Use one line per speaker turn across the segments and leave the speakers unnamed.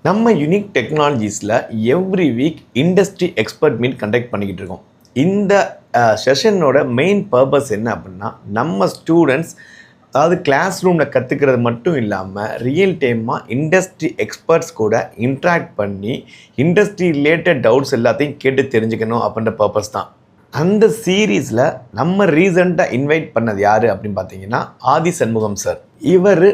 நம்ம யூனிக் டெக்னாலஜிஸில் every week industry expert meet conduct பண்ணிக்கிட்டு இருக்கோம். இந்த செஷனோட மெயின் பர்பஸ் என்ன அப்படின்னா, நம்ம ஸ்டூடெண்ட்ஸ் அதாவது கிளாஸ் ரூமில் கற்றுக்கிறது மட்டும் இல்லாமல் ரியல் டைமாக இண்டஸ்ட்ரி எக்ஸ்பர்ட்ஸ் கூட இன்ட்ராக்ட் பண்ணி இண்டஸ்ட்ரி ரிலேட்டட் டவுட்ஸ் எல்லாத்தையும் கேட்டு தெரிஞ்சுக்கணும் அப்படின்ற பர்பஸ் தான். அந்த சீரீஸில் நம்ம ரீசெண்டாக இன்வைட் பண்ணது யார் அப்படின்னு பார்த்தீங்கன்னா, ஆதி சண்முகம் சார். இவர்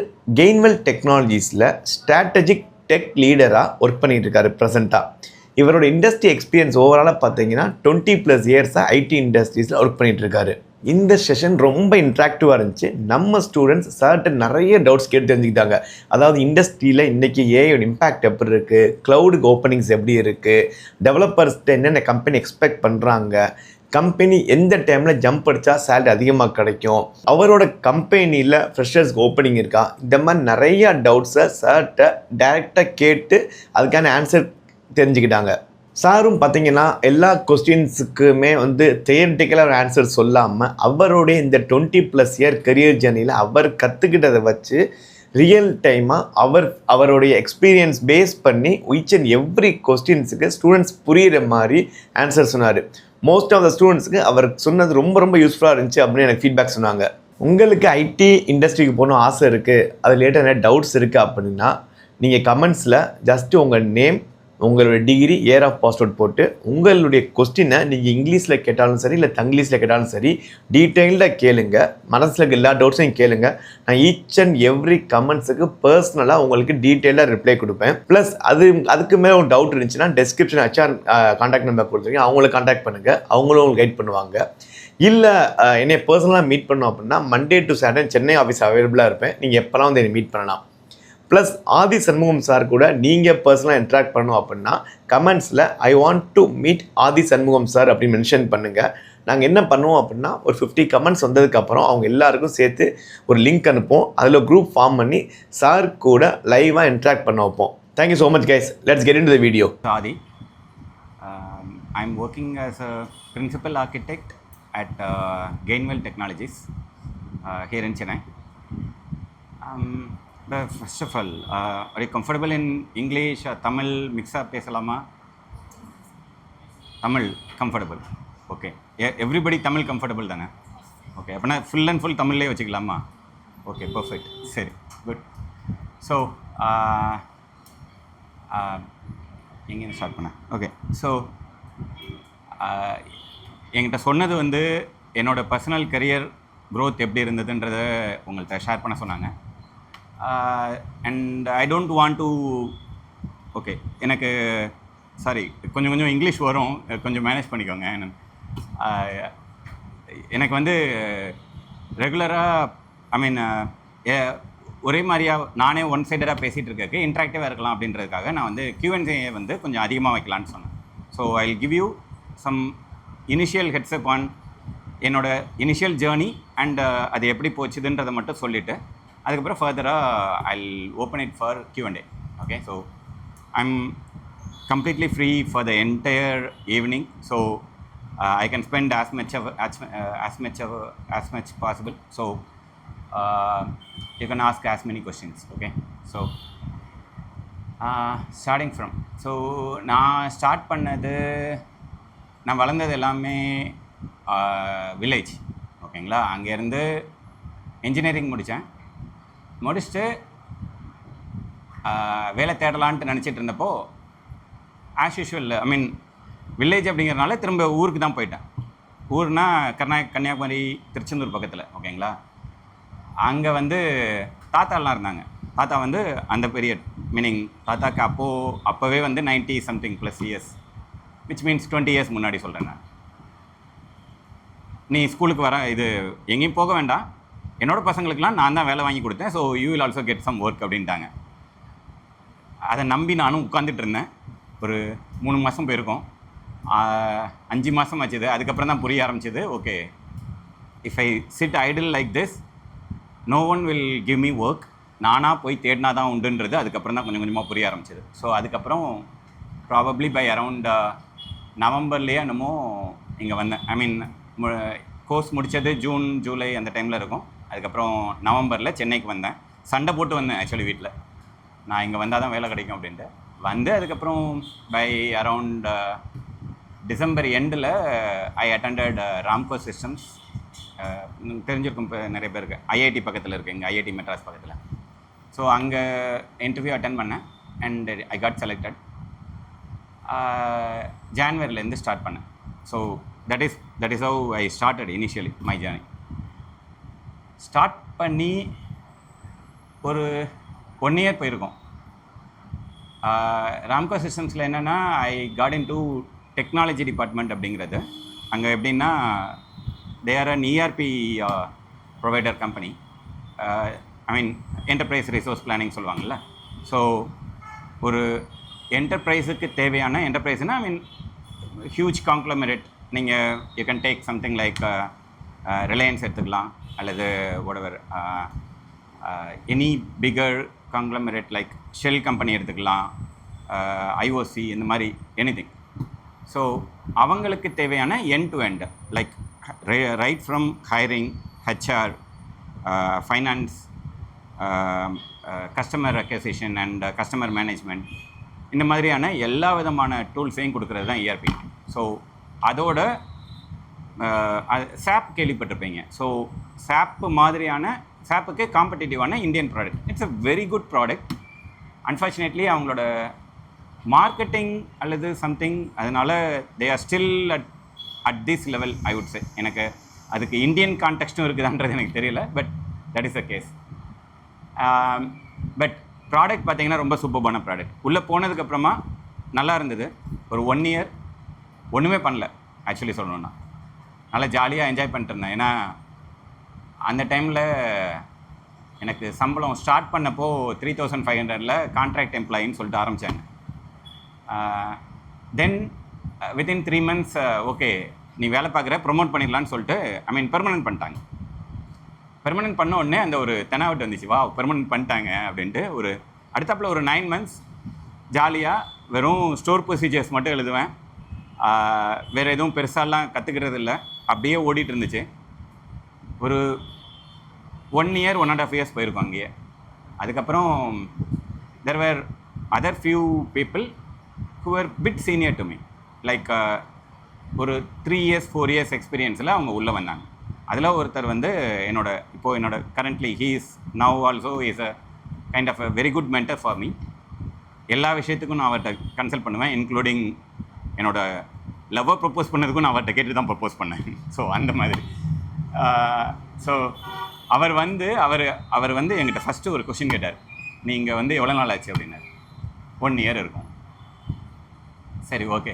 கெயின்வெல் டெக்னாலஜிஸில் ஸ்ட்ராட்டஜிக் டெக் லீடராக ஒர்க் பண்ணிகிட்டு இருக்காரு ப்ரெசென்ட்டாக. இவரோட இண்டஸ்ட்ரி எக்ஸ்பீரியன்ஸ் ஓவராலாக பார்த்தீங்கன்னா 20+ இயர்ஸாக ஐடி இண்டஸ்ட்ரீஸில் ஒர்க் பண்ணிகிட்டு இருக்காரு. இந்த செஷன் ரொம்ப இன்ட்ராக்டிவாக இருந்துச்சு. நம்ம ஸ்டூடெண்ட்ஸ் சார்ட்டு நிறைய டவுட்ஸ் கேட்டு தெரிஞ்சுக்கிட்டாங்க. அதாவது இண்டஸ்ட்ரியில் இன்றைக்கி ஏஐயோட இம்பேக்ட் எப்படி இருக்குது, க்ளவுடுக்கு ஓப்பனிங்ஸ் எப்படி இருக்குது, டெவலப்பர்ஸ்ட்டு என்னென்ன கம்பெனி எக்ஸ்பெக்ட் பண்ணுறாங்க, கம்பெனி எந்த டைமில் ஜம்ப் அடித்தா சேலரி அதிகமாக கிடைக்கும், அவரோட கம்பெனியில் ஃப்ரெஷர்ஸ்க்கு ஓப்பனிங் இருக்கா, இந்த மாதிரி நிறையா டவுட்ஸை சார்கிட்ட டைரெக்டாக கேட்டு அதுக்கான ஆன்சர் தெரிஞ்சுக்கிட்டாங்க. சாரும் பார்த்தீங்கன்னா எல்லா கொஸ்டின்ஸுக்குமே தியரிட்டிக்கலாக ஒரு ஆன்சர் சொல்லாமல் அவருடைய இந்த 20+ இயர் கரியர் ஜர்னியில் அவர் கற்றுக்கிட்டதை வச்சு ரியல் டைமாக அவருடைய எக்ஸ்பீரியன்ஸ் பேஸ் பண்ணி ஈச் அண்ட் எவ்ரி கொஸ்டின்ஸுக்கு ஸ்டூடெண்ட்ஸ் புரிகிற மாதிரி ஆன்சர் சொன்னார். மோஸ்ட் ஆஃப் த ஸ்டூடெண்ட்ஸுக்கு அவர் சொன்னது ரொம்ப ரொம்ப யூஸ்ஃபுல்லாக இருந்துச்சு அப்படின்னு எனக்கு ஃபீட்பேக் சொன்னாங்க. உங்களுக்கு ஐடி இண்டஸ்ட்ரிக்கு போகணும் ஆசை இருக்குது, அது ரிலேட்டட் நிறைய டவுட்ஸ் இருக்குது அப்படின்னா நீங்கள் கமெண்ட்ஸில் ஜஸ்ட்டு உங்கள் நேம், உங்களுடைய degree, year of pass out போட்டு உங்களுடைய கொஸ்டினை நீங்கள் இங்கிலீஷில் கேட்டாலும் சரி இல்லை தங்கிலீஷில் கேட்டாலும் சரி டீட்டெயில்டாக கேளுங்க. மனசில் இருக்க எல்லா டவுட்ஸையும் கேளுங்க. நான் ஈச் அண்ட் எவ்ரி கமெண்ட்ஸுக்கு பர்சனலாக உங்களுக்கு டீட்டெயிலாக ரிப்ளை கொடுப்பேன். ப்ளஸ் அதுக்கு மேலே ஒரு டவுட் இருந்துச்சுன்னா டெஸ்கிரிப்ஷன் ஹெச்ஆர் கான்டாக்ட் நம்பர் கொடுத்துருக்கீங்க, அவங்கள கான்டாக்ட் பண்ணுங்கள், அவங்களும் உங்களுக்கு கைட் பண்ணுவாங்க. இல்லை என்னை பர்சனலாக மீட் பண்ணோம் அப்படின்னா Monday to Saturday Chennai office அவைலபிளாக இருப்பேன். நீங்கள் எப்போலாம் என்னை மீட் பண்ணலாம். ப்ளஸ் ஆதி சண்முகம் சார் கூட நீங்கள் பர்சனலாக இன்ட்ராக்ட் பண்ணோம் அப்படின்னா கமெண்ட்ஸில் I want to meet Aadhi Shanmugam sir அப்படின்னு மென்ஷன் பண்ணுங்கள். நாங்கள் என்ன பண்ணுவோம் அப்படின்னா ஒரு 50 கமெண்ட்ஸ் வந்ததுக்கப்புறம் அவங்க எல்லாருக்கும் சேர்த்து ஒரு லிங்க் அனுப்போம். அதில் குரூப் ஃபார்ம் பண்ணி சார் கூட லைவாக இன்ட்ராக்ட் பண்ண வைப்போம். Thank you so much guys. Let's get in to the video.
Adi, I'm working as a principal architect at Gainwell Technologies here in Chennai. First of all, are you comfortable in English or Tamil mix-up pesalama? Tamil comfortable. Okay. Everybody Tamil comfortable dana. Okay. Apna full and full Tamil le vechikkalama. Okay, perfect. Seri. Good. So, எங்கே start பண்ணேன்? Okay. So என்கிட்ட சொன்னது என்னோடய personal career growth எப்படி இருந்ததுன்றதை உங்கள்கிட்ட share பண்ண சொன்னாங்க. And I don't want to okay எனக்கு சாரி கொஞ்சம் இங்கிலீஷ் வரும், கொஞ்சம் மேனேஜ் பண்ணிக்கோங்க. எனக்கு ரெகுலராக ஐ மீன் ஒரே மாதிரியாக நானே ஒன் சைடடாக பேசிகிட்டு இருக்கக்கு இன்ட்ராக்டிவாக இருக்கலாம் அப்படின்றதுக்காக நான் Q&A கொஞ்சம் அதிகமாக வைக்கலான்னு சொன்னேன். So I will give you some initial heads up on என்னோட இனிஷியல் ஜேர்னி அண்ட் அது எப்படி போச்சுதுன்றதை மட்டும் சொல்லிவிட்டு அதுக்கப்புறம் ஃபர்தராக I will open it for Q&A. Okay. So I am completely free for the entire evening. So I can spend as much possible. So you can ask as many questions. Okay. So starting from நான் start பண்ணது, நான் வளர்ந்தது எல்லாமே village. ஓகேங்களா. அங்கேருந்து engineering முடிச்சுட்டு வேலை தேடலான்ட்டு நினச்சிட்டு இருந்தப்போ ஆஸ் யூஷுவல் ஐ மீன் வில்லேஜ் அப்படிங்கிறனால திரும்ப ஊருக்கு தான் போயிட்டேன். ஊர்னால் கன்னியாகுமரி, திருச்செந்தூர் பக்கத்தில். ஓகேங்களா. அங்கே தாத்தாலாம் இருந்தாங்க. தாத்தா அந்த பீரியட் மீனிங் தாத்தாக்கு அப்போவே 90 something + years, which means 20 years முன்னாடி சொல்கிறேன் நான். நீ ஸ்கூலுக்கு வர இது எங்கேயும் போக வேண்டாம், என்னோடய பசங்களுக்கெலாம் நான் தான் வேலை வாங்கி கொடுத்தேன், so you will also get some work அப்படின்ட்டாங்க. அதை நம்பி நானும் உட்காந்துட்டு இருந்தேன். ஒரு 3 மாதம் போயிருக்கோம், 5 மாதம் ஆச்சுது. அதுக்கப்புறம் தான் புரிய ஆரம்பிச்சிது, okay if I sit idle like this no one will give me work, நானாக போய் தேடினா தான் உண்டுன்றது அதுக்கப்புறம் தான் கொஞ்சம் கொஞ்சமாக புரிய ஆரம்பிச்சிது. ஸோ அதுக்கப்புறம் ப்ராபப்ளி பை அரவுண்ட் நவம்பர்லேயே என்னமோ இங்கே வந்தேன். ஐ மீன் கோர்ஸ் முடித்தது ஜூன் ஜூலை அந்த டைமில் இருக்கும். அதுக்கப்புறம் நவம்பரில் சென்னைக்கு வந்தேன். சண்டை போட்டு வந்தேன் ஆக்சுவலி வீட்டில், நான் இங்கே வந்தால் தான் வேலை கிடைக்கும் அப்படின்ட்டு. வந்து அதுக்கப்புறம் பை அரவுண்ட் டிசம்பர் எண்டில் ஐ அட்டண்டட் ராம்கோ சிஸ்டம்ஸ். தெரிஞ்சிருக்கும் இப்போ நிறைய பேருக்கு. ஐஐடி பக்கத்தில் இருக்குது, இங்கே ஐஐடி மெட்ராஸ் பக்கத்தில். ஸோ அங்கே இன்டர்வியூ அட்டன் பண்ணேன் அண்ட் ஐ காட் செலக்டட். ஜான்வரிலேருந்து ஸ்டார்ட் பண்ணேன். So that is how I started initially my journey. Start பண்ணி ஒரு 1 இயர் போயிருக்கோம். ராம்கோ சிஸ்டம்ஸில் என்னென்னா I got into technology department அப்படிங்கிறது. அங்கே எப்படின்னா they are an ERP provider company. I mean enterprise resource planning சொல்லுவாங்கள்ல. ஸோ ஒரு என்டர்பிரைஸுக்கு தேவையான என்டர்பிரைஸ்னால் ஐ மீன் ஹியூஜ் காங்க்ளமெரேட். நீங்கள் you can take something like Reliance எடுத்துக்கலாம், அல்லது whatever any bigger conglomerate like Shell company எடுத்துக்கலாம், ஐஓசி, இந்த மாதிரி எனிதிங். ஸோ அவங்களுக்கு தேவையான end to end like right from hiring, HR, finance, customer acquisition and customer management, இந்த மாதிரியான எல்லா விதமான டூல்ஸையும் கொடுக்குறது தான் இஆர்பி. ஸோ அதோட சாப் கேள்விப்பட்டிருப்பீங்க. ஸோ சாப்பு மாதிரியான, சாப்புக்கு காம்படிட்டிவான Indian product. It's a very good product. Unfortunately அவங்களோட மார்க்கெட்டிங் அல்லது சம்திங், அதனால் they are still at this level I would say. எனக்கு அதுக்கு இந்தியன் கான்டெக்ஸ்ட்டும் இருக்குதான்றது எனக்கு தெரியல, but that is a case. But product பார்த்தீங்கன்னா ரொம்ப சூப்பர்பான ப்ராடக்ட். உள்ளே போனதுக்கப்புறமா நல்லா இருந்தது. ஒரு 1 இயர் ஒன்றுமே பண்ணல ஆக்சுவலி சொல்லணுன்னா. நல்லா ஜாலியாக என்ஜாய் பண்ணிட்டு இருந்தேன். ஏன்னா அந்த டைமில் எனக்கு சம்பளம் ஸ்டார்ட் பண்ணப்போ 3500 கான்ட்ராக்ட் எம்ப்ளாயின்னு சொல்லிட்டு ஆரம்பித்தாங்க. தென் வித்தின் 3 months ஓகே நீ வேலை பார்க்குற, ப்ரொமோட் பண்ணிடலான்னு சொல்லிட்டு ஐ மீன் பெர்மனன்ட் பண்ணிட்டாங்க. பெர்மனன்ட் பண்ண உடனே அந்த ஒரு தெனாவட்டு வந்துச்சு, வா பெர்மனன்ட் பண்ணிட்டாங்க அப்படின்ட்டு. ஒரு அடுத்தாப்பில் ஒரு 9 months ஜாலியாக வெறும் ஸ்டோர் ப்ரொசீஜர்ஸ் மட்டும் எழுதுவேன். வேறு எதுவும் பெருசாலாம் கற்றுக்கிறது இல்லை. அப்படியே ஓடிட்டு இருந்துச்சு. ஒரு 1 year 1.5 years போயிருக்கோம் அங்கேயே. அதுக்கப்புறம் there were other few people who were bit senior to me, like ஒரு 3 years 4 years எக்ஸ்பீரியன்ஸில் அவங்க உள்ளே வந்தாங்க. அதில் ஒருத்தர் வந்து என்னோட currently he is now also is a kind of a very good mentor for me. எல்லா விஷயத்துக்கும் நான் அவர்கிட்ட கன்சல்ட் பண்ணுவேன், இன்க்ளூடிங் என்னோட லவ்வை ப்ரப்போஸ் பண்ணதுக்கும் நான் அவர்கிட்ட கேட்டு தான் ப்ரப்போஸ் பண்ணேன். ஸோ அந்த மாதிரி. ஸோ அவர் வந்து என்கிட்ட ஃபஸ்ட்டு ஒரு கொஷின் கேட்டார், நீங்கள் வந்து எவ்வளோ நாள் ஆச்சு அப்படின்னாரு. 1 year இருக்கும். சரி ஓகே,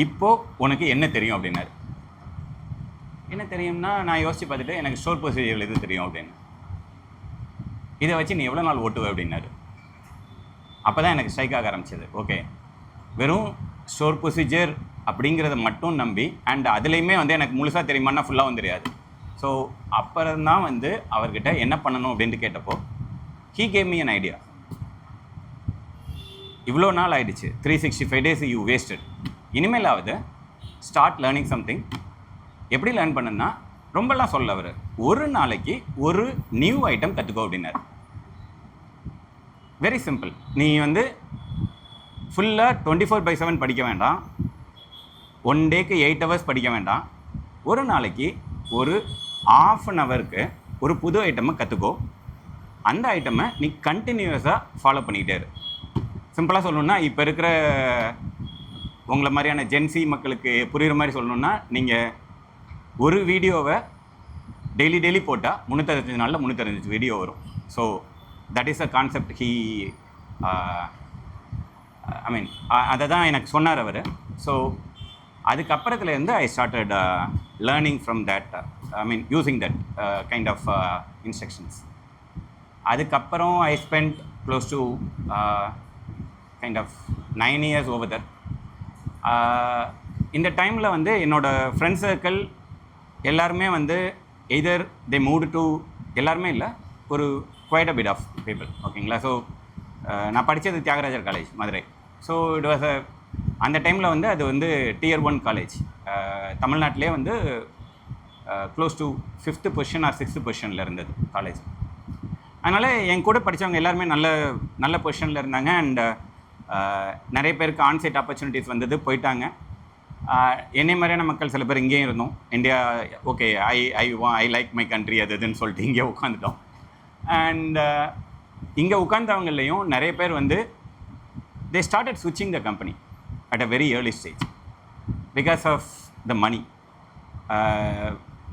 இப்போது உனக்கு என்ன தெரியும் அப்படின்னாரு. என்ன தெரியும்னா நான் யோசித்து பார்த்துட்டு எனக்கு ஸ்டோர் ப்ரொசீஜர் எது தெரியும் அப்படின்னு. இதை வச்சு நீ எவ்வளோ நாள் ஓட்டுவ அப்படின்னாரு. அப்போ தான் எனக்கு ஸ்ட்ரைக் ஆக ஆரம்பிச்சது. ஓகே, வெறும் ஸ்டோர் ப்ரொசீஜர் அப்படிங்கிறத மட்டும் நம்பி அண்ட் அதுலேயுமே வந்து எனக்கு முழுசாக தெரியுமான்னா ஃபுல்லாகவும் தெரியாது. ஸோ அப்புறம் தான் வந்து அவர்கிட்ட என்ன பண்ணணும் அப்படின்ட்டு கேட்டப்போ he gave me an idea. இவ்வளோ நாள் ஆகிடுச்சு, 365 days யூ வேஸ்டட். இனிமேலாவது ஸ்டார்ட் லேர்னிங் சம்திங். எப்படி லேர்ன் பண்ணுன்னா ரொம்பலாம் சொல்ல அவர், ஒரு நாளைக்கு ஒரு நியூ ஐட்டம் கற்றுக்கோ அப்படின்னாரு. Very simple. நீ வந்து ஃபுல்லாக 24/7 படிக்க வேண்டாம், 1 டேக்கு 8 hours படிக்க வேண்டாம். ஒரு நாளைக்கு ஒரு 1/2 hour ஒரு புது ஐட்டமை கற்றுக்கோ. அந்த ஐட்டமை நீ கண்டினியூஸாக ஃபாலோ பண்ணிக்கிட்டே இரு. சிம்பிளாக சொல்லணுன்னா, இப்போ இருக்கிற உங்களை மாதிரியான ஜென்சி மக்களுக்கு புரிகிற மாதிரி சொல்லணுன்னா, நீங்கள் ஒரு வீடியோவை டெய்லி போட்டால் 365 நாளில் 365 வீடியோ வரும். So that is a concept. I mean அதை தான் எனக்கு சொன்னார் அவர். ஸோ அதுக்கப்புறத்துலேருந்து I started learning from that, I mean using that kind of instructions. அதுக்கப்புறம் I spend close to kind of 9 years over that. இந்த டைமில் வந்து என்னோடய ஃப்ரெண்ட் சர்க்கிள் எல்லாருமே வந்து எய்தர் தே மூவ்டு டு, எல்லாருமே இல்லை, ஒரு quite a bit of people, ஓகேங்களா. ஸோ நான் படித்தது Thiyagarajar college Madurai. So it was அந்த டைமில் வந்து அது வந்து Tier 1 காலேஜ். தமிழ்நாட்டிலே வந்து close to 5th position or 6th positionல இருந்தது காலேஜ். அதனால் என் கூட படித்தவங்க எல்லாருமே நல்ல பொசிஷனில் இருந்தாங்க. அண்ட் நிறைய பேருக்கு ஆன்சைட் ஆப்பர்ச்சுனிட்டிஸ் வந்தது, போயிட்டாங்க. என்னை மாதிரியான மக்கள் சில பேர் இங்கேயும் இருந்தோம். India okay, I like my country அது இதுன்னு சொல்லிட்டு இங்கே உட்காந்துட்டோம். அண்ட் இங்கே உட்காந்தவங்களையும் நிறைய பேர் வந்து they started switching the company at a very early stage because of the money.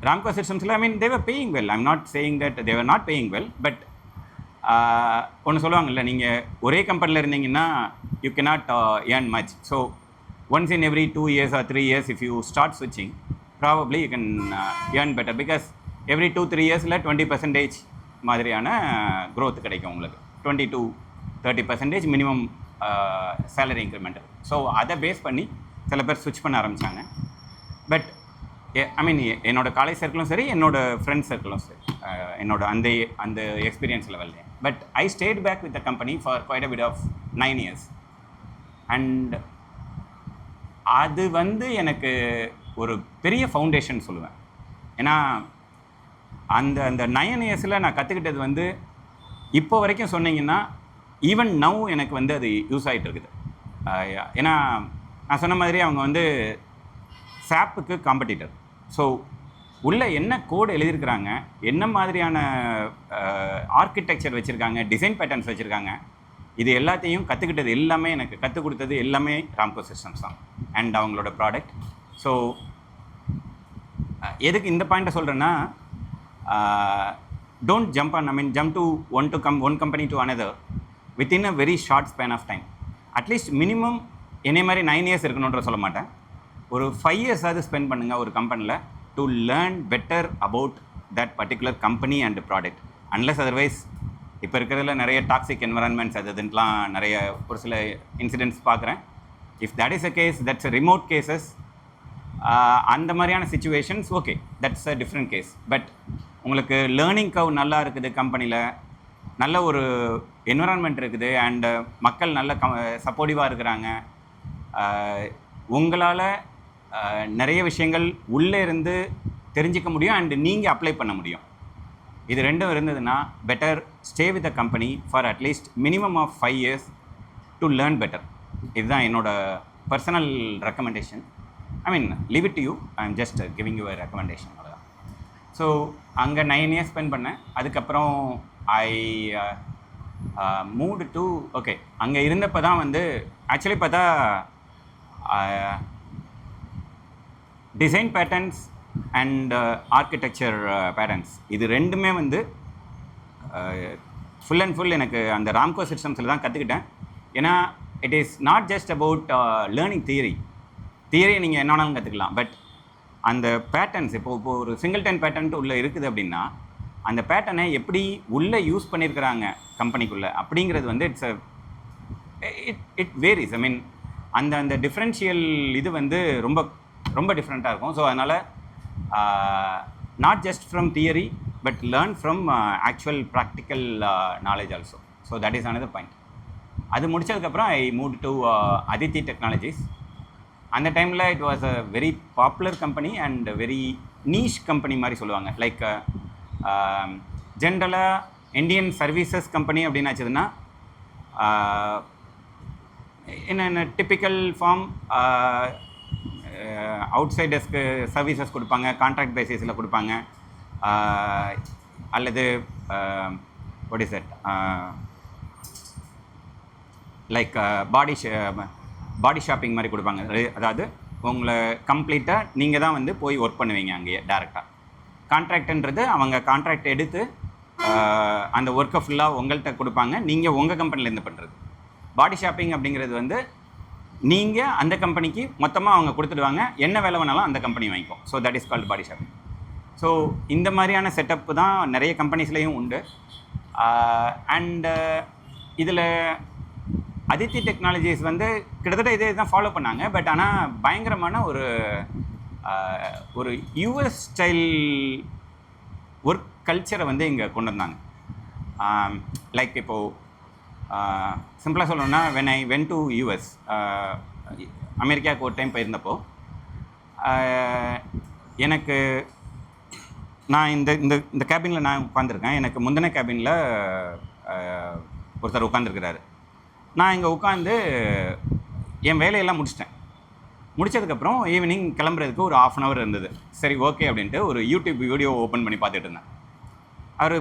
Ramco Systems, I mean, they were paying well. I'm not saying that they were not paying well, but ஒன்று சொல்லுவாங்கல்ல, நீங்கள் ஒரே கம்பெனியில் இருந்தீங்கன்னா you cannot earn much. So once in every 2 years or 3 years, if you start switching, probably you can earn better because every 2-3 years 20% மாதிரியான growth கிடைக்கும் உங்களுக்கு. 20-30% minimum salary increment. So அதை பேஸ் பண்ணி சில பேர் ஸ்விட்ச் பண்ண ஆரம்பித்தாங்க. பட் ஐ மீன், என்னோட காலேஜ் சர்க்கிளும் சரி, என்னோட ஃப்ரெண்ட்ஸ் சர்க்கிளும் சரி, என்னோட அந்த எக்ஸ்பீரியன்ஸ் லெவல்லே. But I stayed back with the company for quite a bit of 9 years. And அது வந்து எனக்கு ஒரு பெரிய ஃபவுண்டேஷன் சொல்லுவேன். ஏன்னா அந்த 9 yearsல நான் கற்றுக்கிட்டது வந்து இப்போ வரைக்கும் சொன்னீங்கன்னா ஈவன் நவ் எனக்கு வந்து அது யூஸ் ஆகிட்டு இருக்குது. ஏன்னா நான் சொன்ன மாதிரி அவங்க வந்து சாப்புக்கு காம்படிட்டர். ஸோ உள்ளே என்ன கோடு எழுதியிருக்கிறாங்க, என்ன மாதிரியான ஆர்கிடெக்சர் வச்சுருக்காங்க, டிசைன் பேட்டர்ன்ஸ் வச்சுருக்காங்க, இது எல்லாத்தையும் கற்றுக்கிட்டது எல்லாமே, எனக்கு கற்றுக் கொடுத்தது எல்லாமே ராம்கோ சிஸ்டம்ஸ் தான் அண்ட் அவங்களோட ப்ராடக்ட். ஸோ எதுக்கு இந்த பாயிண்ட்டை சொல்கிறேன்னா, don't jump to one company to another within a very short span of time. At least minimum என்னை மாதிரி 9 years இருக்கணுன்ற சொல்ல மாட்டேன், ஒரு 5 years ஸ்பெண்ட் பண்ணுங்கள் ஒரு கம்பெனியில் to learn better about that particular company and product. Unless otherwise இப்போ இருக்கிறதுல நிறைய டாக்ஸிக் என்வரான்மெண்ட்ஸ் அதுலாம் நிறைய ஒரு சில இன்சிடென்ட்ஸ் பார்க்குறேன். If that is a case, that's a remote cases. அந்த மாதிரியான situations okay, that's a different case. But உங்களுக்கு லேர்னிங் கர்வ் நல்லா இருக்குது, கம்பெனியில் நல்ல ஒரு என்விரான்மெண்ட் இருக்குது அண்டு மக்கள் நல்ல சப்போர்ட்டிவாக இருக்கிறாங்க, உங்களால் நிறைய விஷயங்கள் உள்ளே இருந்து தெரிஞ்சிக்க முடியும் அண்டு நீங்கள் அப்ளை பண்ண முடியும். இது ரெண்டும் இருந்ததுன்னா better stay with the company for at least minimum of 5 years to learn better. இதுதான் என்னோட personal recommendation. I mean, leave it to you, I am just giving you a recommendation, அவ்வளோதான். ஸோ அங்கே 9 years ஸ்பெண்ட் பண்ணேன். அதுக்கப்புறம் ஐ moved to okay, அங்கே இருந்தப்போ தான் வந்து ஆக்சுவலி பார்த்தா design patterns and architecture patterns இது ரெண்டுமே வந்து ஃபுல் அண்ட் ஃபுல் எனக்கு அந்த ராம்கோ சிஸ்டம்ஸில் தான் கற்றுக்கிட்டேன். ஏன்னா it is not just about learning தியரியை நீங்கள் என்ன வேணாலும் கற்றுக்கலாம். பட் அந்த பேட்டர்ன்ஸ் இப்போ ஒரு சிங்கிள்டன் பேட்டர்ன்ட்டு உள்ளே இருக்குது அப்படின்னா அந்த பேட்டர்னை எப்படி உள்ளே யூஸ் பண்ணியிருக்கிறாங்க கம்பெனிக்குள்ளே அப்படிங்கிறது வந்து இட் வேரிஸ். ஐ மீன், அந்த டிஃப்ரென்ஷியல் இது வந்து ரொம்ப ரொம்ப டிஃப்ரெண்ட்டாக இருக்கும். ஸோ அதனால் not just from theory but learn from actual practical knowledge also. So that is another point. அது முடித்ததுக்கப்புறம் I move to Aditi technologies. அந்த டைமில் it was a very popular company and very niche company மாதிரி சொல்லுவாங்க. Like ஜென்ரலாக Indian services company அப்படின்னு ஆச்சுதுன்னா என்ன typical form out சைடர்ஸ்க்கு services கொடுப்பாங்க, கான்ட்ராக்ட் பேசிஸில் கொடுப்பாங்க, அல்லது what is that like body shopping மாதிரி கொடுப்பாங்க. அதாவது உங்களை கம்ப்ளீட்டாக நீங்கள் தான் வந்து போய் ஒர்க் பண்ணுவீங்க அங்கேயே டேரெக்டாக. கான்ட்ராக்டுன்றது அவங்க கான்ட்ராக்ட் எடுத்து அந்த ஒர்க்கை ஃபுல்லாக உங்கள்கிட்ட கொடுப்பாங்க, நீங்கள் உங்கள் கம்பெனிலேருந்து பண்ணுறது. பாடி ஷாப்பிங் அப்படிங்கிறது வந்து நீங்கள் அந்த கம்பெனிக்கு மொத்தமாக அவங்க கொடுத்துடுவாங்க, என்ன வேலை வேணாலும் அந்த கம்பெனி வாங்கிக்கும். So that is called body shopping. So இந்த மாதிரியான செட்டப்பு தான் நிறைய கம்பெனிஸ்லேயும் உண்டு. அண்டு இதில் அதித்தி டெக்னாலஜிஸ் வந்து கிட்டத்தட்ட இதே தான் ஃபாலோ பண்ணாங்க. பட் ஆனால் பயங்கரமான ஒரு யூஎஸ் ஸ்டைல் ஒர்க் கல்ச்சரை வந்து இங்கே கொண்டு வந்தாங்க. லைக் இப்போது சிம்பிளாக சொல்லணும்னா, when I when to US, அமெரிக்காவுக்கு ஒரு டைம் போயிருந்தப்போ எனக்கு நான் இந்த இந்த கேபினில் நான் உட்காந்துருக்கேன். எனக்கு முந்தின கேபினில் ஒருத்தர் உட்காந்துருக்கிறாரு. நான் இங்கே உட்காந்து என் வேலையெல்லாம் முடித்ததுக்கப்புறம் ஈவினிங் கிளம்புறதுக்கு ஒரு 1/2 அன் ஹவர் இருந்தது. சரி ஓகே அப்படின்ட்டு ஒரு யூடியூப் வீடியோ ஓப்பன் பண்ணி பார்த்துட்டு இருந்தேன். அவர்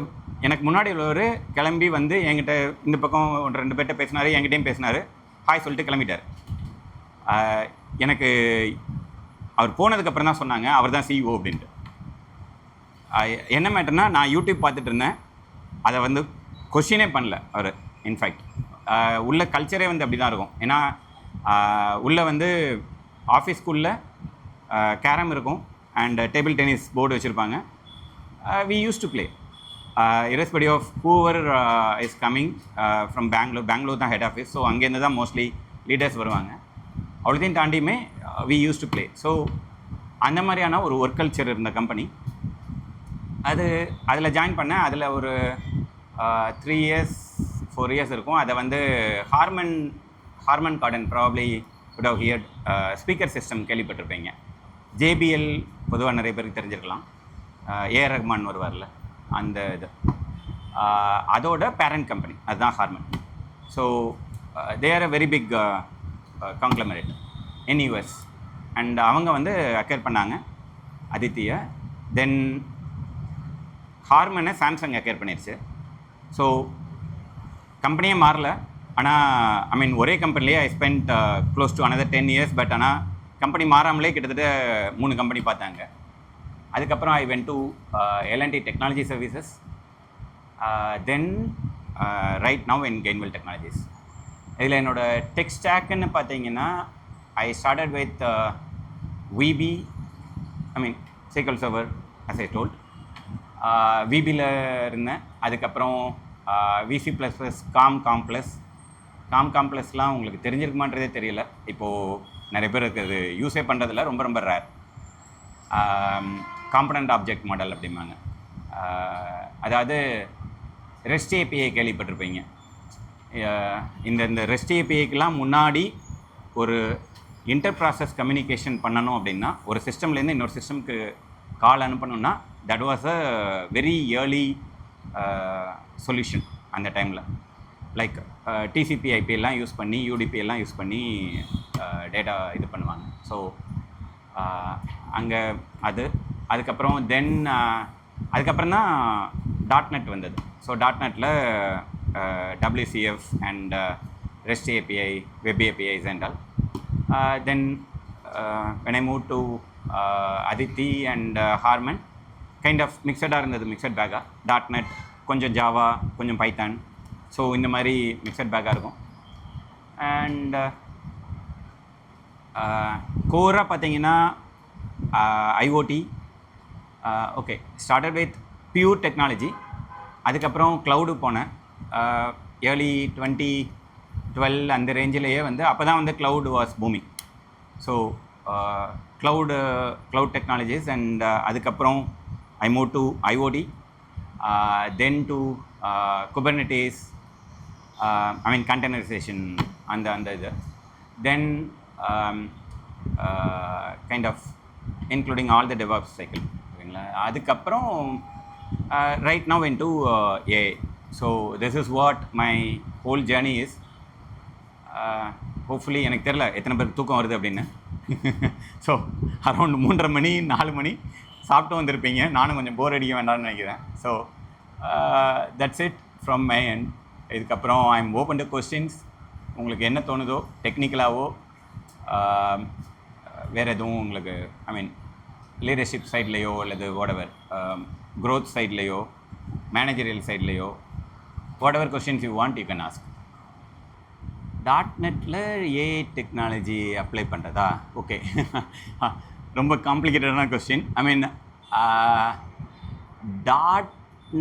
எனக்கு முன்னாடி உள்ளவர் கிளம்பி வந்து என்கிட்ட இந்த பக்கம் 2 பேர்கிட்ட பேசினார், என்கிட்டையும் பேசினார், ஹாய் சொல்லிட்டு கிளம்பிட்டார். எனக்கு அவர் போனதுக்கப்புறம் தான் சொன்னாங்க அவர் தான் சிஇஓ அப்படின்ட்டு. என்ன மேட்டர்னா, நான் யூடியூப் பார்த்துட்டு இருந்தேன், அதை வந்து கொஷினே பண்ணல அவர். இன்ஃபேக்ட் உள்ள கல்ச்சரே வந்து அப்படி தான் இருக்கும். ஏன்னா உள்ளே வந்து ஆஃபீஸ் ஸ்கூலில் கேரம் இருக்கும் அண்ட் டேபிள் டென்னிஸ் போர்டு வச்சுருப்பாங்க. We use to play irrespective of whoever is coming from Bengaluru தான் ஹெட் ஆஃபீஸ். ஸோ அங்கேருந்து தான் மோஸ்ட்லி லீடர்ஸ் வருவாங்க. அவ்வளோத்தையும் தாண்டியுமே we use to play. So அந்த மாதிரியான ஒரு ஒர்க் கல்ச்சர் இருந்த கம்பெனி. அதில் ஜாயின் பண்ணேன். அதில் ஒரு 3 இயர்ஸ் 4 இயர்ஸ் இருக்கும். அதை வந்து Harman Kardon probably would have heard speaker system கேள்விப்பட்டிருப்பீங்க. ஜேபிஎல் பொதுவாக நிறைய பேருக்கு தெரிஞ்சிருக்கலாம். ஏஆர் ரஹ்மான் வருவார்ல, அந்த இது அதோட பேரண்ட் கம்பெனி அதுதான் Harman. So they are a very big conglomerate in US. And அவங்க வந்து அக்வயர் பண்ணாங்க அதித்தியை. தென் ஹார்மனை சாம்சங் அக்வயர் பண்ணிடுச்சு. ஸோ கம்பெனியே மாறல. ஆனால் ஒரே கம்பெனிலேயே I spend close to another 10 years. But ஆனால் கம்பெனி மாறாமலே கிட்டத்தட்ட 3 கம்பெனி பார்த்தாங்க. அதுக்கப்புறம் I went to L&T technology services. Then right now in Gainwell technologies. இதில் என்னோடய டெக் ஸ்டாக்குன்னு பார்த்தீங்கன்னா I started with VB, SQL server as I told. விபியில் இருந்தேன். அதுக்கப்புறம் VC++, காம்ப்ளஸ்லாம் உங்களுக்கு தெரிஞ்சிருக்குமான்றதே தெரியல. இப்போது நிறைய பேர் அது யூஸே பண்ணுறதில்ல, ரொம்ப ரொம்ப ரேர். காம்பனண்ட் ஆப்ஜெக்ட் மாடல் அப்படிம்பாங்க. அதாவது ரெஸ்ட் ஏபிஐ கேள்விப்பட்டிருப்பீங்க. இந்த ரெஸ்ட் ஏபிஐக்கெலாம் முன்னாடி ஒரு இன்டர் ப்ராசஸ் கம்யூனிகேஷன் பண்ணணும் அப்படின்னா, ஒரு சிஸ்டம்லேருந்து இன்னொரு சிஸ்டம்க்கு கால் அனுப்பணுன்னா that was a very early solution அந்த டைமில். லைக் டிசிபி ஐபி எல்லாம் யூஸ் பண்ணி, யூடிபி எல்லாம் யூஸ் பண்ணி டேட்டா இது பண்ணுவாங்க. ஸோ அங்கே அதுக்கப்புறம் அதுக்கப்புறம் தான் .NET வந்தது. ஸோ .NETல WCF அண்ட் REST API, Web APIs and all. Then when I moved to Aditi and Harman, kind of மிக்சடாக இருந்தது, மிக்சட் பேக்காக. .NET, கொஞ்சம் ஜாவா, கொஞ்சம் பைத்தான். ஸோ இந்த மாதிரி மிக்சட் பேக்காக இருக்கும். அண்ட் கோராக பார்த்தீங்கன்னா IoT. Okay, started with pure technology. அதுக்கப்புறம் க்ளவுடு போனேன். ஏர்லி 2012 அந்த ரேஞ்சிலேயே வந்து அப்போ தான் வந்து cloud was booming. So cloud technologies. And அதுக்கப்புறம் I moved to IoT, then to Kubernetes, containerization and the then kind of including all the DevOps cycle. அதுக்கப்புறம் right now into AI. So this is what my whole journey is. Hopefully எனக்கு தெரியல எத்தனை பேருக்கு தூக்கம் வருது அப்படின்னு. So around 3:30 மணி 4 மணி சாப்பிட்டு வந்திருப்பீங்க. நானும் கொஞ்சம் போர் அடிக்க வேண்டாம்னு நினைக்கிறேன். So that's it from my end. இதுக்கப்புறம் I am open to questions. உங்களுக்கு என்ன தோணுதோ டெக்னிக்கலாகவோ வேறு எதுவும் உங்களுக்கு லீடர்ஷிப் சைட்லேயோ அல்லது வாட்எவர் க்ரோத் சைட்லேயோ மேனேஜரியல் சைட்லேயோ whatever questions you want you can ask. .NETல ஏஐ டெக்னாலஜி அப்ளை பண்ணுறதா? ஓகே, ரொம்ப காம்ப்ளிகேட்டடான கொஸ்டின்.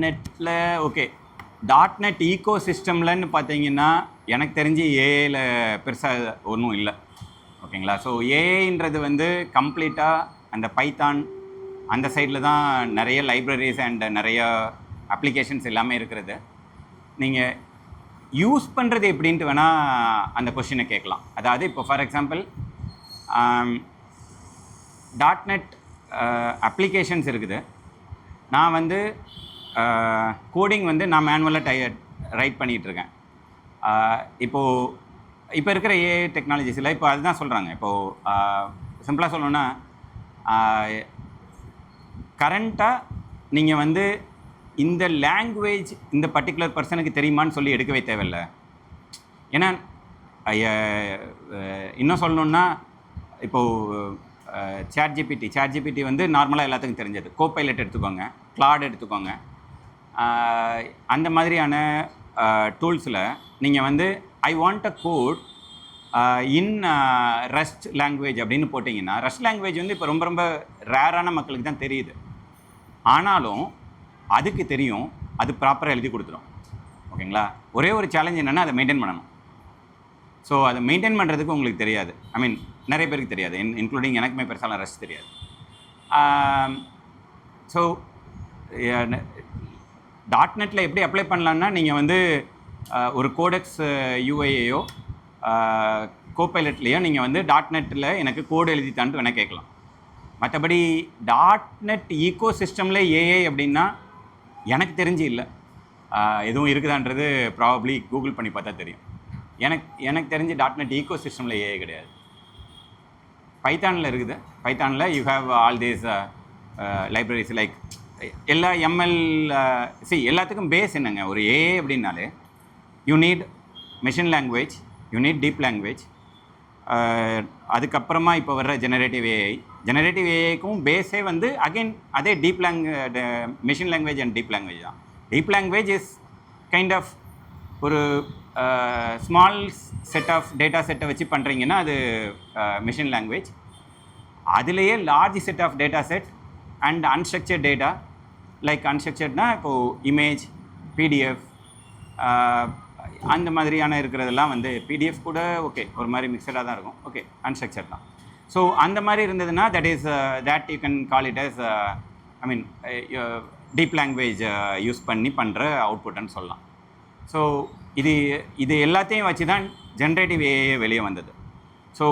.NETல ஓகே, .NET ஈகோ சிஸ்டம்லன்னு பார்த்தீங்கன்னா எனக்கு தெரிஞ்சு ஏஐயில் பெருசாக ஒன்றும் இல்லை. ஓகேங்களா? ஸோ ஏஐன்றது வந்து கம்ப்ளீட்டாக அந்த பைத்தான் அந்த சைடில் தான் நிறைய லைப்ரரிஸ் அண்ட் நிறைய அப்ளிகேஷன்ஸ் எல்லாமே இருக்கிறது. நீங்கள் யூஸ் பண்ணுறது எப்படின்ட்டு வேணால் அந்த கொஷினை கேட்கலாம். அதாவது இப்போ ஃபார் எக்ஸாம்பிள் .NET அப்ளிகேஷன்ஸ் இருக்குது. நான் வந்து கோடிங் வந்து நான் மேனுவலாக ரைட் பண்ணிகிட்ருக்கேன். இப்போது இப்போ இருக்கிற ஏஐ டெக்னாலஜிஸில் இப்போ அதுதான் சொல்கிறாங்க. இப்போது சிம்பிளாக சொல்லணுன்னா கரண்ட்டாக நீங்கள் வந்து இந்த லாங்குவேஜ் இந்த பர்டிகுலர் பர்சனுக்கு தெரியுமான்னு சொல்லி எடுக்கவே தேவையில்லை. ஏன்னா இன்னும் சொல்லணுன்னா இப்போது சாட் ஜிபிடி வந்து நார்மலாக எல்லாத்துக்கும் தெரிஞ்சது. கோபைலட் எடுத்துக்கோங்க, கிளாட் எடுத்துக்கோங்க. அந்த மாதிரியான டூல்ஸில் நீங்கள் வந்து I want a code in Rust language அப்படின்னு போட்டிங்கன்னா, ரஸ்ட் லாங்குவேஜ் வந்து இப்போ ரொம்ப ரொம்ப ரேரான மக்களுக்கு தான் தெரியுது. ஆனாலும் அதுக்கு தெரியும், அது ப்ராப்பராக எழுதி கொடுத்துரும். ஓகேங்களா? ஒரே ஒரு சேலஞ்ச் என்னென்னா அதை மெயின்டைன் பண்ணணும். ஸோ அதை மெயின்டைன் பண்ணுறதுக்கு உங்களுக்கு தெரியாது. ஐ மீன் நிறைய பேருக்கு தெரியாது, இன்க்ளூடிங் எனக்குமே பெருசாலாம் ரஷ் தெரியாது. ஸோ .NETல எப்படி அப்ளை பண்ணலான்னா, நீங்கள் வந்து ஒரு கோடெக்ஸ் யூஐயோ கோபைலட்லேயோ நீங்கள் வந்து .NETல எனக்கு கோடு எழுதித்தான்ட்டு வேணால் கேட்கலாம். மற்றபடி .NET ஈகோ சிஸ்டமில் ஏஐ அப்படின்னா எனக்கு தெரிஞ்சு இல்லை. எதுவும் இருக்குதான்றது ப்ராபப்ளி கூகுள் பண்ணி பார்த்தா தெரியும். எனக்கு தெரிஞ்சு .NET ஈகோ சிஸ்டமில் ஏஐ கிடையாது. பைத்தானில் இருக்குது. பைத்தானில் you have all these libraries like எல்லா எம்எல் எல்லாத்துக்கும் பேஸ் என்னங்க, ஒரு ஏஐ அப்படின்னாலே you need machine language, you need deep language. அதுக்கப்புறமா இப்போ வர்ற ஜெனரேட்டிவ் ஏஐக்கும் பேஸே வந்து அகெயின் அதே machine language and deep language தான். Deep language is kind of ஒரு ஸ்மால் செட் ஆஃப் டேட்டா செட்டை வச்சு பண்ணுறீங்கன்னா அது மெஷின் லாங்குவேஜ். அதுலேயே large set of data set and unstructured data, like அன்ஸ்ட்ரக்சர்ட்னா இப்போது இமேஜ், பிடிஎஃப், அந்த மாதிரியான இருக்கிறதெல்லாம் வந்து பிடிஎஃப் கூட ஓகே ஒரு மாதிரி மிக்சடாக தான் இருக்கும். ஓகே, அன்ஸ்ட்ரக்சர்ட் தான். ஸோ அந்த மாதிரி இருந்ததுன்னா that you can call it as I mean deep language use பண்ணி பண்ணுற அவுட்புட்டுன்னு சொல்லலாம். ஸோ இது எல்லாத்தையும் வச்சு தான் ஜென்ரேட்டிவ் ஏஐ வெளியே வந்தது. ஸோ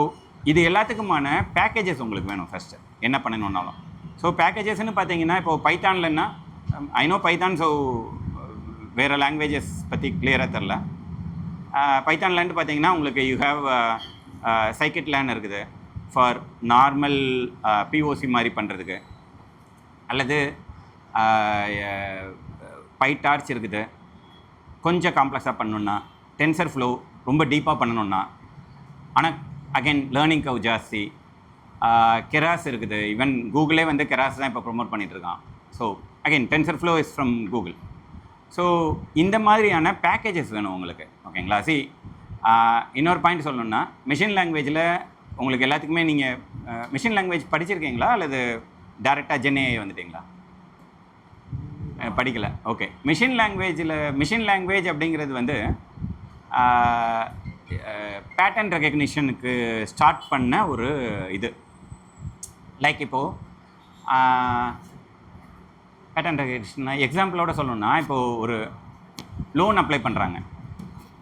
இது எல்லாத்துக்குமான பேக்கேஜஸ் உங்களுக்கு வேணும் ஃபஸ்ட்டு என்ன பண்ணணுன்னாலும். ஸோ பேக்கேஜஸ்ன்னு பார்த்தீங்கன்னா இப்போது பைத்தான்லன்னா ஐ நோ பைத்தான், ஸோ வேறு லாங்குவேஜஸ் பற்றி கிளியராக தெரில. பைத்தான்லேருந்து பார்த்தீங்கன்னா உங்களுக்கு யூ ஹேவ் சைக்கிட்-லேர்ன் இருக்குது ஃபார் நார்மல் பிஓசி மாதிரி பண்ணுறதுக்கு, அல்லது பைடார்ச் இருக்குது கொஞ்சம் காம்ப்ளெக்ஸாக பண்ணணுன்னா, டென்சர்ஃப்ளோ ரொம்ப டீப்பாக பண்ணணுன்னா, ஆனால் அகெயின் லேர்னிங் கவ் ஜாஸ்தி. கெராஸ் இருக்குது, ஈவன் கூகுளே வந்து கெராஸ் தான் இப்போ ப்ரொமோட் பண்ணிகிட்ருக்கான். So again TensorFlow is from Google. So இந்த மாதிரியான பேக்கேஜஸ் வேணும் உங்களுக்கு. ஓகேங்களா? இன்னொரு பாயிண்ட் சொல்லணுன்னா, மிஷின் லாங்குவேஜில் உங்களுக்கு எல்லாத்துக்குமே நீங்கள் மிஷின் லாங்குவேஜ் படிச்சிருக்கீங்களா அல்லது டேரெக்டாக ஜென்ஏஐ வந்துட்டிங்களா? படிக்கலை. ஓகே. மிஷின் லாங்குவேஜ் அப்படிங்கிறது வந்து பேட்டர்ன் ரெகக்னிஷனுக்கு ஸ்டார்ட் பண்ண ஒரு இது. லைக் இப்போது பேட்டர்ன் ரெகக்னிஷன் எக்ஸாம்பிளோட சொல்லணுன்னா, இப்போது ஒரு லோன் அப்ளை பண்ணுறாங்க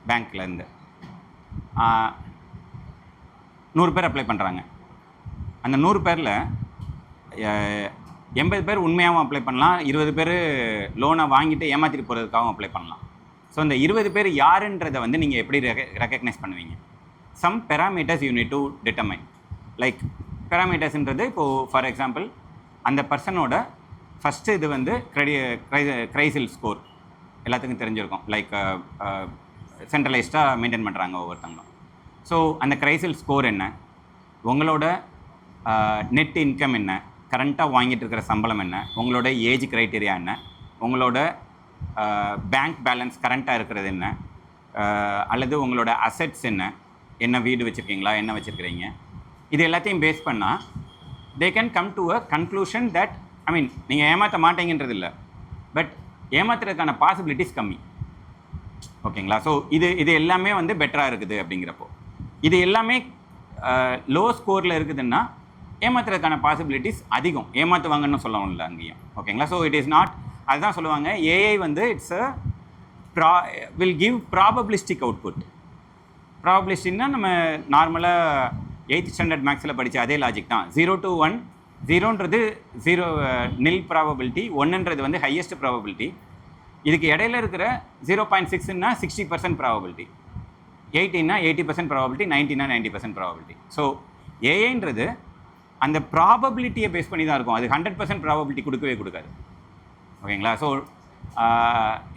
பேங்க்லேருந்து, 100 பேர் அப்ளை பண்ணுறாங்க. அந்த 100 பேரில் 80 பேர் உண்மையாகவும் அப்ளை பண்ணலாம், 20 பேர் லோனை வாங்கிட்டு ஏமாற்றிட்டு போகிறதுக்காகவும் அப்ளை பண்ணலாம். ஸோ இந்த 20 பேர் யாருன்றதை வந்து நீங்கள் எப்படி ரெக்கக்னைஸ் பண்ணுவீங்க? Some parameters you need to determine. Like பெராமீட்டர்ஸ்ன்றது இப்போது ஃபார் எக்ஸாம்பிள் அந்த பர்சனோட ஃபஸ்ட்டு இது வந்து கிரைசில் ஸ்கோர் எல்லாத்துக்கும் தெரிஞ்சிருக்கும். லைக் சென்ட்ரலைஸ்டாக மெயின்டைன் பண்ணுறாங்க ஒவ்வொருத்தங்களும். ஸோ அந்த கிரைசில் ஸ்கோர் என்ன, உங்களோட நெட் இன்கம் என்ன, கரண்ட்டாக வாங்கிட்டு இருக்கிற சம்பளம் என்ன, உங்களோட ஏஜ் க்ரைட்டீரியா என்ன, உங்களோட பேங்க் பேலன்ஸ் கரண்ட்டாக இருக்கிறது என்ன, அல்லது உங்களோட அசெட்ஸ் என்ன வீடு வச்சுருக்கீங்களா, என்ன வச்சுருக்கிறீங்க, இது எல்லாத்தையும் பேஸ் பண்ணால் they can come to a conclusion that I mean நீங்கள் ஏமாற்ற மாட்டீங்கன்றது இல்லை, பட் ஏமாத்துறதுக்கான பாசிபிலிட்டிஸ் கம்மி. ஓகேங்களா? ஸோ இது எல்லாமே வந்து பெட்டராக இருக்குது. அப்படிங்கிறப்போ இது எல்லாமே லோ ஸ்கோரில் இருக்குதுன்னா ஏமாத்துறதுக்கான பாசிபிலிட்டிஸ் அதிகம். ஏமாற்றுவாங்கன்னு சொல்லவும் இல்லை அங்கேயும். ஓகேங்களா? ஸோ இட் இஸ் நாட், அதுதான் சொல்லுவாங்க ஏஐ வந்து it's will give probabilistic output. ப்ராபபிலிஸ்டிக்னா நம்ம நார்மலாக 8th ஸ்டாண்டர்ட் மேக்ஸில் படித்த அதே லாஜிக் தான். 0 to 1, 0ன்றது 0 நில் ப்ராபபிலிட்டி, 1ன்றது வந்து ஹையஸ்ட் ப்ராபபிலிட்டி. இதுக்கு இடையில இருக்கிற 0.6ன்னா 60% ப்ராபபிலிட்டி. 80னா 80% ப்ராபபிலிட்டி, 90னா 90% ப்ராபபிலிட்டி. ஸோ ஏஐன்றது அந்த ப்ராபபிலிட்டியை பேஸ் பண்ணி தான் இருக்கும். அது 100% ப்ராபபிலிட்டி கொடுக்கவே கொடுக்காது. ஓகேங்களா? ஸோ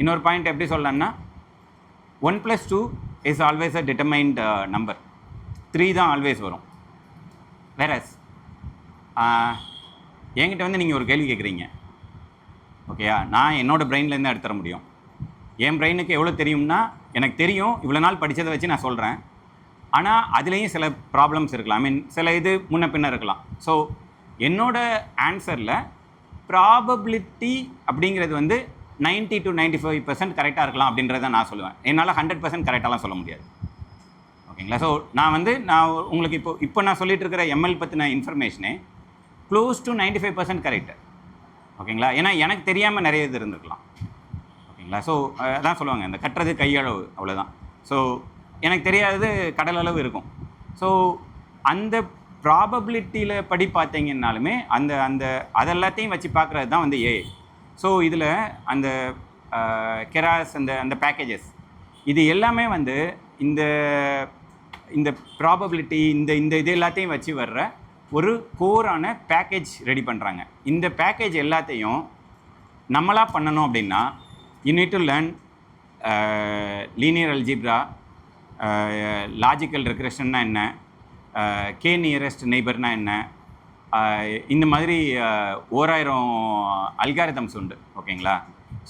இன்னொரு பாயிண்ட் எப்படி சொல்லலாம்னா 1 + 2 is always a determined number. 3 தான் ஆல்வேஸ் வரும். வேறஸ் என்கிட்ட வந்து நீங்கள் ஒரு கேள்வி கேட்குறீங்க, ஓகேயா? நான் என்னோடய பிரெயின்லேருந்து எடுத்து தர முடியும். என் பிரெயினுக்கு எவ்வளோ தெரியும்னா, எனக்கு தெரியும் இவ்வளோ நாள் படித்ததை வச்சு நான் சொல்கிறேன். ஆனால் அதுலேயும் சில ப்ராப்ளம்ஸ் இருக்கலாம். ஐ மீன் சில இது முன்ன பின்ன இருக்கலாம். ஸோ என்னோட ஆன்சரில் ப்ராபபிலிட்டி அப்படிங்கிறது வந்து 90 to 95% கரெக்டாக இருக்கலாம் அப்படின்றத நான் சொல்லுவேன். என்னால் 100% கரெக்டாலாம் சொல்ல முடியாது. ஓகேங்களா? ஸோ நான் உங்களுக்கு இப்போ நான் சொல்லிட்டு இருக்கிற எம்எல் பற்றின இன்ஃபர்மேஷனே க்ளோஸ் டு 95% கரெக்டு. ஓகேங்களா? ஏன்னா எனக்கு தெரியாமல் நிறைய இது இருந்திருக்கலாம். ஓகேங்களா? ஸோ அதான் சொல்லுவாங்க, இந்த கட்டுறது கையளவு, அவ்வளோதான். ஸோ எனக்கு தெரியாதது கடல் அளவு இருக்கும். ஸோ அந்த ப்ராபபிலிட்டியில் படி பார்த்தீங்கன்னாலுமே அதெல்லாத்தையும் வச்சு பார்க்குறது தான் வந்து ஏஐ. ஸோ இதில் அந்த கெராஸ் அந்த பேக்கேஜஸ் இது எல்லாமே வந்து இந்த ப்ராபபிலிட்டி இது எல்லாத்தையும் வச்சு வர்ற ஒரு கோரான பேக்கேஜ் ரெடி பண்ணுறாங்க. இந்த பேக்கேஜ் எல்லாத்தையும் நம்மளாக பண்ணணும் அப்படின்னா you need to learn linear algebra, logical ரெக்ரெஷன்னா என்ன, கே நியரஸ்ட் நெய்பர்னா என்ன, இந்த மாதிரி 1000 அல்காரிதம்ஸ் உண்டு. ஓகேங்களா?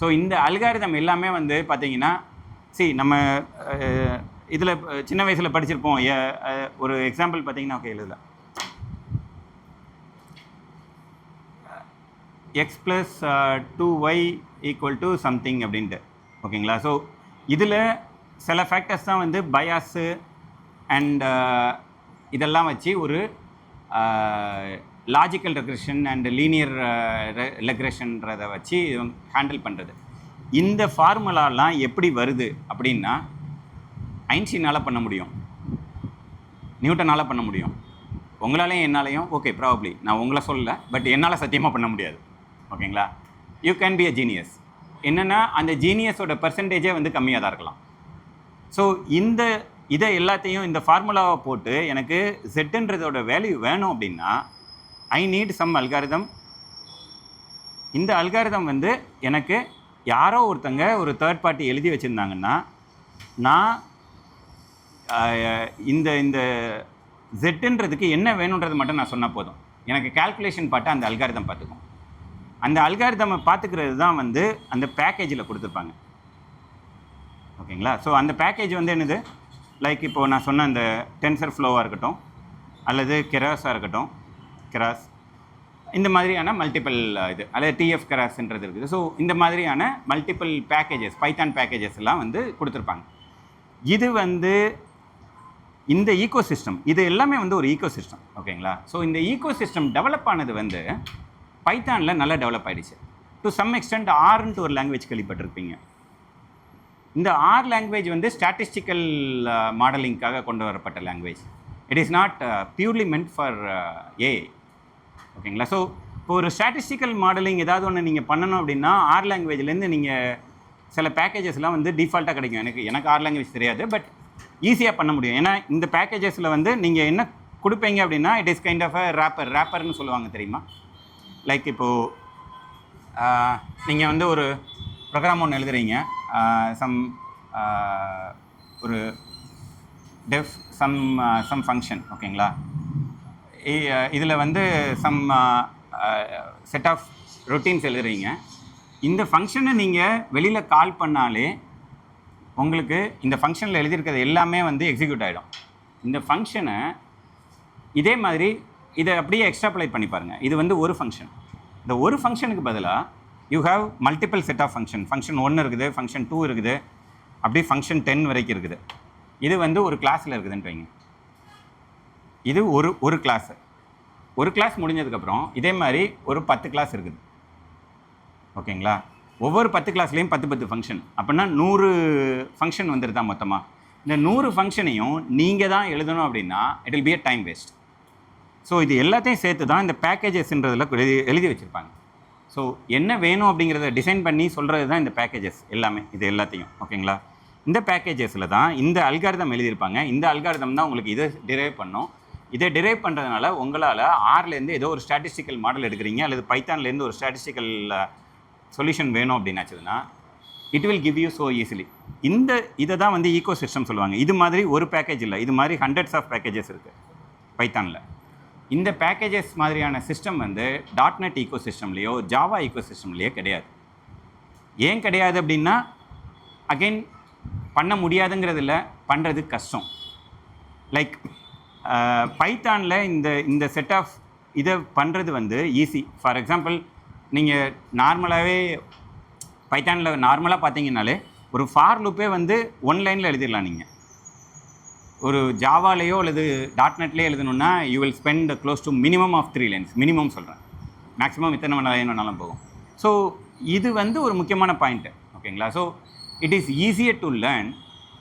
ஸோ இந்த அல்காரிதம் எல்லாமே வந்து பார்த்தீங்கன்னா, நம்ம இதில் சின்ன வயசில் படிச்சிருப்போம். ஒரு எக்ஸாம்பிள் பார்த்தீங்கன்னா, ஓகே எழுதல, x + 2y = சம்திங் அப்படின்ட்டு. ஓகேங்களா? ஸோ இதில் சில ஃபேக்டர்ஸ் தான் வந்து பயாஸு அண்ட் இதெல்லாம் வச்சு ஒரு லாஜிக்கல் ரெக்ரெஷன் அண்ட் லீனியர் ரெக்ரெஷன்றதை வச்சு ஹேண்டில் பண்ணுறது. இந்த ஃபார்முலாலாம் எப்படி வருது அப்படின்னா, ஐன்ஸ்டீனால் பண்ண முடியும், நியூட்டனால் பண்ண முடியும், உங்களாலேயும் என்னாலையும். ஓகே, ப்ராபப்ளி நான் உங்களை சொல்லலை, பட் என்னால் சத்தியமாக பண்ண முடியாது. ஓகேங்களா? You can be a genius. என்னென்னா அந்த ஜீனியஸோட பர்சன்டேஜே வந்து கம்மியாக தான் இருக்கலாம். ஸோ இதை எல்லாத்தையும் இந்த ஃபார்முலாவை போட்டு எனக்கு செட்டுன்றதோட வேல்யூ வேணும் அப்படின்னா ஐ நீட் சம் அல்காரிதம். இந்த அல்காரிதம் வந்து எனக்கு யாரோ ஒருத்தங்க ஒரு தேர்ட் பார்ட்டி எழுதி வச்சுருந்தாங்கன்னா, நான் இந்த ஜெட்டுன்றதுக்கு என்ன வேணுன்றது மட்டும் நான் சொன்னால் போதும். எனக்கு கால்குலேஷன் பார்த்து அந்த அல்காரிதம் பார்த்துக்கும். அந்த அல்காரிதமை பார்த்துக்கிறது தான் வந்து அந்த பேக்கேஜில் கொடுத்துருப்பாங்க. ஓகேங்களா? ஸோ அந்த பேக்கேஜ் வந்து என்னது, லைக் இப்போது நான் சொன்ன அந்த டென்சர் ஃப்ளோவாக இருக்கட்டும், அல்லது கெராஸாக இருக்கட்டும், கெராஸ், இந்த மாதிரியான மல்டிபிள் இது, அல்லது டிஎஃப் கெராஸ்ன்றது இருக்குது. ஸோ இந்த மாதிரியான மல்டிபிள் பேக்கேஜஸ், பைத்தான் பேக்கேஜஸ் எல்லாம் வந்து கொடுத்துருப்பாங்க. இது வந்து இந்த ஈகோசிஸ்டம், இது எல்லாமே வந்து ஒரு ஈகோசிஸ்டம். ஓகேங்களா? ஸோ இந்த ஈகோசிஸ்டம் டெவலப் ஆனது வந்து பைத்தானில் நல்லா டெவலப் ஆகிடுச்சு. டு சம் எக்ஸ்டென்ட் ஆர்ன்ட்டு ஒரு லாங்குவேஜ் கேள்விப்பட்டிருப்பீங்க. இந்த ஆர் லாங்குவேஜ் வந்து ஸ்டாட்டிஸ்டிக்கல் மாடலிங்காக கொண்டு வரப்பட்ட language. It is not purely meant for AI. ஓகேங்களா? ஸோ இப்போ ஒரு ஸ்டாட்டிஸ்டிக்கல் மாடலிங் ஏதாவது ஒன்று நீங்கள் பண்ணணும் அப்படின்னா ஆர் லாங்குவேஜ்லேருந்து நீங்கள் சில பேக்கேஜஸ்லாம் வந்து டிஃபால்ட்டாக கிடைக்கும். எனக்கு ஆர் லாங்குவேஜ் தெரியாது, பட் ஈஸியாக பண்ண முடியும். ஏன்னா இந்த பேக்கேஜஸில் வந்து நீங்கள் என்ன கொடுப்பீங்க அப்படின்னா, it is kind of a ரேப்பர்னு சொல்லுவாங்க, தெரியுமா? லைக் இப்போது நீங்கள் வந்து ஒரு ப்ரோக்ராம் ஒன்று எழுதுறீங்க, ஒரு சம் ஃபங்க்ஷன். ஓகேங்களா? இதில் வந்து சம் செட் ஆஃப் ரொட்டீன்ஸ் எழுதுறீங்க. இந்த ஃபங்க்ஷனை நீங்கள் வெளியில் கால் பண்ணாலே உங்களுக்கு இந்த ஃபங்க்ஷனில் எழுதியிருக்கிறது எல்லாமே வந்து எக்ஸிக்யூட் ஆகிடும். இந்த ஃபங்க்ஷனை இதே மாதிரி இதை அப்படியே எக்ஸ்ட்ராப்ளேட் பண்ணி பாருங்கள். இது வந்து ஒரு ஃபங்க்ஷன். இந்த ஒரு ஃபங்க்ஷனுக்கு பதிலாக you have multiple set of function 1 இருக்குது, ஃபங்க்ஷன் 2 இருக்குது, அப்படியே ஃபங்க்ஷன் 10 வரைக்கும் இருக்குது. இது வந்து ஒரு கிளாஸில் இருக்குதுன்னு வைங்க. இது ஒரு கிளாஸு. ஒரு கிளாஸ் முடிஞ்சதுக்கப்புறம் இதே மாதிரி ஒரு 10 கிளாஸ் இருக்குது. ஓகேங்களா? ஒவ்வொரு 10 கிளாஸ்லேயும் 10 ஃபங்க்ஷன். அப்படின்னா 100 ஃபங்க்ஷன் வந்துடுது தான் மொத்தமாக. இந்த 100 ஃபங்க்ஷனையும் நீங்கள் தான் எழுதணும் அப்படின்னா it will be a time waste. So இது எல்லாத்தையும் சேர்த்து தான் இந்த பேக்கேஜஸ்ன்றதில் எழுதி வச்சுருப்பாங்க. ஸோ என்ன வேணும் அப்படிங்கிறத டிசைன் பண்ணி சொல்கிறது தான் இந்த பேக்கேஜஸ் எல்லாமே, இது எல்லாத்தையும். ஓகேங்களா? இந்த பேக்கேஜஸில் தான் இந்த அல்காரிதம் எழுதியிருப்பாங்க. இந்த அல்காரிதம் தான் உங்களுக்கு இதை டிரைவ் பண்ணும். இதை டிரைவ் பண்ணுறதுனால உங்களால் ஆர்லேருந்து ஏதோ ஒரு ஸ்டாட்டிஸ்டிக்கல் மாடல் எடுக்கிறீங்க அல்லது பைத்தான்லேருந்து ஒரு ஸ்டாட்டிஸ்டிக்கல் சொல்யூஷன் வேணும் அப்படின்னாச்சுன்னா it will give you so easily. இதை தான் வந்து ஈகோ சிஸ்டம் சொல்லுவாங்க. இது மாதிரி ஒரு பேக்கேஜ் இல்லை, இது மாதிரி ஹண்ட்ரட்ஸ் ஆஃப் பேக்கேஜஸ் இருக்குது பைத்தானில். இந்த பேக்கேஜஸ் மாதிரியான சிஸ்டம் வந்து .NET ஈகோ சிஸ்டம்லேயோ ஜாவா ஈகோ சிஸ்டம்லேயோ கிடையாது. ஏன் கிடையாது அப்படின்னா அகெயின் பண்ண முடியாதுங்கிறதில்ல, பண்ணுறது கஷ்டம். லைக் பைத்தானில் இந்த செட் ஆஃப் இதை பண்ணுறது வந்து ஈஸி. ஃபார் எக்ஸாம்பிள் நீங்கள் நார்மலாகவே பைத்தானில் நார்மலாக பார்த்தீங்கன்னாலே ஒரு ஃபார் லூப்பே வந்து 1 லைனில் எழுதிடலாம். நீங்கள் ஒரு ஜாவாலேயோ அல்லது .NETலேயோ எழுதணுன்னா you will spend close to minimum of 3 lines. Minimum சொல்கிறேன், மேக்ஸிமம் இத்தனை லைன் வேணாலும் போகும். ஸோ இது வந்து ஒரு முக்கியமான பாயிண்ட்டு, ஓகேங்களா? So it is easier to learn.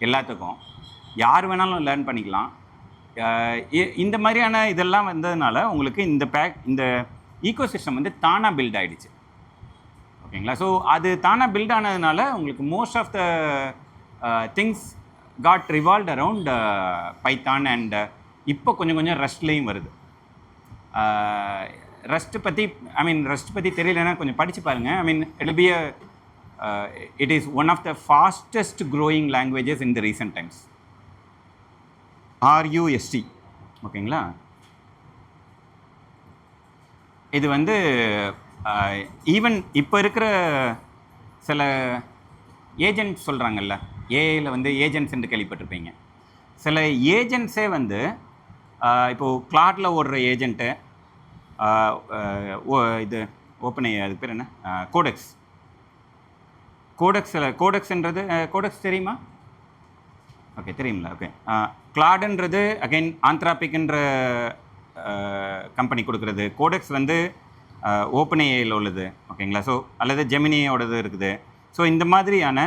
எல்லாத்துக்கும் யார் வேணாலும் லேர்ன் பண்ணிக்கலாம். இந்த மாதிரியான இதெல்லாம் வந்ததுனால உங்களுக்கு இந்த ஈகோ சிஸ்டம் வந்து தானாக பில்ட் ஆகிடுச்சு, ஓகேங்களா? ஸோ அது தானாக பில்ட் ஆனதுனால உங்களுக்கு most of the things got revolved around Python. And இப்போ கொஞ்சம் கொஞ்சம் ரஸ்ட்லேயும் வருது. ரஸ்ட் பற்றி தெரியலன்னா கொஞ்சம் படித்து பாருங்கள். It is one of the fastest growing languages in the recent times. RUST, ஓகேங்களா? இது வந்து ஈவன் இப்போ இருக்கிற சில ஏஜென்ட் சொல்கிறாங்கல்ல, ஏஐயில் வந்து ஏஜென்ட்ஸ் என்று கேள்விப்பட்டிருப்பீங்க. சில ஏஜென்ட்ஸே வந்து இப்போது கிளாட்டில் ஓடுற ஏஜென்ட்டு, இது ஓப்பன் அது பேர் என்ன, கோடெக்ஸ்ன்றது கோடெக்ஸ் தெரியுமா? ஓகே, தெரியுங்களா? ஓகே. கிளாடுன்றது அகைன் ஆந்த்ராபிக்ன்ற கம்பெனி கொடுக்குறது. கோடெக்ஸ் வந்து ஓப்பன் ஏஐயில் உள்ளது, ஓகேங்களா? ஸோ அல்லது ஜெமினியோடது இருக்குது. ஸோ இந்த மாதிரியான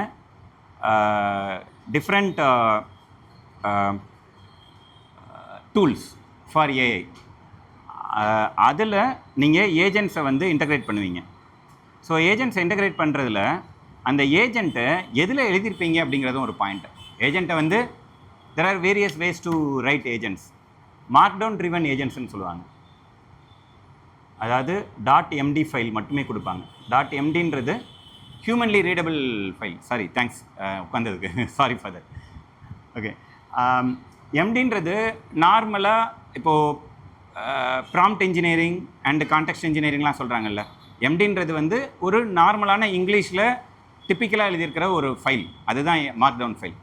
டிஃப்ரெண்ட் டூல்ஸ் ஃபார் ஏஐ, அதில் நீங்கள் ஏஜென்ட்ஸை வந்து இன்டகிரேட் பண்ணுவீங்க. ஸோ ஏஜென்ட்ஸை இன்டகிரேட் பண்ணுறதுல அந்த ஏஜென்ட்டை எதில் எழுதியிருப்பீங்க அப்படிங்கிறதும் ஒரு பாயிண்ட். ஏஜென்ட்டை வந்து there are various ways to write agents. markdown driven agents ன்னு சொல்லுவாங்க. அதாவது .md ஃபைல் மட்டுமே கொடுப்பாங்க. .mdன்றது humanly readable file. Sorry, thanks உட்காந்ததுக்கு, சாரி ஃபார் தட். ஓகே, எம்டின்றது நார்மலாக இப்போது ப்ராம்ப்ட் இன்ஜினியரிங் அண்ட் கான்டெக்ஸ்ட் இன்ஜினியரிங்லாம் சொல்கிறாங்கல்ல, எம்டின்றது வந்து ஒரு நார்மலான இங்கிலீஷில் டிப்பிக்கலாக எழுதியிருக்கிற ஒரு ஃபைல், அதுதான் மார்க்டவுன் ஃபைல்.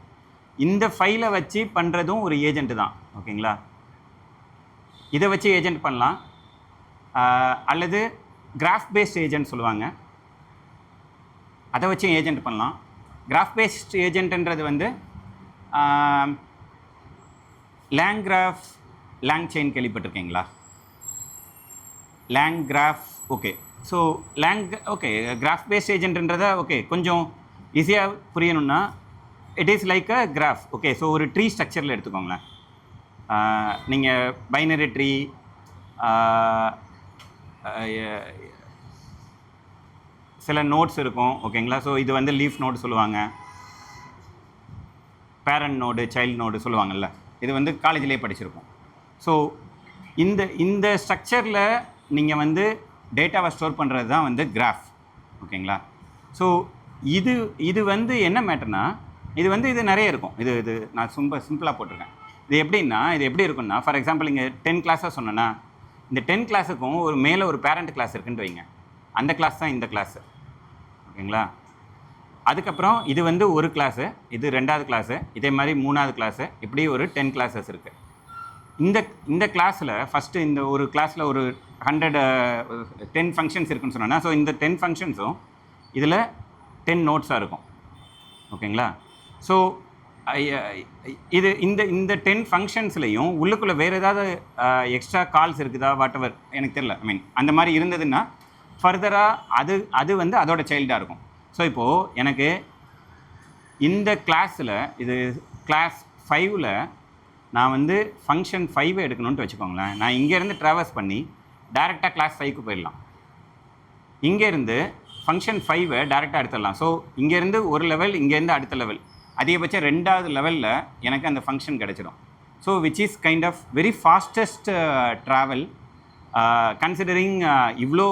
இந்த ஃபைலை வச்சு பண்ணுறதும் ஒரு ஏஜென்ட்டு தான், ஓகேங்களா? இதை வச்சு ஏஜென்ட் பண்ணலாம். அல்லது கிராஃப் பேஸ்ட் ஏஜென்ட் சொல்லுவாங்க, அதை வச்சு ஏஜென்ட் பண்ணலாம். கிராஃப் பேஸ்ட் ஏஜென்ட்ன்றது வந்து லேங்கிராஃப், லேங் செயின் கேள்விப்பட்டிருக்கீங்களா? LangGraph, okay. So graph based ஏஜென்ட்ன்றதை ஓகே கொஞ்சம் ஈஸியாக புரியணும்னா it is like a graph, okay. So ஒரு ட்ரீ ஸ்ட்ரக்சரில் எடுத்துக்கோங்களேன். நீங்கள் பைனரி ட்ரீ, சில நோட்ஸ் இருக்கும், ஓகேங்களா? ஸோ இது வந்து லீஃப் நோடு சொல்லுவாங்க, பேரண்ட் நோடு, சைல்டு நோடு சொல்லுவாங்கள்ல. இது வந்து காலேஜ்லேயே படிச்சிருக்கோம். ஸோ இந்த ஸ்ட்ரக்சரில் நீங்கள் வந்து டேட்டாவை ஸ்டோர் பண்ணுறது தான் வந்து கிராஃப், ஓகேங்களா? ஸோ இது வந்து என்ன மேட்டர்னா, இது நிறைய இருக்கும். இது நான் சிம்பிளாக போட்டிருக்கேன். இது எப்படி இருக்குன்னா, ஃபார் எக்ஸாம்பிள் இங்கே 10 கிளாஸாக சொன்னேன்னா, இந்த 10 கிளாஸுக்கும் ஒரு மேலே ஒரு பேரண்ட் கிளாஸ் இருக்குன்னு வைங்க. அந்த கிளாஸ் தான் இந்த கிளாஸு, ஓகேங்களா? அதுக்கப்புறம் இது வந்து ஒரு கிளாஸு, இது 2வது கிளாஸு, இதே மாதிரி 3வது கிளாஸு, இப்படி ஒரு 10 கிளாஸஸ் இருக்குது. இந்த கிளாஸில் ஃபஸ்ட்டு இந்த ஒரு கிளாஸில் ஒரு 10 ஃபங்க்ஷன்ஸ் இருக்குன்னு சொன்னேன்னா, ஸோ இந்த 10 ஃபங்க்ஷன்ஸும் இதில் 10 நோட்ஸாக இருக்கும், ஓகேங்களா? ஸோ இந்த 10 ஃபங்க்ஷன்ஸ்லையும் உள்ளுக்குள்ளே வேறு ஏதாவது எக்ஸ்ட்ரா கால்ஸ் இருக்குதா, வாட் எவர் எனக்கு தெரியல. அந்த மாதிரி இருந்ததுன்னா ஃபர்தராக அது வந்து அதோட சைல்டாக இருக்கும். ஸோ இப்போது எனக்கு இந்த கிளாஸில், இது கிளாஸ் 5ல் நான் வந்து ஃபங்க்ஷன் 5 எடுக்கணும்னு வச்சுக்கோங்களேன். நான் இங்கேருந்து ட்ராவல்ஸ் பண்ணி டேரெக்டாக கிளாஸ் 5க்கு போயிடலாம். இங்கேருந்து ஃபங்க்ஷன் 5 டேரெக்டாக எடுத்துடலாம். ஸோ இங்கேருந்து ஒரு லெவல், இங்கேருந்து அடுத்த லெவல். அதிகபட்சம் 2வது லெவலில் எனக்கு அந்த ஃபங்க்ஷன் கிடச்சிடும். So which is kind of very fastest travel considering இவ்வளோ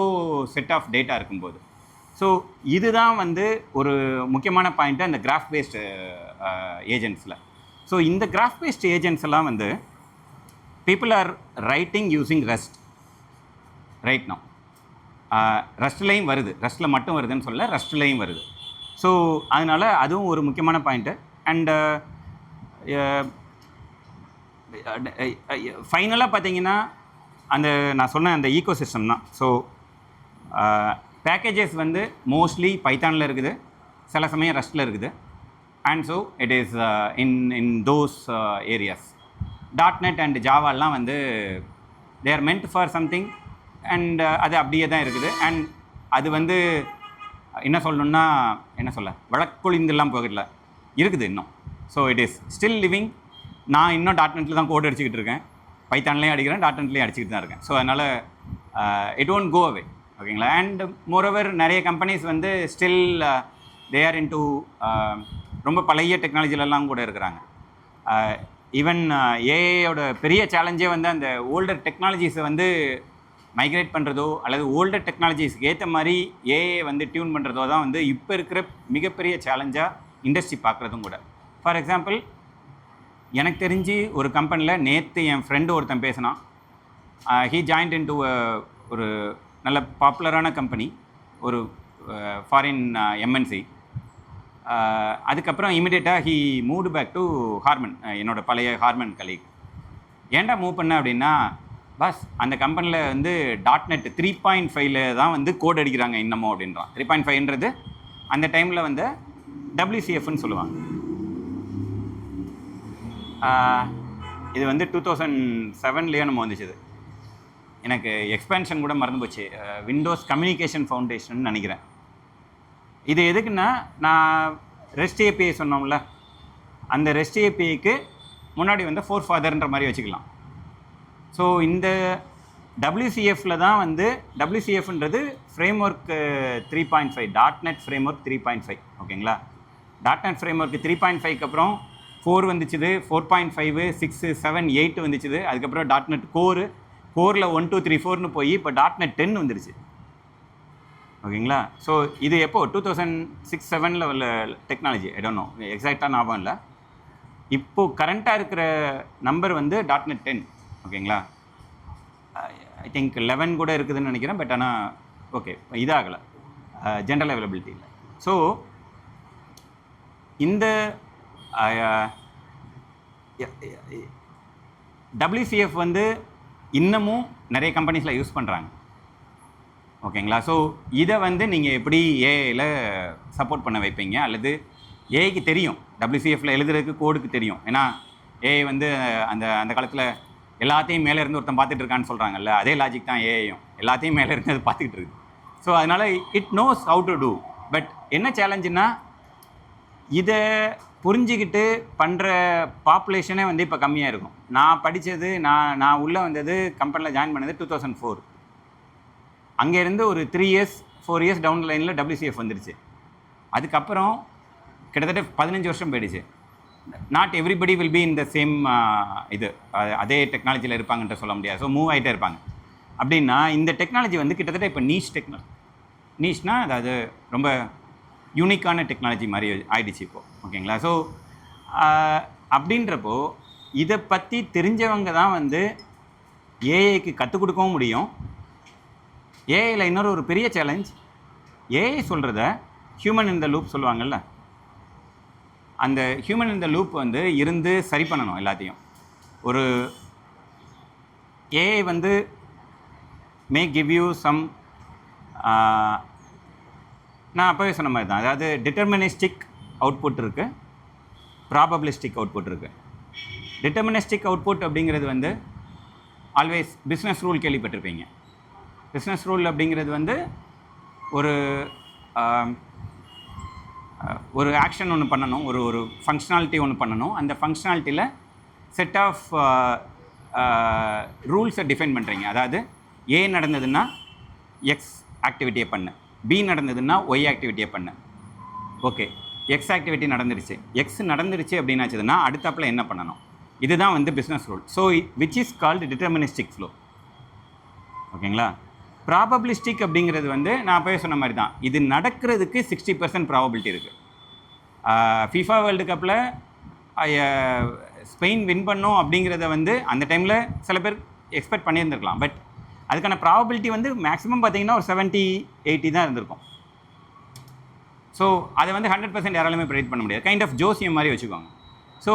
செட் ஆஃப் டேட்டா இருக்கும்போது. ஸோ இதுதான் வந்து ஒரு முக்கியமான பாயிண்ட்டு அந்த கிராஃப் பேஸ்டு ஏஜென்ட்ஸில். ஸோ இந்த கிராஃப் பேஸ்ட் ஏஜென்ட்ஸ் எல்லாம் வந்து people are writing using Rust right now. ரெஸ்ட்லேயும் வருது, ரெஸ்ட்டில் மட்டும் வருதுன்னு சொல்ல, ரெஸ்ட்லேயும் வருது. ஸோ அதனால் அதுவும் ஒரு முக்கியமான பாயிண்ட்டு. அண்டு ஃபைனலாக பார்த்தீங்கன்னா அந்த நான் சொன்ன அந்த ecosystem. So packages வந்து மோஸ்ட்லி பைத்தானில் இருக்குது, சில சமயம் ரெஸ்ட்டில் இருக்குது. And so it is in those areas. .NET and ஜாவாலாம் வந்து they are meant for something and அது அப்படியே தான் இருக்குது. அண்ட் அது வந்து என்ன சொல்லணுன்னா வழக்கொழிந்தெல்லாம் போகல இருக்குது இன்னும். So it is still living. நான் இன்னும் .NETல தான் கோட் அடிச்சுக்கிட்டு இருக்கேன், பைத்தான்லேயும் அடிக்கிறேன், .NETலேயும் அடிச்சுக்கிட்டு தான் இருக்கேன். ஸோ அதனால் இட் ஒன்ட் கோ அவே. ஓகேங்களா. அண்ட் மோரோவர் நிறைய கம்பெனிஸ் வந்து ஸ்டில் தே ஆர் இன்டு ரொம்ப பழைய டெக்னாலஜிலெல்லாம் கூட இருக்கிறாங்க. ஈவன் ஏஐயோட பெரிய சேலஞ்சே வந்து அந்த ஓல்டர் டெக்னாலஜிஸை வந்து மைக்ரேட் பண்ணுறதோ அல்லது ஓல்டர் டெக்னாலஜிஸ்க்கு ஏற்ற மாதிரி ஏஐ வந்து டியூன் பண்ணுறதோ தான் வந்து இப்போ இருக்கிற மிகப்பெரிய சேலஞ்சாக இண்டஸ்ட்ரி பார்க்குறதும் கூட. ஃபார் எக்ஸாம்பிள், எனக்கு தெரிஞ்சு ஒரு கம்பெனியில் நேற்று என் ஃப்ரெண்டு ஒருத்தன் பேசினான். ஹீ ஜாயின்ட் இன்டு ஒரு நல்ல பாப்புலரான கம்பெனி, ஒரு ஃபாரின் எம்என்சி. அதுக்கப்புறம் இமிடியேட்டாக he moved back to Harman, என்னோடய பழைய ஹார்மன் கலீக். ஏன்டா மூவ் பண்ண அப்படின்னா, பஸ் அந்த கம்பெனியில் வந்து .NET 3.5ல தான் வந்து கோட் அடிக்கிறாங்க இன்னமும் அப்படின்றான். 3.5ன்றது அந்த டைமில் வந்து WCFன்னு சொல்லுவாங்க. இது வந்து 2007லேயே நம்ம வந்துச்சு. எனக்கு எக்ஸ்பென்ஷன் கூட மறந்து போச்சு. விண்டோஸ் கம்யூனிகேஷன் ஃபவுண்டேஷன் நினைக்கிறேன். இது எதுக்குன்னா, நான் ரெஸ்ட் ஏபிஐ சொன்னோம்ல, அந்த ரெஸ்ட் ஏபிஐக்கு முன்னாடி வந்து ஃபோர் ஃபாதர்ன்ற மாதிரி வச்சுக்கலாம். ஸோ இந்த WCFல தான் வந்து WCFன்றது framework 3.5, .NET framework 3.5. ஓகேங்களா. .NET ஃப்ரேம் ஒர்க் 3.5க்கு அப்புறம் 4 வந்துச்சுது, 4.5, 6, 7, 8 வந்துச்சுது. அதுக்கப்புறம் .NET கோரில் 1, 2, 3, 4ன்னு போய் இப்போ .NET 10 வந்துருச்சு. ஓகேங்களா. ஸோ இது எப்போ 2006-07 உள்ள டெக்னாலஜி, ஐ டோன்ட் நோ எக்ஸாக்டாக ஞாபகம் இல்லை. இப்போது கரண்ட்டாக இருக்கிற நம்பர் வந்து .NET 10. ஓகேங்களா. ஐ திங்க் 11 கூட இருக்குதுன்னு நினைக்கிறேன். பட் ஆனால் ஓகே, இதாகலை, ஜென்ரல் அவைலபிலிட்டி இல்லை. ஸோ இந்த WCF வந்து இன்னமும் நிறைய கம்பெனிஸில் யூஸ் பண்ணுறாங்க. ஓகேங்களா. ஸோ இதை வந்து நீங்கள் எப்படி ஏஐயில் சப்போர்ட் பண்ண வைப்பீங்க? அல்லது ஏஐக்கு தெரியும் WCFல எழுதுறதுக்கு, கோடுக்கு தெரியும். ஏன்னா ஏஐ வந்து அந்த அந்த காலத்தில் எல்லாத்தையும் மேலே இருந்து ஒருத்தன் பார்த்துட்டு இருக்கான்னு சொல்கிறாங்கல்ல, அதே லாஜிக் தான் ஏஐயும், எல்லாத்தையும் மேலே இருந்து அது பார்த்துக்கிட்டு இருக்குது. ஸோ அதனால் it knows how to do. But என்ன சேலஞ்சுன்னா, இதை புரிஞ்சிக்கிட்டு பண்ணுற பாப்புலேஷனே வந்து இப்போ கம்மியாக இருக்கும். நான் படித்தது, நான் உள்ளே வந்தது, கம்பெனியில் ஜாயின் பண்ணது 2004. அங்கேருந்து ஒரு 3 இயர்ஸ் 4 இயர்ஸ் டவுன் லைனில் WCF வந்துருச்சு. அதுக்கப்புறம் கிட்டத்தட்ட 15 வருஷம் போயிடுச்சு. Not everybody will be in the same இது அதே டெக்னாலஜியில் இருப்பாங்கன்ற சொல்ல முடியாது. ஸோ மூவ் ஆகிட்டே இருப்பாங்க. அப்படின்னா இந்த டெக்னாலஜி வந்து கிட்டத்தட்ட இப்போ நீஷ்னா அதாவது ரொம்ப யூனிக்கான டெக்னாலஜி மாதிரி ஆயிடுச்சு இப்போது. ஓகேங்களா. ஸோ அப்படின்றப்போ இதை பற்றி தெரிஞ்சவங்க தான் வந்து ஏஐக்கு கற்றுக் கொடுக்கவும் முடியும். ஏஐயில் இன்னொரு பெரிய சேலஞ்ச், ஏஐ சொல்கிறத ஹியூமன் இன் த லூப் சொல்லுவாங்கள்ல, அந்த ஹியூமன் இன் த லூப் வந்து இருந்து சரி பண்ணணும் எல்லாத்தையும். ஒரு ஏஐ வந்து மே கிவ் யூ சம், நான் அப்போவே சொன்ன மாதிரி தான், அதாவது டிட்டர்மினிஸ்டிக் அவுட்புட் இருக்குது, ப்ராபபிலிஸ்டிக் அவுட்புட் இருக்குது. டிட்டர்மினிஸ்டிக் அவுட்புட் அப்படிங்கிறது வந்து ஆல்வேஸ் பிஸ்னஸ் ரூல் கேள்விப்பட்டிருப்பீங்க. பிஸ்னஸ் ரூல் அப்படிங்கிறது வந்து ஒரு ஆக்ஷன் ஒன்று பண்ணணும், ஒரு ஃபங்க்ஷனாலிட்டி ஒன்று பண்ணணும். அந்த ஃபங்க்ஷனாலிட்டியில் செட் ஆஃப் ரூல்ஸை டிஃபைன் பண்ணுறீங்க. அதாவது ஏ நடந்ததுன்னா எக்ஸ் ஆக்டிவிட்டியை பண்ணு, பி நடந்ததுன்னா ஒய் ஆக்டிவிட்டியை பண்ணு. ஓகே, எக்ஸ் ஆக்டிவிட்டி நடந்துருச்சு, எக்ஸ் நடந்துருச்சு அப்படின்னாச்சுன்னா அடுத்தாப்பில் என்ன பண்ணணும், இதுதான் வந்து business rule. So which is called deterministic flow. ஓகேங்களா. ப்ராபபிலிஸ்டிக் அப்படிங்கிறது வந்து நான் போய் சொன்ன மாதிரி தான், இது நடக்கிறதுக்கு 60% ப்ராபபிலிட்டி இருக்குது. FIFA வேர்ல்டு கப்பில் ஸ்பெயின் வின் பண்ணோம் அப்படிங்கிறத வந்து அந்த டைமில் சில பேர் எக்ஸ்பெக்ட் பண்ணியிருந்துருக்கலாம். பட் அதுக்கான ப்ராபபிலிட்டி வந்து மேக்ஸிமம் பார்த்தீங்கன்னா ஒரு 70-80 தான் இருந்திருக்கும். ஸோ அதை வந்து 100% யாராலுமே ப்ரெடிக்ட் பண்ண முடியாது. கைண்ட் ஆஃப் ஜோசியம் மாதிரி வச்சுக்கோங்க. ஸோ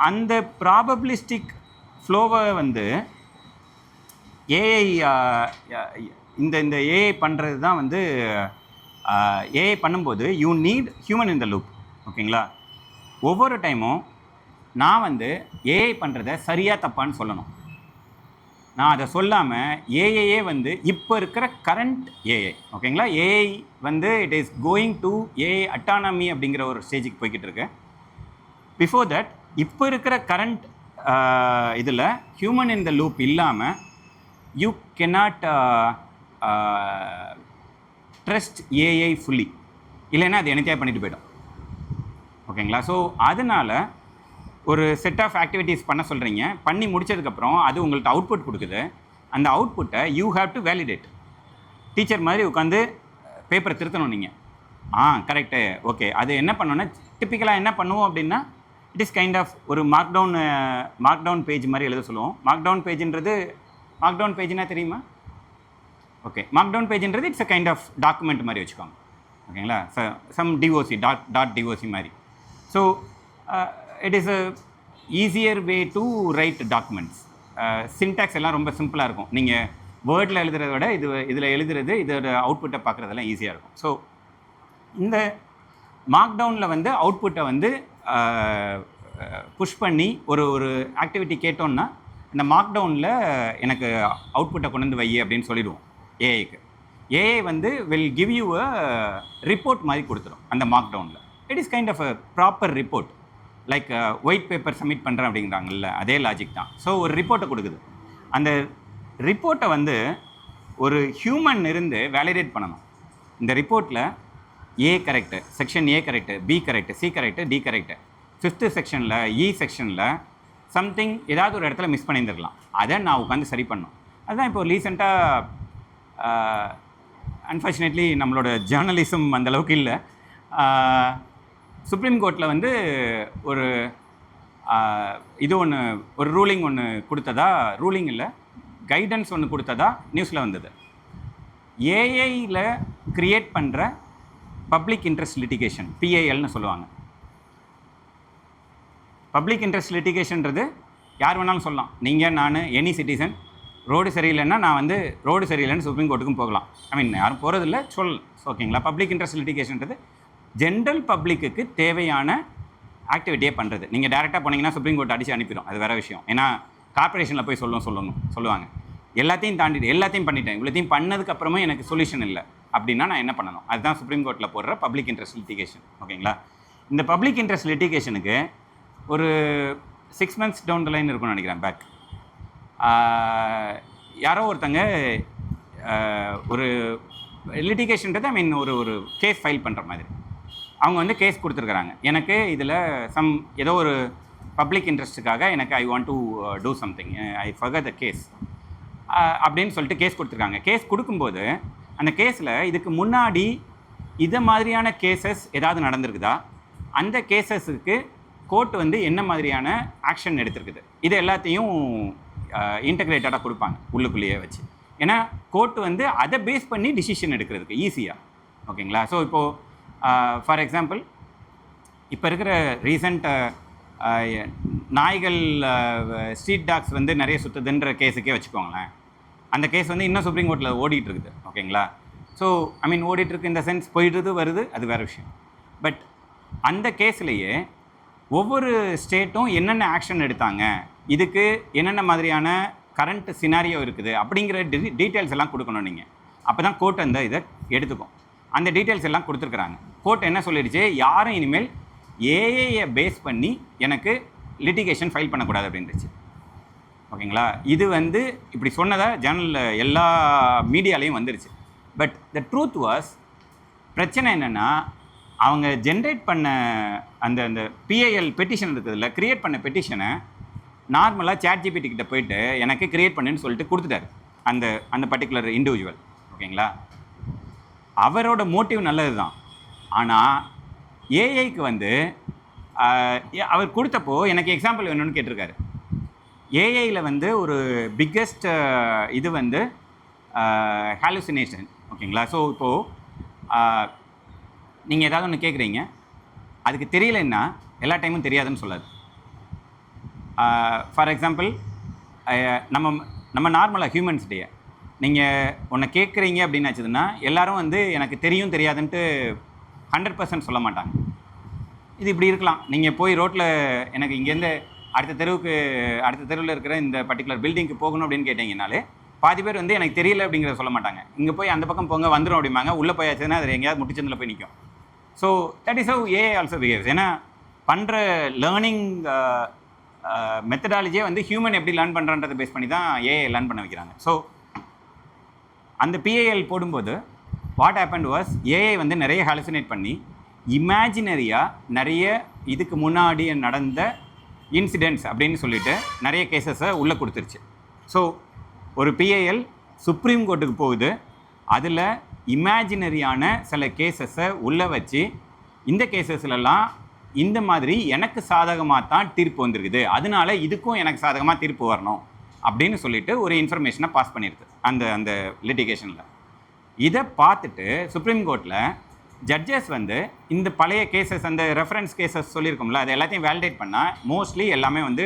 அந்த ப்ராபபிலிஸ்டிக் ஃப்ளோவை வந்து ஏஐ இந்த ஏஐ பண்ணுறது தான் வந்து ஏஐ பண்ணும்போது you need human in the loop. ஓகேங்களா. ஒவ்வொரு டைமும் நான் வந்து ஏஐ பண்ணுறத சரியாக தப்பான்னு சொல்லணும். நான் அதை சொல்லாமல் ஏஐயே வந்து இப்போ இருக்கிற கரண்ட் ஏஐ, ஓகேங்களா, ஏஐ வந்து it is going to AI autonomy அப்படிங்கிற ஒரு ஸ்டேஜுக்கு போய்கிட்டு இருக்கு. பிஃபோர் தட் இப்போ இருக்கிற கரண்ட் இதில் ஹியூமன் இன் த லூப் இல்லாமல் you cannot trust AI fully, இல்லைன்னா அது எனக்கே பண்ணிட்டு போய்டும். ஓகேங்களா. ஸோ அதனால் ஒரு செட் ஆஃப் ஆக்டிவிட்டீஸ் பண்ண சொல்கிறீங்க, பண்ணி முடிச்சதுக்கப்புறம் அது உங்களுக்கு அவுட்புட் கொடுக்குது. அந்த அவுட்புட்டை you have to validate. Teacher மாதிரி உட்காந்து பேப்பரை திருத்தணும் நீங்கள். Correct, okay. அது என்ன பண்ணோன்னா டிப்பிக்கலாக என்ன பண்ணுவோம் அப்படின்னா இட் இஸ் கைண்ட் ஆஃப் ஒரு மார்க் டவுன் பேஜ் மாதிரி எழுத சொல்லுவோம். மார்க் டவுன் பேஜ்னா தெரியுமா? ஓகே. மார்க் டவுன் பேஜ்ன்றது it's a kind of document மாதிரி வச்சுக்கோங்க. ஓகேங்களா. சம் டிஓசி டாட் டிஓசி மாதிரி. So it is a easier way to write documents. Syntax எல்லாம் ரொம்ப சிம்பிளாக இருக்கும். நீங்கள் வேர்டில் எழுதுறத விட இதில் எழுதுறது, இதோட அவுட்புட்டை பார்க்குறதெல்லாம் ஈஸியாக இருக்கும். ஸோ இந்த மார்க் டவுனில் வந்து அவுட்புட்டை வந்து புஷ் பண்ணி ஒரு ஆக்டிவிட்டி கேட்டோன்னா இந்த மார்க் டவுனில் எனக்கு அவுட்புட்டை கொண்டு வந்து வை அப்படின்னு சொல்லிடுவோம் ஏஐக்கு. ஏஐ வந்து will give you a report மாதிரி கொடுத்துரும் அந்த மார்க் டவுனில். It is kind of a proper report. Like white paper submit பண்ணுறேன் அப்படிங்கிறாங்கல்ல, அதே லாஜிக் தான். ஸோ ஒரு ரிப்போர்ட்டை கொடுக்குது. அந்த ரிப்போர்ட்டை வந்து ஒரு ஹியூமன் இருந்து வேலிடேட் பண்ணணும். இந்த ரிப்போர்ட்டில் A correct, section A correct, B correct, C correct, D correct, 5th செக்ஷனில் இ செக்ஷனில் சம்திங் ஏதாவது ஒரு இடத்துல மிஸ் பண்ணியிருந்துருக்கலாம். அதை நான் உட்காந்து சரி பண்ணணும். அதுதான் இப்போ ரீசெண்டாக அன்ஃபார்ச்சுனேட்லி நம்மளோட ஜேர்னலிசம் அந்தளவுக்கு இல்லை. சுப்ரீம் கோர்ட்டில் வந்து ஒரு ரூலிங் ஒன்று கொடுத்ததா, ரூலிங் இல்லை, கைடன்ஸ் ஒன்று கொடுத்ததா நியூஸில் வந்தது. ஏஐயில் க்ரியேட் பண்ணுற பப்ளிக் இன்ட்ரெஸ்ட் லிட்டிகேஷன், பிஐஎல்னு சொல்லுவாங்க. பப்ளிக் இன்ட்ரெஸ்ட் லிட்டிகேஷன்றது யார் வேணாலும் சொல்லலாம். நீங்கள், நான், எனி சிட்டிசன் ரோடு சரியில்லைன்னா நான் வந்து ரோடு சரியில்லைன்னு சுப்ரீம் கோர்ட்டுக்கும் போகலாம். யாரும் போகிறதில்ல சொல்லலாம். ஓகேங்களா. பப்ளிக் இன்ட்ரெஸ்ட் லிட்டிகேஷன்றது ஜென்ரல் பப்ளிக்கு தேவையான ஆக்டிவிட்டியே பண்ணுறது. நீங்கள் டேரெக்டாக போனீங்கன்னா சுப்ரீம் கோர்ட் அடித்து அனுப்பிடும், அது வேறு விஷயம். ஏன்னா கார்ப்பரேஷனில் போய் சொல்லுவாங்க எல்லாத்தையும் தாண்டிட்டு எல்லாத்தையும் பண்ணிட்டேன், இவ்வளோத்தையும் பண்ணதுக்கப்புறமா எனக்கு சொல்யூஷன் இல்லை அப்படின்னா நான் என்ன பண்ணணும்? அதுதான் சுப்ரீம் கோர்ட்டில் போடுற பப்ளிக் இன்ட்ரெஸ்ட் லிட்டிகேஷன். ஓகேங்களா. இந்த பப்ளிக் இன்ட்ரெஸ்ட் லிட்டிகேஷனுக்கு ஒரு 6 months டவுன் த லைன் இருக்கும்னு நினைக்கிறேன் பேக். யாரோ ஒருத்தங்க ஒரு லிட்டிகேஷன்றது ஒரு கேஸ் ஃபைல் பண்ணுற மாதிரி அவங்க வந்து கேஸ் கொடுத்துருக்குறாங்க. எனக்கு இதில் ஏதோ ஒரு பப்ளிக் இன்ட்ரெஸ்ட்டுக்காக எனக்கு I want to do something, I forgot the case அப்படின்னு சொல்லிட்டு கேஸ் கொடுத்துருக்காங்க. கேஸ் கொடுக்கும்போது அந்த கேஸில் இதுக்கு முன்னாடி இதை மாதிரியான கேசஸ் ஏதாவது நடந்திருக்குதா, அந்த கேசஸுக்கு கோர்ட் வந்து என்ன மாதிரியான ஆக்ஷன் எடுத்திருக்குது, இது எல்லாத்தையும் இன்டகிரேட்டடாக கொடுப்பாங்க உள்ளுக்குள்ளேயே வச்சு. ஏன்னா கோர்ட் வந்து அதை பேஸ் பண்ணி டிசிஷன் எடுக்கிறதுக்கு ஈஸியாக. ஓகேங்களா. ஸோ இப்போது ஃபார் எக்ஸாம்பிள் இப்போ இருக்கிற ரீசண்ட் நாய்கள் ஸ்ட்ரீட் டாக்ஸ் வந்து நிறைய சுற்றுதுன்ற கேஸுக்கே வச்சுக்கோங்களேன். அந்த கேஸ் வந்து இன்னும் சுப்ரீம் கோர்ட்டில் ஓடிட்டு இருக்குது. ஓகேங்களா. ஸோ ஓடிட்டுருக்கு இந்த சென்ஸ், போயிடுறது வருது, அது வேறு விஷயம். பட் அந்த கேஸ்லேயே ஒவ்வொரு ஸ்டேட்டும் என்னென்ன ஆக்ஷன் எடுத்தாங்க, இதுக்கு என்னென்ன மாதிரியான கரண்ட் சினாரியோ இருக்குது அப்படிங்கிற டீட்டெயில்ஸ் எல்லாம் கொடுக்கணும் நீங்கள். அப்போ தான் கோர்ட் அந்த இதை எடுத்துக்கும். அந்த டீட்டெயில்ஸ் எல்லாம் கொடுத்துருக்குறாங்க. கோர்ட் என்ன சொல்லிடுச்சு, யாரும் இனிமேல் ஏஐயை பேஸ் பண்ணி எனக்கு லிட்டிகேஷன் ஃபைல் பண்ணக்கூடாது அப்படின்னுச்சு. ஓகேங்களா. இது வந்து இப்படி சொன்னதாக ஜேர்னலில் எல்லா மீடியாலையும் வந்துருச்சு. பட் த ட்ரூத் வாஸ், பிரச்சனை என்னென்னா அவங்க ஜென்ரேட் பண்ண அந்த அந்த பிஐஎல் பெட்டிஷன் இருக்குதுல்ல, கிரியேட் பண்ண பெட்டிஷனை நார்மலாக ChatGPT கிட்ட போயிட்டு எனக்கு கிரியேட் பண்ணுன்னு சொல்லிட்டு கொடுத்துட்டாரு அந்த அந்த பர்டிகுலர் இண்டிவிஜுவல். ஓகேங்களா? அவரோட மோட்டிவ் நல்லது தான். ஆனால் ஏஐக்கு வந்து அவர் கொடுத்தப்போ எனக்கு எக்ஸாம்பிள் வேணும்னு கேட்டிருக்காரு. ஏஐயில் வந்து ஒரு பிக்கெஸ்ட் இது வந்து ஹாலுசினேஷன். ஓகேங்களா? ஸோ இப்போது நீங்கள் ஏதாவது ஒன்று கேட்குறீங்க, அதுக்கு தெரியலைன்னா எல்லா டைமும் தெரியாதுன்னு சொல்லாது. ஃபார் எக்ஸாம்பிள், நம்ம நம்ம நார்மலாக ஹியூமன்ஸ் டே நீங்கள் ஒன்று கேட்குறீங்க அப்படின்னு ஆச்சுதுன்னா எல்லாரும் வந்து எனக்கு தெரியும் தெரியாதுன்ட்டு 100% சொல்ல மாட்டாங்க. இது இப்படி இருக்கலாம். நீங்கள் போய் ரோட்டில் எனக்கு இங்கேருந்து அடுத்த தெருவில் இருக்கிற இந்த பர்டிகுலர் பில்டிங்க்கு போகணும் அப்படின்னு கேட்டிங்கனாலே பாதி பேர் வந்து எனக்கு தெரியல அப்படிங்கிறத சொல்ல மாட்டாங்க. இங்கே போய் அந்த பக்கம் போங்க வந்துடும் அப்படிம்பாங்க. உள்ளே போயாச்சுன்னா அது எங்கேயாவது முட்டிச்சந்தில் போய் நிற்கும். So that is have AI also behaves. ஏன்னா பண்ணுற லேர்னிங் மெத்தடாலஜியே வந்து ஹியூமன் எப்படி லேர்ன் பண்ணுறன்றதை பேஸ் பண்ணி தான் ஏஐ லேர்ன் பண்ண வைக்கிறாங்க. ஸோ அந்த பிஐஎல் போடும்போது வாட் ஹேப்பன் வாஸ், ஏஐ வந்து நிறைய ஹாலுசினேட் பண்ணி இமேஜினரியாக நிறைய இதுக்கு முன்னாடி நடந்த இன்சிடென்ட்ஸ் அப்படின்னு சொல்லிட்டு நிறைய கேசஸை உள்ளே கொடுத்துருச்சு. ஸோ ஒரு பிஐஎல் சுப்ரீம் கோர்ட்டுக்கு போகுது, அதில் இமேஜினரியான சில கேசஸை உள்ளே வச்சு இந்த கேசஸ்லலாம் இந்த மாதிரி எனக்கு சாதகமாக தான் தீர்ப்பு வந்திருக்குது, அதனால இதுக்கும் எனக்கு சாதகமாக தீர்ப்பு வரணும் அப்படின்னு சொல்லிட்டு ஒரு இன்ஃபர்மேஷனை பாஸ் பண்ணிடுது அந்த அந்த லிட்டிகேஷனில். இதை பார்த்துட்டு சுப்ரீம் கோர்ட்டில் ஜட்ஜஸ் வந்து இந்த பழைய கேசஸ், அந்த ரெஃபரன்ஸ் கேசஸ் சொல்லியிருக்கோம்ல, அது எல்லாத்தையும் வேலிடேட் பண்ணால் மோஸ்ட்லி எல்லாமே வந்து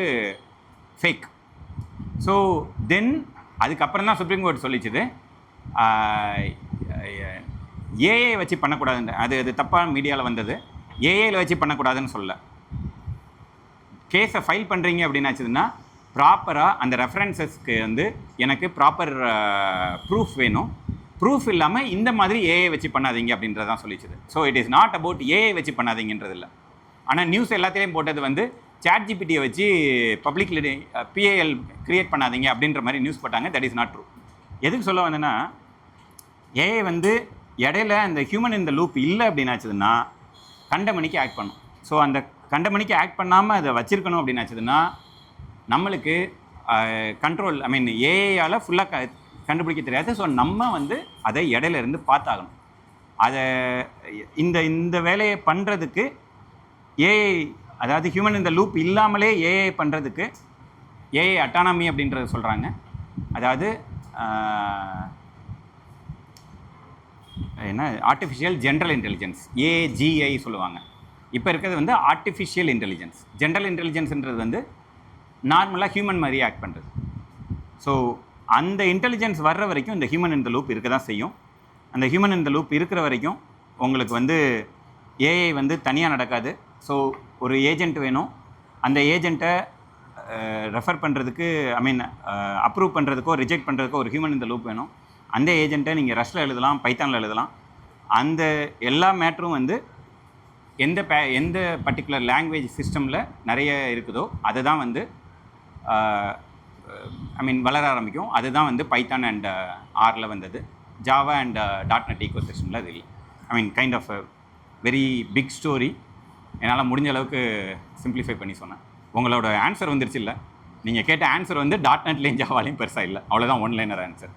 ஃபேக். ஸோ தென் அதுக்கப்புறம் தான் சுப்ரீம் கோர்ட் சொல்லிச்சுது ஏஐ வச்சு பண்ணக்கூடாதுன்னு. அது தப்பாக மீடியாவில் வந்தது. ஏஐயில் வச்சு பண்ணக்கூடாதுன்னு சொல்ல, கேஸை ஃபைல் பண்ணுறீங்க அப்படின்னாச்சுதுன்னா ப்ராப்பராக அந்த ரெஃபரன்சஸ்க்கு வந்து எனக்கு ப்ராப்பர் ப்ரூஃப் வேணும். ப்ரூஃப் இல்லாமல் இந்த மாதிரி ஏஐ வச்சு பண்ணாதீங்க அப்படின்றதான் சொல்லிச்சுது. So it is not about AI வச்சு பண்ணாதீங்கன்றது இல்லை. ஆனால் நியூஸ் எல்லாத்திலையும் போட்டது வந்து ChatGPT வச்சு பப்ளிக் பிஏஎல் கிரியேட் பண்ணாதீங்க அப்படின்ற மாதிரி நியூஸ் போட்டாங்க. That is not true. எதுக்கு சொல்ல வந்தேன்னா, ஏஐ வந்து இடையில அந்த ஹியூமன் இந்த லூப் இல்லை அப்படின்னாச்சுதுன்னா கண்டமணிக்கு ஆக்ட் பண்ணும். ஸோ அந்த கண்டமணிக்கு ஆக்ட் பண்ணாமல் அதை வச்சுருக்கணும் அப்படின்னாச்சுதுன்னா நம்மளுக்கு கண்ட்ரோல், ஐ மீன் ஏஐயால் ஃபுல்லாக கண்டுபிடிக்க தெரியாது. ஸோ நம்ம வந்து அதை இடையில இருந்து பார்த்தாகணும். அதை இந்த வேலையை பண்ணுறதுக்கு ஏஐ, அதாவது ஹியூமன் இந்த லூப் இல்லாமலே ஏஐ பண்ணுறதுக்கு ஏஐ அட்டானமி அப்படின்றத சொல்கிறாங்க. அதாவது என்ன, ஆர்டிஃபிஷியல் ஜென்ரல் இன்டெலிஜென்ஸ், ஏஜிஐ சொல்லுவாங்க. இப்போ இருக்கிறது வந்து ஆர்டிஃபிஷியல் இன்டெலிஜென்ஸ். ஜென்ரல் இன்டெலிஜென்ஸ்ன்றது வந்து நார்மலாக ஹியூமன் மாதிரி ஆக்ட் பண்ணுறது. ஸோ அந்த இன்டெலிஜென்ஸ் வர்ற வரைக்கும் இந்த ஹியூமன் இந்த லூப் இருக்க தான் செய்யும். அந்த ஹியூமன் இந்த லூப் இருக்கிற வரைக்கும் உங்களுக்கு வந்து ஏஐ வந்து தனியாக நடக்காது. ஸோ ஒரு ஏஜென்ட் வேணும். அந்த ஏஜென்ட்டை ரெஃபர் பண்ணுறதுக்கு, ஐ மீன் அப்ரூவ் பண்ணுறதுக்கோ ரிஜெக்ட் பண்ணுறதுக்கோ ஒரு ஹியூமன் இந்த லூப் வேணும். அந்த ஏஜென்ட்டை நீங்கள் ரஷ்ல எழுதலாம், பைத்தானில் எழுதலாம். அந்த எல்லா மேட்ரும் வந்து எந்த பர்டிகுலர் லாங்குவேஜ் சிஸ்டமில் நிறைய இருக்குதோ அதை தான் வந்து ஐ மீன் வளர ஆரம்பிக்கும். அதுதான் வந்து பைத்தான் அண்ட் ஆரில் வந்தது. ஜாவா அண்ட் .NET ஈக்கோ சிஸ்டமில் அது இல்லை. I mean kind of very big story. என்னால் முடிஞ்ச அளவுக்கு சிம்பிளிஃபை பண்ணி சொன்னேன். உங்களோட ஆன்சர் வந்துருச்சு இல்லை, நீங்கள் கேட்ட ஆன்சர் வந்து .NETலேயும் ஜாவாலையும் பெருசாக இல்லை. அவ்வளோதான் ஒன்லைனர் ஆன்சர்.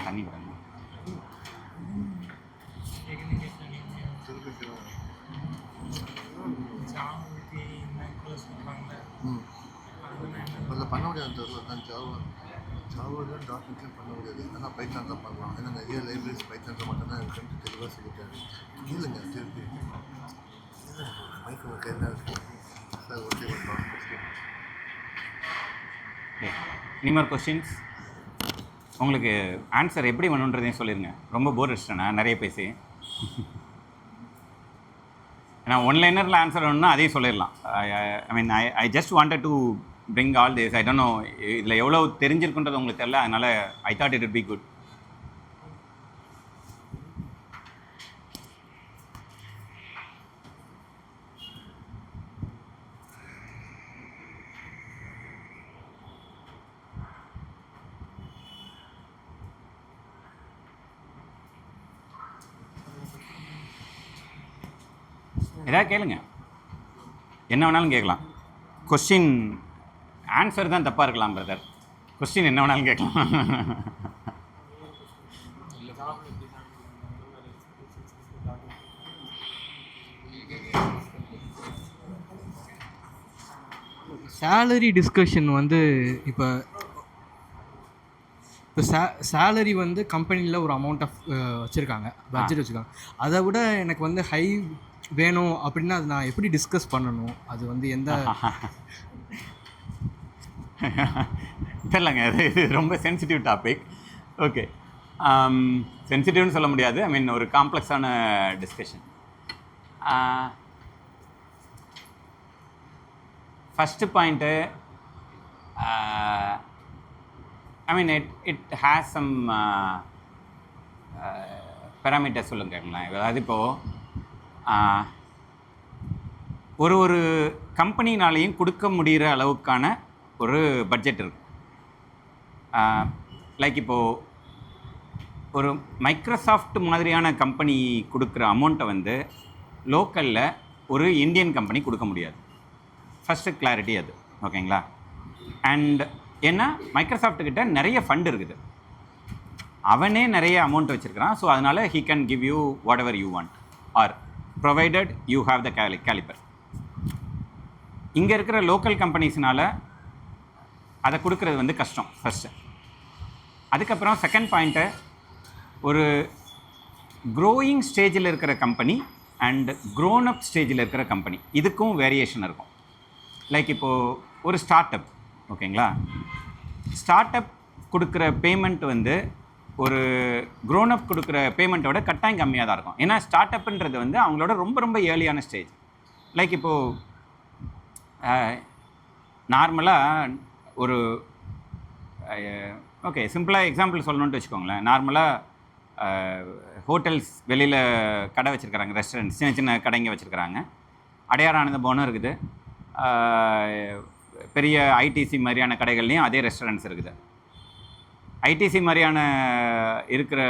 தண்ணி வரணும்.
அதில் பண்ண முடியாது தெரியல. நான் ஜாவாலையும் .NETலையும் பண்ண முடியாது. ஆனால் பைத்தான் தான் பண்ணலாம். ஏன்னா நிறைய லைப்ரரிஸ் பைத்தானில் மட்டும்தான் இருக்குன்னு தெளிவாக சொல்லிட்டாரு. இல்லைங்க திருப்பி மைக்கு கையில் இருக்கு சார். ஓகே பண்ணலாம்.
இனிமேல் கொஸ்டின்ஸ் உங்களுக்கு ஆன்சர் எப்படி வேணுன்றதையும் சொல்லிடுங்க. ரொம்ப போர் அடிச்சிட்டேண்ணா நிறைய பேசி. ஏன்னா ஒன்லைனரில் ஆன்சர் வேணும்னா அதையும் சொல்லிடலாம். I mean I just wanted to bring all this. I don't know இதில் எவ்வளோ தெரிஞ்சிருக்குன்றது உங்களுக்கு தெரியல. அதனால் I thought it be good. ஏதாவது கேளுங்க, என்ன வேணாலும் கேட்கலாம். கொஸ்டின் ஆன்சர் தான் தப்பாக இருக்கலாம் பிரதர், கொஸ்டின் என்ன வேணாலும் கேட்கலாம்.
சேலரி டிஸ்கஷன் வந்து இப்போ சேலரி வந்து கம்பெனியில் ஒரு அமௌண்ட் ஆஃப் வச்சுருக்காங்க, பட்ஜெட் வச்சுருக்காங்க. அதை விட எனக்கு வந்து ஹை வேணும் அப்படின்னா அது நான் எப்படி டிஸ்கஸ் பண்ணணும்? அது வந்து எந்த
தெரிலங்க, இது ரொம்ப சென்சிட்டிவ் டாபிக். ஓகே, சென்சிட்டிவ்னு சொல்ல முடியாது, ஐ மீன் ஒரு காம்ப்ளெக்ஸான discussion. First point, I mean it has some parameter சொல்லுங்களேன். அதாவது இப்போது ஒரு கம்பெனினாலையும் கொடுக்க முடிகிற அளவுக்கான ஒரு பட்ஜெட் இருக்குது. லைக் இப்போது ஒரு மைக்ரோசாஃப்ட் மாதிரியான கம்பெனி கொடுக்குற அமௌண்ட்டை வந்து லோக்கலில் ஒரு இந்தியன் கம்பெனி கொடுக்க முடியாது. ஃபஸ்ட்டு கிளாரிட்டி அது, ஓகேங்களா? அண்ட் ஏன்னா மைக்ரோசாஃப்ட்டுக்கிட்ட நிறைய ஃபண்ட் இருக்குது, அவனே நிறைய அமௌண்ட் வச்சுருக்கிறான். ஸோ அதனால் he can give you what ever you want R provided you have the calibre. இங்கே இருக்கிற லோக்கல் கம்பெனிஸ்னால் அதை கொடுக்குறது வந்து கஷ்டம் ஃபஸ்ட்டு. அதுக்கப்புறம் செகண்ட் பாயிண்ட்டு, ஒரு க்ரோயிங் ஸ்டேஜில் இருக்கிற கம்பெனி அண்ட் க்ரோன் அப் ஸ்டேஜில் இருக்கிற கம்பெனி, இதுக்கும் வேரியேஷன் இருக்கும். லைக் இப்போது ஒரு ஸ்டார்ட் அப், ஓகேங்களா? ஸ்டார்ட் அப் கொடுக்குற பேமெண்ட் வந்து ஒரு க்ரோன் அப் கொடுக்குற பேமெண்ட்டோட கட்டாயம் கம்மியாக தான் இருக்கும். ஏன்னா ஸ்டார்ட் அப்புன்றது வந்து அவங்களோட ரொம்ப ரொம்ப ஏர்லியான ஸ்டேஜ். லைக் இப்போது நார்மலாக ஒரு ஓகே சிம்பிளாக எக்ஸாம்பிள் சொல்லணுன்ட்டு வச்சுக்கோங்களேன். நார்மலாக ஹோட்டல்ஸ் வெளியில் கடை வச்சுருக்கிறாங்க, ரெஸ்டாரண்ட்ஸ் சின்ன சின்ன கடைங்க வச்சுருக்கிறாங்க. அடையார் ஆனந்த பவனும் இருக்குது, பெரிய ஐடிசி மாதிரியான கடைகள்லேயும் அதே ரெஸ்டாரண்ட்ஸ் இருக்குது. ஐடிசி மாதிரியான இருக்கிற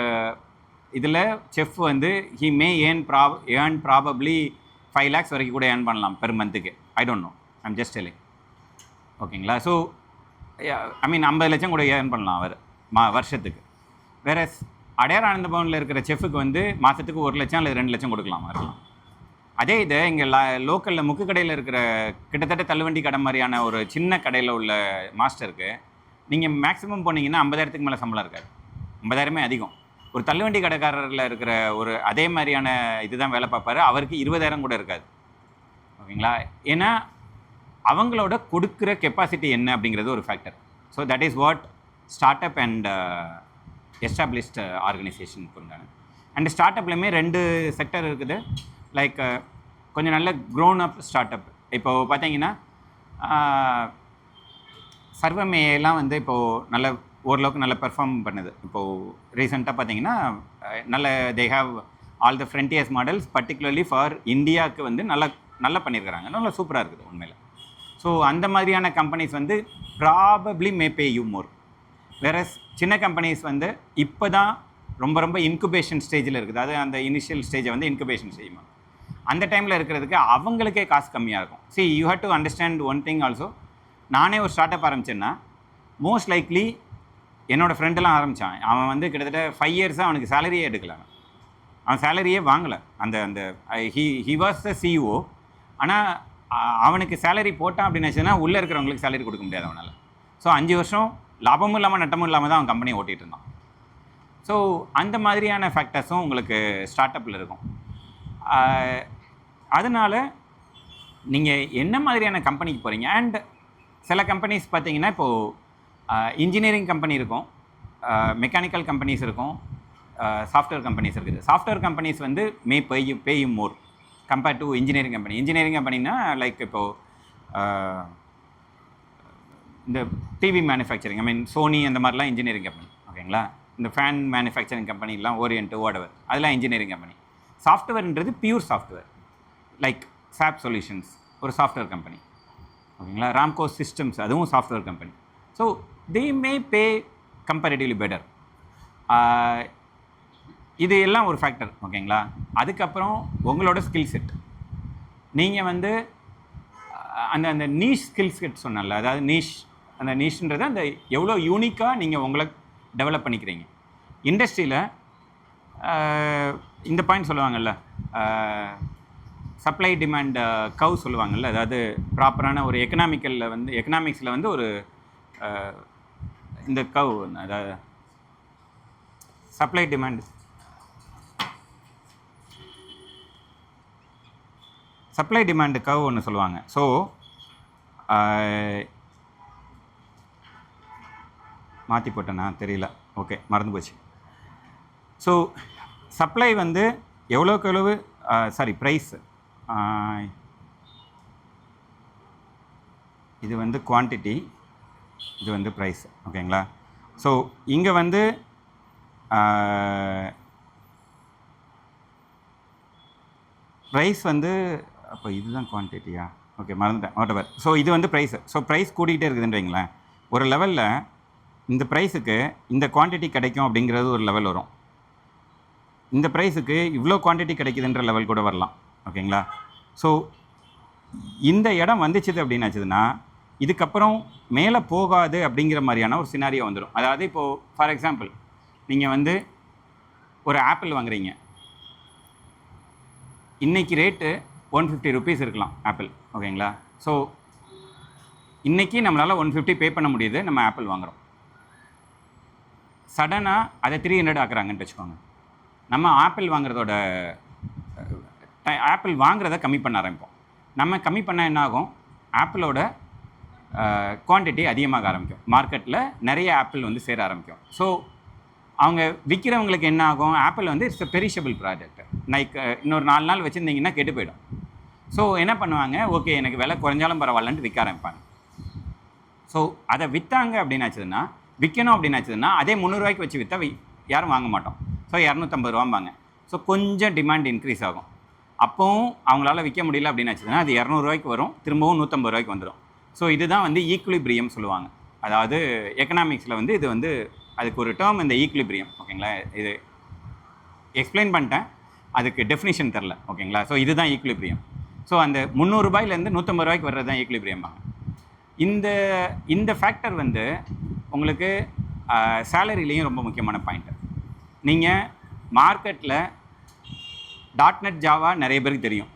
இதில் செஃப் வந்து he may earn probably 5 lakhs வரைக்கும் கூட ஏர்ன் பண்ணலாம் பெர் மந்த்துக்கு. ஐ don't no, I'm just telling, ஓகேங்களா? ஸோ ஐ மீன் 50 லட்சம் கூட ஏர்ன் பண்ணலாம் அவர் வருஷத்துக்கு. வேறு அடையார் ஆனந்த பவனில் இருக்கிற செஃப்புக்கு வந்து மாதத்துக்கு 1 லட்சம் அல்லது 2 லட்சம் கொடுக்கலாம் இருக்கலாம். அதே இதை இங்கே லோக்கலில் முக்கு கடையில் இருக்கிற கிட்டத்தட்ட தள்ளுவண்டி கடை மாதிரியான ஒரு சின்ன கடையில் உள்ள மாஸ்டருக்கு நீங்கள் மேக்ஸிமம் போனீங்கன்னா 50,000க்கு மேலே சம்பளம் இருக்காது. 50,000 அதிகம். ஒரு தள்ளுவண்டி கடைக்காரரில் இருக்கிற ஒரு அதே மாதிரியான இதுதான் வேலை பார்ப்பார், அவருக்கு 20,000 கூட இருக்காது, ஓகேங்களா? ஏன்னா அவங்களோட கொடுக்குற கெப்பாசிட்டி என்ன அப்படிங்கிறது ஒரு factor. So that is what start up and established organisation கொடுங்க. அண்ட் ஸ்டார்ட் அப்லேயுமே 2 செக்டர் இருக்குது. லைக் கொஞ்சம் நல்ல க்ரோன் அப் ஸ்டார்ட் அப். இப்போது பார்த்தீங்கன்னா சர்வமேலாம் வந்து இப்போது நல்ல ஓரளவுக்கு நல்ல பெர்ஃபார்ம் பண்ணுது. இப்போது ரீசெண்டாக பார்த்தீங்கன்னா நல்ல they have all the Frontiers models particularly for இந்தியாவுக்கு வந்து நல்லா பண்ணியிருக்கிறாங்க, நல்லா சூப்பராக இருக்குது உண்மையில். ஸோ அந்த மாதிரியான கம்பெனிஸ் வந்து probably May pay you more. Whereas சின்ன கம்பெனிஸ் வந்து இப்போ தான் ரொம்ப ரொம்ப இன்குபேஷன் ஸ்டேஜில் இருக்குது. அது அந்த இனிஷியல் ஸ்டேஜை வந்து இன்குபேஷன் ஸ்டேஜ். அந்த டைமில் இருக்கிறதுக்கு அவங்களுக்கே காசு கம்மியாக இருக்கும். C you have to understand one thing also. நானே ஒரு ஸ்டார்ட் அப் ஆரம்பிச்சேன்னா மோஸ்ட் லைக்லி என்னோடய ஃப்ரெண்டெல்லாம் ஆரம்பித்தான், அவன் வந்து கிட்டத்தட்ட 5 இயர்ஸாக அவனுக்கு சேலரியே எடுக்கலாம், அவன் சேலரியே வாங்கலை. அந்த ஹி வாஸ் த சிஇஓ. ஆனால் அவனுக்கு சேலரி போட்டான் அப்படின்னு வச்சுன்னா உள்ளே இருக்கிறவங்களுக்கு சேலரி கொடுக்க முடியாது அவனால். ஸோ 5 வருஷம் லாபமும் இல்லாமல் நட்டமும் இல்லாமல் தான் அவன் கம்பெனியை ஓட்டிகிட்டு இருந்தான். ஸோ அந்த மாதிரியான ஃபேக்டர்ஸும் உங்களுக்கு ஸ்டார்ட் அப்பில் இருக்கும். அதனால் நீங்கள் என்ன மாதிரியான கம்பெனிக்கு போகிறீங்க. அண்ட் சில கம்பெனிஸ் பார்த்தீங்கன்னா இப்போது இன்ஜினியரிங் கம்பெனி இருக்கும், மெக்கானிக்கல் கம்பெனிஸ் இருக்கும், சாஃப்ட்வேர் கம்பெனிஸ் இருக்குது. சாஃப்ட்வேர் கம்பெனிஸ் வந்து may pay you more compared to engineering company. Engineering கம்பெனினா லைக் இப்போது இந்த TV manufacturing, I mean Sony அந்த மாதிரிலாம் இன்ஜினியரிங் கம்பெனி, ஓகேங்களா? இந்த ஃபேன் மேனுஃபேக்சரிங் கம்பெனிலாம் ஓரியன்ட் வாட்எவர் அதெல்லாம் இன்ஜினியரிங் கம்பெனி. சாஃப்ட்வேர்ன்றது pure software. Like SAP solutions ஒரு சாஃப்ட்வேர் கம்பெனி, ஓகேங்களா? ராம்கோ சிஸ்டம்ஸ் அதுவும் software company. So they may pay comparatively better. இது எல்லாம் ஒரு ஃபேக்டர், ஓகேங்களா? அதுக்கப்புறம் உங்களோட ஸ்கில் செட். நீங்கள் வந்து அந்த அந்த நீஷ் ஸ்கில் செட் சொன்னல, அதாவது அந்த நீஷ்ன்றது அந்த எவ்வளோ யூனிக்காக நீங்கள் உங்களை டெவலப் பண்ணிக்கிறீங்க. இண்டஸ்ட்ரியில் இந்த பாயிண்ட் சொல்லுவாங்கல்ல, சப்ளை டிமாண்ட் கவ் சொல்லுவாங்கல்ல, அதாவது ப்ராப்பரான ஒரு எக்கனாமிக்ஸில் வந்து ஒரு இந்த கவ், அதாவது சப்ளை டிமாண்ட் கவ் ஒன்று சொல்லுவாங்க. ஸோ மாற்றி போட்டேன்னா தெரியல, ஓகே மறந்து போச்சு. ஸோ சப்ளை வந்து எவ்வளோக்கு எவ்வளவு ப்ரைஸ், இது வந்து குவான்டிட்டி, இது வந்து ப்ரைஸ், ஓகேங்களா. ஸோ இங்கே வந்து ப்ரைஸ் வந்து அப்போ இதுதான் குவான்டிட்டியா, ஓகே மறந்துட்டேன், வாட்டவர். ஸோ இது வந்து ப்ரைஸு. ஸோ ப்ரைஸ் கூட்டிகிட்டே இருக்குதுன்னு வைங்களேன். ஒரு லெவலில் இந்த ப்ரைஸுக்கு இந்த குவான்டிட்டி கிடைக்கும் அப்படிங்கிறது ஒரு லெவல் வரும். இந்த ப்ரைஸுக்கு இவ்வளோ குவான்டிட்டி கிடைக்குதுன்ற லெவல் கூட வரலாம், ஓகேங்களா. ஸோ இந்த இடம் வந்துச்சுது அப்படின்னு ஆச்சுதுன்னா இதுக்கப்புறம் மேலே போகாது அப்படிங்கிற மாதிரியான ஒரு சினாரியோ வந்துடும். அதாவது இப்போது ஃபார் எக்ஸாம்பிள் நீங்கள் வந்து ஒரு ஆப்பிள் வாங்குறீங்க, இன்றைக்கி ரேட்டு 150 ருபீஸ் இருக்கலாம் ஆப்பிள், ஓகேங்களா. ஸோ இன்றைக்கி நம்மளால் 150 பே பண்ண முடியுது, நம்ம ஆப்பிள் வாங்குகிறோம். சடனாக அதை 300 ஆக்குறாங்கன்னு வச்சுக்கோங்க. நம்ம ஆப்பிள் வாங்குறத கம்மி பண்ண ஆரம்பிப்போம். நம்ம கம்மி பண்ணால் என்ன ஆகும், ஆப்பிளோட குவான்டிட்டி அதிகமாக ஆரம்பிக்கும், மார்க்கெட்டில் நிறைய ஆப்பிள் வந்து சேர ஆரம்பிக்கும். ஸோ அவங்க விற்கிறவங்களுக்கு என்ன ஆகும், ஆப்பிள் வந்து it's a perishable product, like இன்னொரு 4 நாள் வச்சுருந்தீங்கன்னா கெட்டு போயிடும். ஸோ என்ன பண்ணுவாங்க, ஓகே எனக்கு விலை குறைஞ்சாலும் பரவாயில்லன்ட்டு விற்க ஆரம்பிப்பாங்க. ஸோ அதை விற்றாங்க அப்படின்னாச்சுன்னா, விற்கணும் அப்படின்னாச்சுன்னா அதே 300 ரூபாய்க்கு வச்சு விற்றா யாரும் வாங்க மாட்டோம். ஸோ 250 ரூபாம்பாங்க. ஸோ கொஞ்சம் டிமாண்ட் இன்க்ரீஸ் ஆகும். அப்போவும் அவங்களால விற்க முடியல அப்படின்னாச்சுன்னா அது 200 ரூபாய்க்கு வரும், திரும்பவும் 150 ரூபாய்க்கு வந்துடும். ஸோ இதுதான் வந்து ஈக்குலிபிரியம் சொல்லுவாங்க. அதாவது எக்கனாமிக்ஸில் வந்து இது வந்து அதுக்கு ஒரு டேர்ம், இந்த ஈக்குலிபிரியம், ஓகேங்களா. இது எக்ஸ்பிளைன் பண்ணிட்டேன், அதுக்கு டெஃபினிஷன் தெரில, ஓகேங்களா. ஸோ இதுதான் ஈக்குலிபிரியம். ஸோ அந்த 300 ரூபாயிலேருந்து 150 ரூபாய்க்கு வர்றது தான் ஈக்குலிபிரியம்பாங்க. இந்த ஃபேக்டர் வந்து உங்களுக்கு சேலரிலையும் ரொம்ப முக்கியமான பாயிண்ட்டு. நீங்கள் மார்க்கெட்டில் .NET ஜாவா நிறைய பேருக்கு தெரியும்,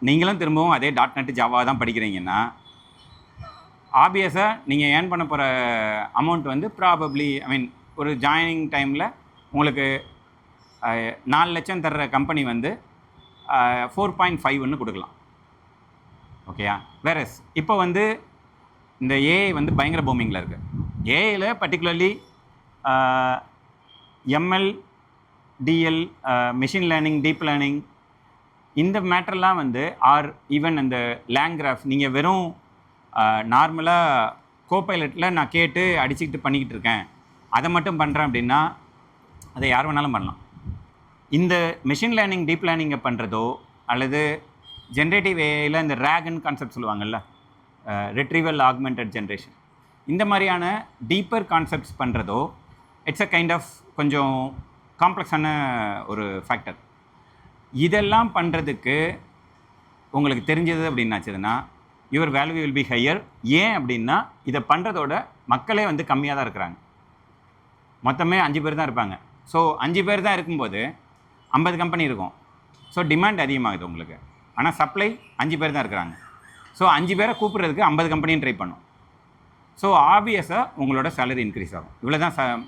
நீங்களும் திரும்பவும் அதே .NET ஜாவா தான் படிக்கிறீங்கன்னா ஆப்வியஸாக நீங்கள் ஏர்ன் பண்ண போகிற அமௌண்ட் வந்து ப்ராபப்ளி ஒரு ஜாயினிங் டைமில் உங்களுக்கு 4 லட்சம் தர்ற கம்பெனி வந்து 4.5 கொடுக்கலாம், ஓகேயா. வேறஸ் இப்போ வந்து இந்த ஏஐ வந்து பயங்கர பூமிங்கில் இருக்குது. ஏஐயில் particularly ML, DL, machine learning, deep learning, இந்த மேட்டர்லாம் வந்து ஈவன் அந்த லேங்கிராஃப், நீங்கள் வெறும் நார்மலாக கோபைலட்டில் நான் கேட்டு அடிச்சுக்கிட்டு பண்ணிக்கிட்டு இருக்கேன், அதை மட்டும் பண்ணுறேன் அப்படின்னா அதை யார் வேணாலும் பண்ணலாம். இந்த மிஷின் லேர்னிங், டீப் லேர்னிங்கை பண்ணுறதோ அல்லது ஜென்ரேட்டிவ் ஏஐயில் இந்த ரேகன் கான்செப்ட் சொல்லுவாங்கள்ல, ரெட்ரீவல் ஆக்மெண்டட் ஜென்ரேஷன், இந்த மாதிரியான டீப்பர் கான்செப்ட்ஸ் பண்ணுறதோ இட்ஸ் அ கைண்ட் ஆஃப் கொஞ்சம் காம்ப்ளெக்ஸான ஒரு ஃபேக்டர். இதெல்லாம் பண்ணுறதுக்கு உங்களுக்கு தெரிஞ்சது அப்படின்னாச்சுன்னா your value will be higher. ஏன் அப்படின்னா இதை பண்ணுறதோட மக்களே வந்து கம்மியாக தான் இருக்கிறாங்க. மொத்தமே 5 பேர் தான் இருப்பாங்க. ஸோ 5 பேர் தான் இருக்கும்போது 50 கம்பெனி இருக்கும். ஸோ டிமாண்ட் அதிகமாகுது உங்களுக்கு, ஆனால் சப்ளை 5 பேர் தான் இருக்கிறாங்க. ஸோ 5 பேரை கூப்பிட்றதுக்கு 50 கம்பெனியும் ட்ரை பண்ணும். ஸோ ஆப்வியஸாக உங்களோட சேலரி இன்க்ரீஸ் ஆகும். இவ்வளோ தான்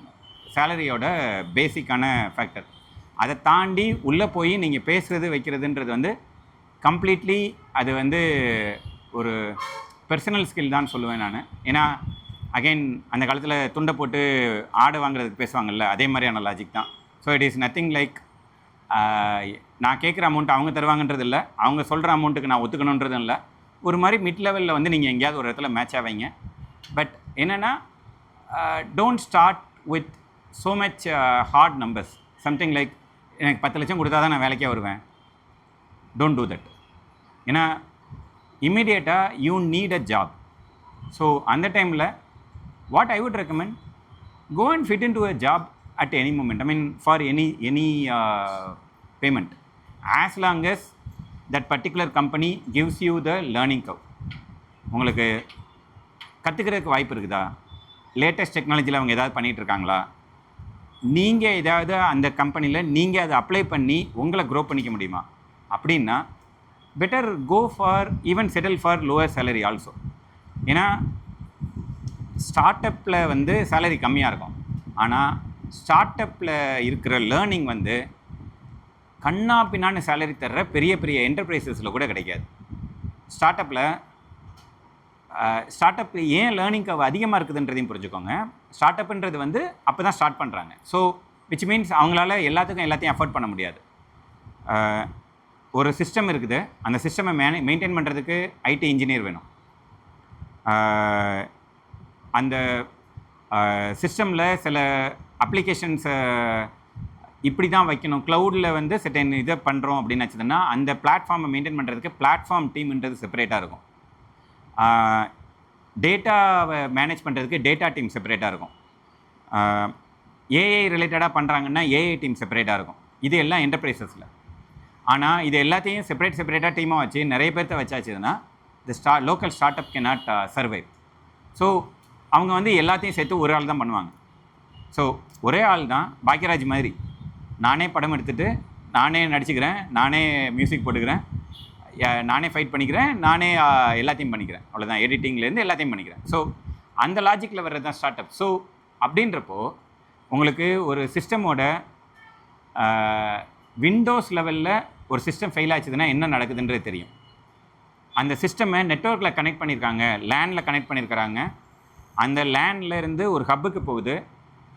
சேலரியோட பேசிக்கான ஃபேக்டர். அதை தாண்டி உள்ளே போய் நீங்கள் பேசுகிறது வைக்கிறதுன்றது வந்து கம்ப்ளீட்லி அது வந்து ஒரு பர்சனல் ஸ்கில் தான் சொல்லுவேன் நான். ஏன்னா அகைன் அந்த காலத்தில் துண்டை போட்டு ஆடை வாங்குறதுக்கு பேசுவாங்கள்ல, அதே மாதிரியான லாஜிக் தான். So it is nothing like நான் கேட்குற அமௌண்ட் அவங்க தருவாங்கன்றது இல்லை, அவங்க சொல்கிற அமௌண்ட்டுக்கு நான் ஒத்துக்கணுன்றதும் இல்லை. ஒரு மாதிரி மிட் லெவலில் வந்து நீங்கள் எங்கேயாவது ஒரு இடத்துல மேட்ச் ஆவீங்க. பட் என்னென்னா don't start with so much hard numbers. Something like எனக்கு 10 லட்சம் கொடுத்தா தான் நான் வேலைக்கே வருவேன். Don't do that. ஏன்னா இம்மிடியேட்டாக you need a job. So அந்த டைமில் what I would recommend, go and fit into a job at any moment. I mean for any payment, as long as that particular company gives you the learning curve. உங்களுக்கு கற்றுக்கிறதுக்கு வாய்ப்பு இருக்குதா, latest டெக்னாலஜியில் அவங்க ஏதாவது பண்ணிகிட்டு இருக்காங்களா, நீங்கள் ஏதாவது அந்த கம்பெனியில் நீங்கள் அதை அப்ளை பண்ணி உங்களை க்ரோ பண்ணிக்க முடியுமா அப்படின்னா better go for even settle for lower salary also. ஏன்னா ஸ்டார்ட் அப்பில் வந்து சேலரி கம்மியாக இருக்கும், ஆனால் ஸ்டார்ட் அப்பில் இருக்கிற லேர்னிங் வந்து கண்ணா பின்னான்னு சேலரி தர்ற பெரிய பெரிய என்டர்பிரைசஸில் கூட கிடைக்காது. ஸ்டார்ட் அப் ஏன் லேர்னிங் கர்வ் அதிகமாக இருக்குதுன்றதையும் புரிஞ்சுக்கோங்க. ஸ்டார்ட் அப்புன்றது வந்து அப்போ தான் ஸ்டார்ட் பண்ணுறாங்க. ஸோ விச் மீன்ஸ் அவங்களால எல்லாத்தையும் அஃபோர்ட் பண்ண முடியாது. ஒரு சிஸ்டம் இருக்குது, அந்த சிஸ்டமை மெயின்டைன் பண்ணுறதுக்கு ஐடி இன்ஜினியர் வேணும். அந்த சிஸ்டமில் சில அப்ளிகேஷன்ஸை இப்படி தான் வைக்கணும், க்ளவுடில் வந்து செட்டன் இதை பண்ணுறோம் அப்படின்னு வச்சதுன்னா அந்த பிளாட்ஃபார்மை மெயின்டைன் பண்ணுறதுக்கு பிளாட்ஃபார்ம் டீம்ன்றது செப்பரேட்டாக இருக்கும். டேட்டாவை மேனேஜ் பண்ணுறதுக்கு டேட்டா டீம் செப்பரேட்டாக இருக்கும். ஏஐ ரிலேட்டடாக பண்ணுறாங்கன்னா ஏஐ டீம் செப்பரேட்டாக இருக்கும். இது எல்லாம் என்டர்பிரைசஸில். ஆனால் இது எல்லாத்தையும் செப்பரேட்டாக டீமாக வச்சு நிறைய பேர்த்த வச்சாச்சுன்னா இந்த local start up can not survive. So அவங்க வந்து எல்லாத்தையும் சேர்த்து ஒரு ஆள் தான் பண்ணுவாங்க. ஸோ ஒரே ஆள் தான் பாக்யராஜ் மாதிரி, நானே படம் எடுத்துகிட்டு நானே நடிச்சுக்கிறேன், நானே மியூசிக் போட்டுக்கிறேன், நானே ஃபைட் பண்ணிக்கிறேன், நானே எல்லாத்தையும் பண்ணிக்கிறேன், அவ்வளோதான். எடிட்டிங்லேருந்து எல்லாத்தையும் பண்ணிக்கிறேன். ஸோ அந்த லாஜிக்கில் வர்றது தான் ஸ்டார்ட் அப். ஸோ அப்படின்றப்போ உங்களுக்கு ஒரு சிஸ்டமோட விண்டோஸ் லெவலில் ஒரு சிஸ்டம் ஃபெயில் ஆச்சுதுன்னா என்ன நடக்குதுன்றது தெரியும். அந்த சிஸ்டமை நெட்வொர்க்கில் கனெக்ட் பண்ணியிருக்காங்க, லேனில் கனெக்ட் பண்ணியிருக்கிறாங்க. அந்த லேன்லேருந்து ஒரு ஹப்புக்கு போகுது,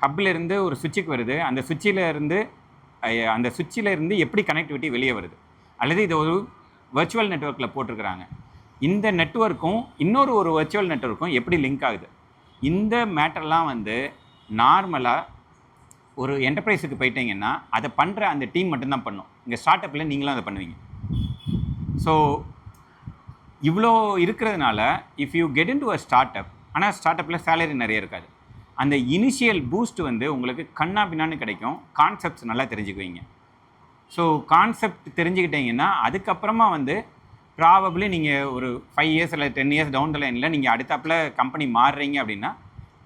ஹப்பிலேருந்து ஒரு சுவிட்சுக்கு வருது, அந்த சுவிட்சில் இருந்து எப்படி கனெக்டிவிட்டி வெளியே வருது, அல்லது இது ஒரு வர்ச்சுவல் நெட்வொர்க்கில் போட்டிருக்கிறாங்க. இந்த நெட்வொர்க்கும் ஒரு வர்ச்சுவல் நெட்வொர்க்கும் எப்படி லிங்க் ஆகுது, இந்த மேட்டர்லாம் வந்து நார்மலாக ஒரு என்டர்பிரைஸுக்கு போயிட்டீங்கன்னா அதை பண்ணுற அந்த டீம் மட்டும்தான் பண்ணும். இங்கே ஸ்டார்ட் அப்பில் நீங்களும் அதை பண்ணுவீங்க. ஸோ இவ்வளோ இருக்கிறதுனால if you get in to a start up, ஆனால் ஸ்டார்ட் அப்பில் சேலரி நிறைய இருக்காது. அந்த இனிஷியல் பூஸ்ட் வந்து உங்களுக்கு கண்ணா பின்னான்னு கிடைக்கும். கான்செப்ட்ஸ் நல்லா தெரிஞ்சுக்குவீங்க. ஸோ கான்செப்ட் தெரிஞ்சுக்கிட்டீங்கன்னா அதுக்கப்புறமா வந்து ப்ராபப்ளி நீங்கள் ஒரு 5 years இல்லை 10 years டவுன் த லைனில் நீங்கள் அடுத்தாப்பில் கம்பெனி மாறுறீங்க அப்படின்னா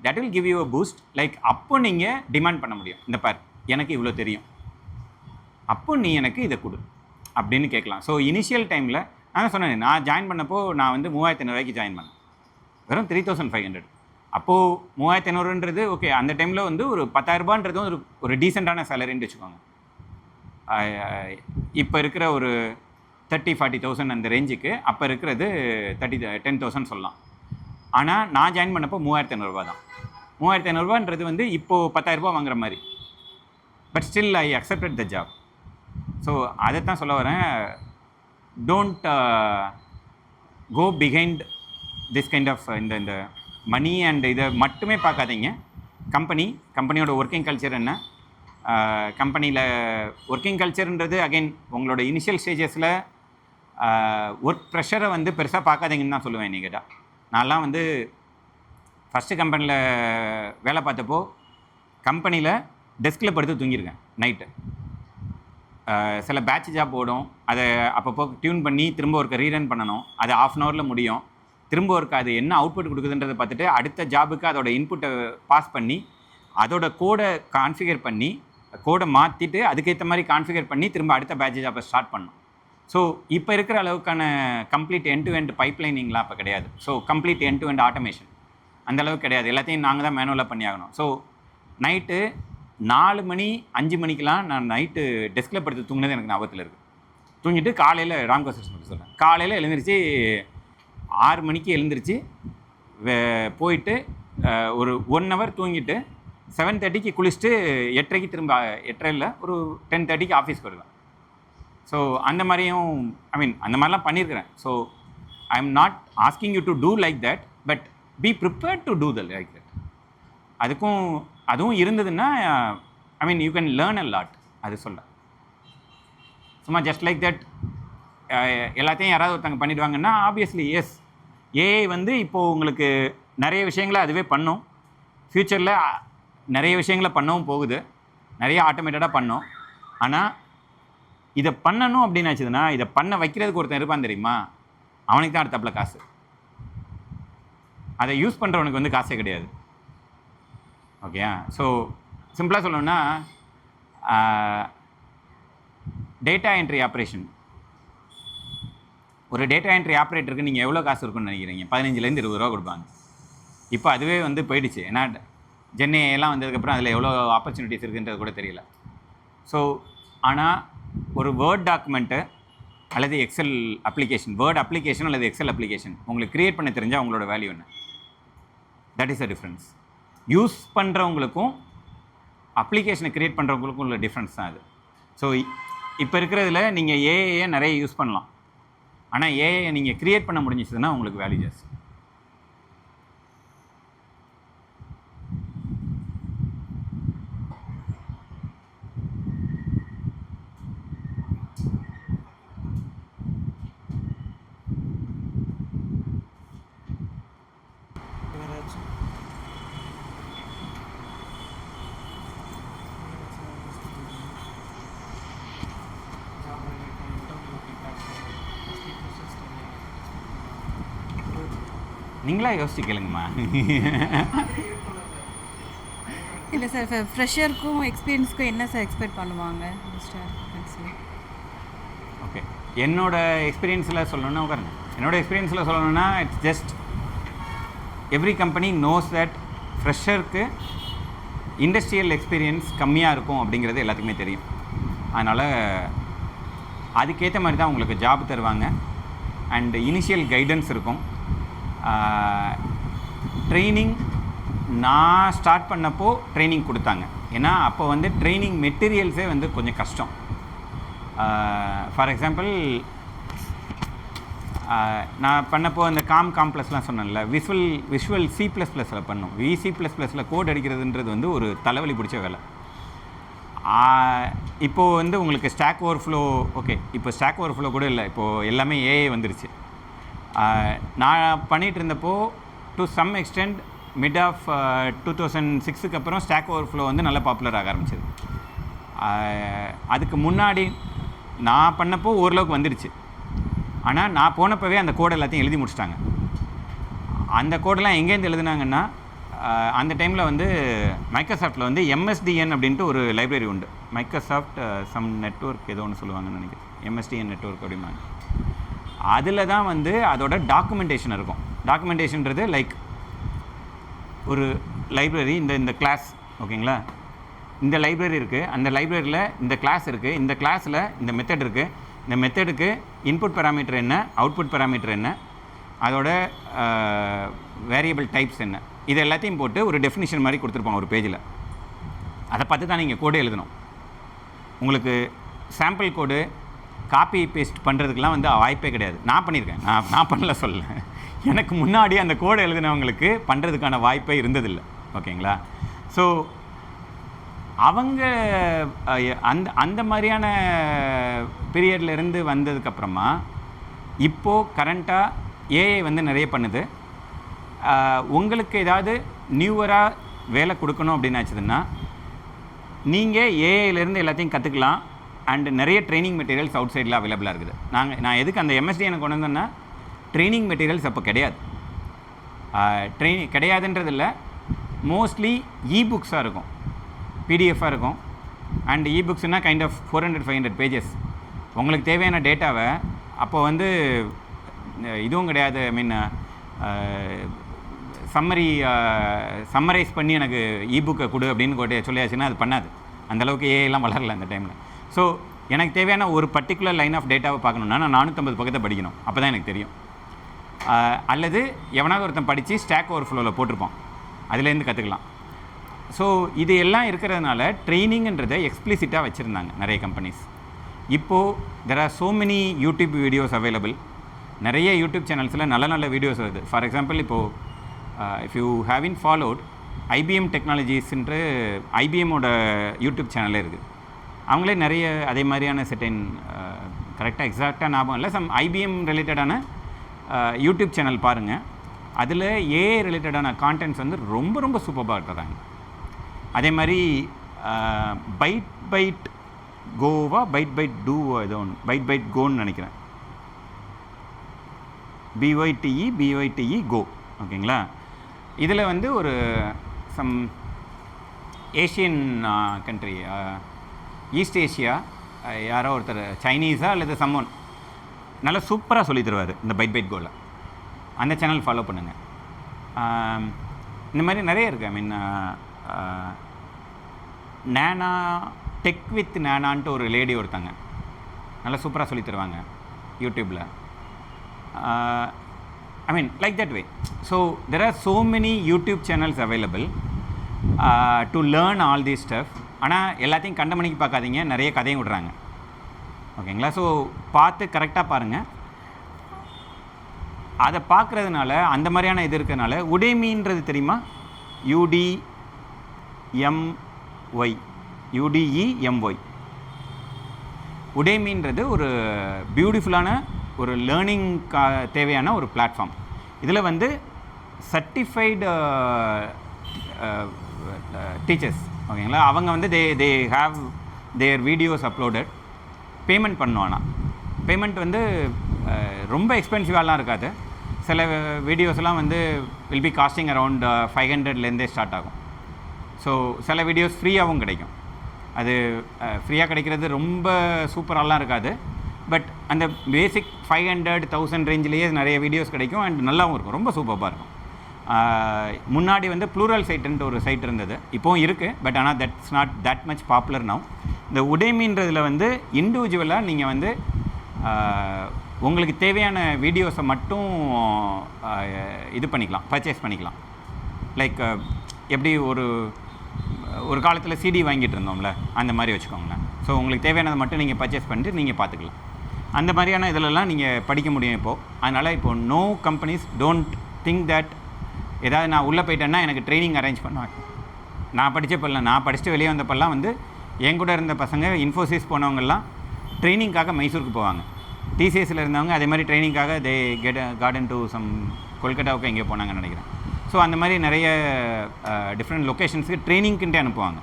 that will give you a boost. Like அப்போ நீங்கள் டிமாண்ட் பண்ண முடியும், இந்த பார் எனக்கு இவ்வளோ தெரியும், அப்போ நீ எனக்கு இதை கொடு அப்படின்னு கேட்கலாம். ஸோ இனிஷியல் டைமில் நான் சொன்னேன், நான் ஜாயின் பண்ணப்போ நான் வந்து 3500 ஜாயின் பண்ணேன், வெறும் 3500. அப்போது 3500ன்றது ஓகே, அந்த டைமில் வந்து ஒரு 10,000 ஒரு டீசெண்டான சேலரின்னு வச்சுக்கோங்க. இப்போ இருக்கிற ஒரு 30,000-40,000 அந்த ரேஞ்சுக்கு அப்போ இருக்கிறது 10,000 சொல்லலாம். ஆனால் நான் ஜாயின் பண்ணப்போ 3,500 தான். 3,500 வந்து இப்போது 10,000 வாங்குற மாதிரி. But still I accepted the job. So அதைத்தான் சொல்ல வரேன், don't go behind this kind of இந்த மணி அண்ட் இதை மட்டுமே பார்க்காதீங்க. கம்பெனியோட ஒர்க்கிங் கல்ச்சர் என்ன, கம்பெனியில் ஒர்க்கிங் கல்ச்சர்ன்றது அகைன் உங்களோட இனிஷியல் ஸ்டேஜஸில் ஒர்க் ப்ரெஷரை வந்து பெருசாக பார்க்காதீங்கன்னு தான் சொல்லுவேன். நீ கேட்டால் நான்லாம் வந்து ஃபஸ்ட்டு கம்பெனியில் வேலை பார்த்தப்போ கம்பெனியில் டெஸ்கில் படுத்து தூங்கியிருக்கேன் நைட்டு. சில பேட்ச் ஜாப் ஓடும், அதை அப்பப்போ டியூன் பண்ணி திரும்ப ஒர்க்கை ரீரன் பண்ணணும், அது 1/2 hour முடியும். திரும்ப ஒர்க்கு அது என்ன அவுட்புட் கொடுக்குதுன்றதை பார்த்துட்டு அடுத்த ஜாபுக்கு அதோட இன்புட்டை பாஸ் பண்ணி அதோட கோடை கான்ஃபிகர் பண்ணி கோடை மாற்றிட்டு அதுக்கேற்ற மாதிரி கான்ஃபிகர் பண்ணி திரும்ப அடுத்த பேட்ச் ஜாப்பை ஸ்டார்ட் பண்ணணும். ஸோ இப்போ இருக்கிற அளவுக்கான கம்ப்ளீட் எண்ட் டு எண்ட் பைப்லைனிங்லாம் அப்போ கிடையாது. So complete end to end automation அந்த அளவுக்கு கிடையாது, எல்லாத்தையும் நாங்கள் தான் மேனுவலாக பண்ணி ஆகணும். ஸோ நைட்டு 4 மணி 5 மணிக்கெலாம் நான் நைட்டு டெஸ்கில் படுத்து தூங்கினது எனக்கு ஞாபகத்தில் இருக்குது. தூங்கிட்டு காலையில் ராம்கோசஸ் மட்டும் சொல்கிறேன், காலையில் எழுந்திரிச்சு 6 மணிக்கு எழுந்திரிச்சு போயிட்டு ஒரு 1 hour தூங்கிட்டு 7:30க்கு குளிச்சுட்டு 8:30க்கு திரும்ப 8:30 இல்லை ஒரு 10:30க்கு ஆஃபீஸ்க்கு வருவேன். ஸோ அந்த மாதிரியும் அந்த மாதிரிலாம் பண்ணியிருக்கிறேன். So I am not asking you to do like that, but be prepared to do like that. அதுவும் இருந்ததுன்னா you can learn a lot. அது சொல்ல சும்மா ஜஸ்ட் லைக் தட் எல்லாத்தையும் யாராவது ஒருத்தங்க பண்ணிடுவாங்கன்னா ஆப்வியஸ்லி எஸ், ஏஐ வந்து இப்போது உங்களுக்கு நிறைய விஷயங்களை அதுவே பண்ணும். ஃப்யூச்சரில் நிறைய விஷயங்களை பண்ணவும் போகுது, நிறைய ஆட்டோமேட்டடாக பண்ணோம். ஆனால் இதை பண்ணணும் அப்படின்னு ஆச்சுதுன்னா இதை பண்ண வைக்கிறதுக்கு ஒருத்தன் இருப்பான் தெரியுமா, அவனுக்கு தான் அடுத்தப்பில் காசு. அதை யூஸ் பண்ணுறவனுக்கு வந்து காசே கிடையாது. ஓகேயா? ஸோ சிம்பிளாக சொல்லணும்னா டேட்டா என்ட்ரி ஆப்ரேஷன், ஒரு டேட்டா என்ட்ரி ஆப்ரேட்டருக்கு நீங்கள் எவ்வளோ காசு இருக்குன்னு நினைக்கிறீங்க? 15லேருந்து 20 ரூபா கொடுப்பாங்க. இப்போ அதுவே வந்து போயிடுச்சு. ஏன்னா ஜென்ஏ எல்லாம் வந்ததுக்கப்புறம் அதில் எவ்வளோ ஆப்பர்ச்சுனிட்டிஸ் இருக்குன்றது கூட தெரியல. ஸோ ஆனால் ஒரு வேர்ட் டாக்குமெண்ட்டு அல்லது எக்ஸல் அப்ளிகேஷன், வேர்ட் அப்ளிகேஷன் அல்லது எக்ஸல் அப்ளிகேஷன் உங்களுக்கு க்ரியேட் பண்ண தெரிஞ்சால் அவங்களோட வேல்யூ என்ன? That is a difference. Use பண்ணுறவங்களுக்கும் அப்ளிகேஷனை க்ரியேட் பண்ணுறவங்களுக்கும் உள்ள டிஃப்ரென்ஸ் தான் அது. ஸோ இப்போ இருக்கிறதுல நீங்கள் ஏஐயை நிறைய யூஸ் பண்ணலாம், ஆனால் ஏஐயை நீங்கள் க்ரியேட் பண்ண முடிஞ்சிச்சுன்னா உங்களுக்கு வேல்யூ ஜாஸ்தி. நீங்களா யோசிச்சு கேளுங்கம்மா.
இல்லை சார், ஃப்ரெஷருக்கும் எக்ஸ்பீரியன்ஸ்க்கும் என்ன சார் எக்ஸ்பெக்ட் பண்ணுவாங்க?
ஓகே, என்னோட எக்ஸ்பீரியன்ஸில் சொல்லணும்னா உட்காருங்க. என்னோட எக்ஸ்பீரியன்ஸில் சொல்லணும்னா it's just every company knows that ஃப்ரெஷருக்கு இண்டஸ்ட்ரியல் எக்ஸ்பீரியன்ஸ் கம்மியாக இருக்கும் அப்படிங்கிறது எல்லாத்துக்குமே தெரியும். அதனால் அதுக்கேற்ற மாதிரி தான் உங்களுக்கு ஜாப் தருவாங்க. அண்ட் இனிஷியல் கைடன்ஸ் இருக்கும். ட்ரைனிங் நான் ஸ்டார்ட் பண்ணப்போ ட்ரைனிங் கொடுத்தாங்க. ஏன்னா அப்போ வந்து ட்ரைனிங் மெட்டீரியல்ஸே வந்து கொஞ்சம் கஷ்டம். ஃபார் எக்ஸாம்பிள் நான் பண்ணப்போ அந்த காம்ப்ளெக்ஸ்லாம் சொன்னேன்ல, விஷுவல் C++ல் பண்ணோம். C++ல் கோட் அடிக்கிறதுன்றது வந்து ஒரு தலைவலி பிடிச்ச வேலை. இப்போது வந்து உங்களுக்கு ஸ்டாக் ஓவர்ஃப்ளோ, ஓகே இப்போ ஸ்டாக் ஓவர்ஃப்ளோ கூட இல்லை, இப்போது எல்லாமே ஏஐ வந்துருச்சு. நான் பண்ணிகிட்டு இருந்தப்போ to some extent mid of 2006க்கு அப்புறம் ஸ்டாக் ஓவர்ஃப்ளோ வந்து நல்லா பாப்புலர் ஆக ஆரம்பிச்சது. அதுக்கு முன்னாடி நான் பண்ணப்போ ஓரளவுக்கு வந்துடுச்சு. ஆனால் நான் போனப்போவே அந்த கோடு எல்லாத்தையும் எழுதி முடிச்சிட்டாங்க. அந்த கோடெல்லாம் எங்கேருந்து எழுதுனாங்கன்னா, அந்த டைமில் வந்து மைக்ரோசாஃப்ட்டில் வந்து MSDN அப்படின்ட்டு ஒரு லைப்ரரி உண்டு. மைக்ரோசாஃப்ட் சம் நெட்வொர்க் ஏதோ ஒன்று சொல்லுவாங்கன்னு நினைக்கிறேன், MSDN நெட்வொர்க் அப்படிம்பாங்க. அதில் தான் வந்து அதோட டாக்குமெண்டேஷன் இருக்கும். டாக்குமெண்டேஷன்றது லைக் ஒரு லைப்ரரி, இந்த கிளாஸ் ஓகேங்களா, இந்த லைப்ரரி இருக்குது, அந்த லைப்ரரியில் இந்த கிளாஸ் இருக்குது, இந்த கிளாஸில் இந்த மெத்தட் இருக்குது, இந்த மெத்தடுக்கு இன்புட் பேராமீட்டர் என்ன, அவுட்புட் பேராமீட்டர் என்ன, அதோட வேரியபிள் டைப்ஸ் என்ன, இது எல்லாத்தையும் போட்டு ஒரு டெஃபினிஷன் மாதிரி கொடுத்துருப்பாங்க ஒரு பேஜில். அதை பார்த்து தான் நீங்கள் கோடு எழுதணும். உங்களுக்கு சாம்பிள் கோடு காப்பி பேஸ்ட் பண்ணுறதுக்கெலாம் வந்து வாய்ப்பே கிடையாது. நான் பண்ணியிருக்கேன், நான் பண்ணல சொல்ல, எனக்கு முன்னாடி அந்த கோடை எழுதினவங்களுக்கு பண்ணுறதுக்கான வாய்ப்பே இருந்ததில்லை. ஓகேங்களா? ஸோ அவங்க அந்த மாதிரியான பீரியட்லேருந்து வந்ததுக்கப்புறமா இப்போது கரண்ட்டாக ஏஐ வந்து நிறைய பண்ணுது. உங்களுக்கு ஏதாவது நியூவராக வேலை கொடுக்கணும் அப்படின்னு ஆச்சுதுன்னா நீங்கள் ஏஐலேருந்து எல்லாத்தையும் கற்றுக்கலாம். அண்டு நிறைய ட்ரைனிங் மெட்டீரியல்ஸ் அவுட் சைடில் அவைலபிளாக இருக்குது. நான் எதுக்கு அந்த MSDN கொண்டு வந்தேன்னா, ட்ரைனிங் மெட்டீரியல்ஸ் அப்போ கிடையாது. கிடையாதுன்றது இல்லை, மோஸ்ட்லி இபுக்ஸாக இருக்கும், பிடிஎஃபாக இருக்கும். அண்ட் இபுக்ஸ்னால் கைண்ட் ஆஃப் 400-500 பேஜஸ். உங்களுக்கு தேவையான டேட்டாவை அப்போ வந்து இதுவும் கிடையாது. ஐ மீன் சம்மரைஸ் பண்ணி எனக்கு இபுக்கை கொடு அப்படின்னு சொல்லியாச்சுன்னா அது பண்ணாது. அந்தளவுக்கு ஏஐலாம் வளரல அந்த டைமில். ஸோ எனக்கு தேவையான ஒரு பர்டிகுலர் லைன் ஆஃப் டேட்டாவை பார்க்கணுன்னா நான் 450 பக்கத்தை படிக்கணும், அப்போ தான் எனக்கு தெரியும். அல்லது எவனாவது ஒருத்தன் படித்து ஸ்டாக் ஓவர்ஃப்ளோவில் போட்டிருப்பான், அதுலேருந்து கற்றுக்கலாம். ஸோ இது எல்லாம் இருக்கிறதுனால ட்ரைனிங்கிறதை எக்ஸ்பிளிசிட்டாக வச்சுருந்தாங்க நிறைய கம்பெனிஸ். இப்போது there are so many YouTube videos available. நிறைய யூடியூப் சேனல்ஸில் நல்ல நல்ல வீடியோஸ் வருது. ஃபார் எக்ஸாம்பிள், இப்போது if you have followed IBM டெக்னாலஜிஸ்ன்ற IBMோட யூடியூப் சேனலே இருக்குது. அவங்களே நிறைய அதே மாதிரியான செட்டின் கரெக்டாக எக்ஸாக்டாக ஞாபகம் இல்லை, சம் IBM ரிலேட்டடான யூடியூப் சேனல் பாருங்கள். அதில் ஏஐ ரிலேட்டடான கான்டென்ட்ஸ் வந்து ரொம்ப ரொம்ப சூப்பராக இருக்கிறாங்க. அதே மாதிரி பைட் கோவா டூ ஏதோ ஒன்று பைட் கோன்னு நினைக்கிறேன். BYTE கோ. ஓகேங்களா? இதில் வந்து ஒரு some Asian country, East Asia, யாரோ ஒருத்தர் சைனீஸா அல்லது சம்மோன் நல்லா சூப்பராக சொல்லி தருவார் இந்த பைட் கோவில். அந்த சேனல் ஃபாலோ பண்ணுங்கள். இந்த மாதிரி நிறைய இருக்குது. ஐ மீன் நேனா டெக் வித் நேனான்ட்டு ஒரு லேடி ஒருத்தாங்க நல்லா சூப்பராக சொல்லி தருவாங்க யூடியூப்பில். I mean like that way. So there are so many YouTube channels available to learn all this stuff. ஆனால் எல்லாத்தையும் கண்ட மணிக்கு பார்க்காதீங்க, நிறைய கதையும் விடுறாங்க. ஓகேங்களா? ஸோ பார்த்து கரெக்டாக பாருங்கள். அதை பார்க்குறதுனால அந்த மாதிரியான இது இருக்கிறதுனால உடேமின்றது தெரியுமா? UDEMY உடேமின்றது ஒரு பியூட்டிஃபுல்லான ஒரு லேர்னிங் தேவையான ஒரு பிளாட்ஃபார்ம். இதில் வந்து சர்டிஃபைடு டீச்சர்ஸ், ஓகேங்களா, அவங்க வந்து they have their videos uploaded. Payment பண்ணுவானா, பேமெண்ட் வந்து ரொம்ப எக்ஸ்பென்சிவாலாம் இருக்காது. சில வீடியோஸ்லாம் வந்து வில் பி காஸ்டிங் அரவுண்ட் 500லேருந்தே ஸ்டார்ட் ஆகும். ஸோ சில வீடியோஸ் ஃப்ரீயாகவும் கிடைக்கும். அது ஃப்ரீயாக கிடைக்கிறது ரொம்ப சூப்பராலாம் இருக்காது. பட் அந்த பேசிக் 500,000 ரேஞ்சிலேயே நிறைய வீடியோஸ் கிடைக்கும். அண்ட் நல்லாவும் இருக்கும், ரொம்ப சூப்பராக இருக்கும். முன்னாடி வந்து ப்ளூரல் சைட்டுன்ட்டு ஒரு சைட் இருந்தது, இப்போவும் இருக்குது. பட் ஆனால் that's not that much popular now. இந்த உடேமின்றதில் வந்து இண்டிவிஜுவலாக நீங்கள் வந்து உங்களுக்கு தேவையான வீடியோஸை மட்டும் இது பண்ணிக்கலாம், பர்ச்சேஸ் பண்ணிக்கலாம். லைக் எப்படி ஒரு காலத்தில் சிடி வாங்கிட்டு இருந்தோம்ல, அந்த மாதிரி வச்சுக்கோங்களேன். ஸோ உங்களுக்கு தேவையானதை மட்டும் நீங்கள் பர்ச்சேஸ் பண்ணிட்டு நீங்கள் பார்த்துக்கலாம். அந்த மாதிரியான இதிலெல்லாம் நீங்கள் படிக்க முடியும் இப்போது. அதனால் இப்போது no companies don't think that ஏதாவது நான் உள்ளே போயிட்டேன்னா எனக்கு ட்ரைனிங் அரேஞ்ச் பண்ணுவாங்க. நான் படிச்சுட்டு வெளியே வந்தப்பெல்லாம் வந்து என் கூட இருந்த பசங்க இன்ஃபோசிஸ் போனவங்கெல்லாம் ட்ரைனிங்காக மைசூருக்கு போவாங்க. டிசிஎஸில் இருந்தவங்க அதே மாதிரி ட்ரைனிங்காக தே கார்டன் டு சம் கொல்கட்டாவுக்கு எங்கேயோ போனாங்கன்னு நினைக்கிறேன். ஸோ அந்த மாதிரி நிறைய டிஃப்ரெண்ட் லொக்கேஷன்ஸுக்கு ட்ரைனிங்க்குன்ட்டே அனுப்புவாங்க.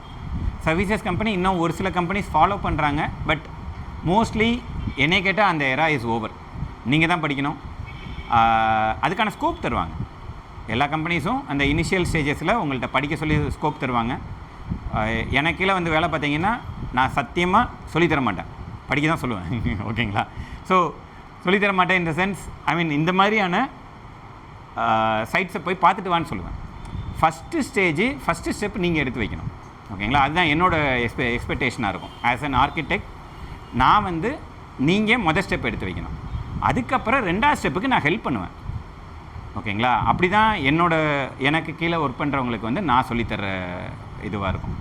சர்வீசஸ் கம்பெனி இன்னும் ஒரு சில கம்பெனிஸ் ஃபாலோ பண்ணுறாங்க. பட் மோஸ்ட்லி என்னை கேட்டால் அந்த எரா இஸ் ஓவர். நீங்கள் தான் படிக்கணும். அதுக்கான ஸ்கோப் தருவாங்க எல்லா கம்பெனிஸும். அந்த இனிஷியல் ஸ்டேஜஸில் உங்கள்கிட்ட படிக்க சொல்லி ஸ்கோப் தருவாங்க. எனக்கு கீழே வந்து வேலை பார்த்தீங்கன்னா நான் சத்தியமாக சொல்லித்தர மாட்டேன், படிக்க தான் சொல்லுவேன். ஓகேங்களா? ஸோ சொல்லித்தர மாட்டேன் இந்த சென்ஸ், ஐ மீன் இந்த மாதிரியான சைட்ஸை போய் பார்த்துட்டு வான்னு சொல்லுவேன். ஃபஸ்ட்டு ஸ்டெப் நீங்கள் எடுத்து வைக்கணும். ஓகேங்களா? அதுதான் என்னோடய எக்ஸ்பெக்டேஷனாக இருக்கும். ஆஸ் அன் ஆர்கிடெக்ட் நான் வந்து நீங்கள் மொதல் ஸ்டெப் எடுத்து வைக்கணும். அதுக்கப்புறம் 2வது ஸ்டெப்புக்கு நான் ஹெல்ப் பண்ணுவேன். ஓகேங்களா? அப்படி தான் எனக்கு கீழே ஒர்க் பண்ணுறவங்களுக்கு வந்து நான் சொல்லித்தர இதுவாக இருக்கும்.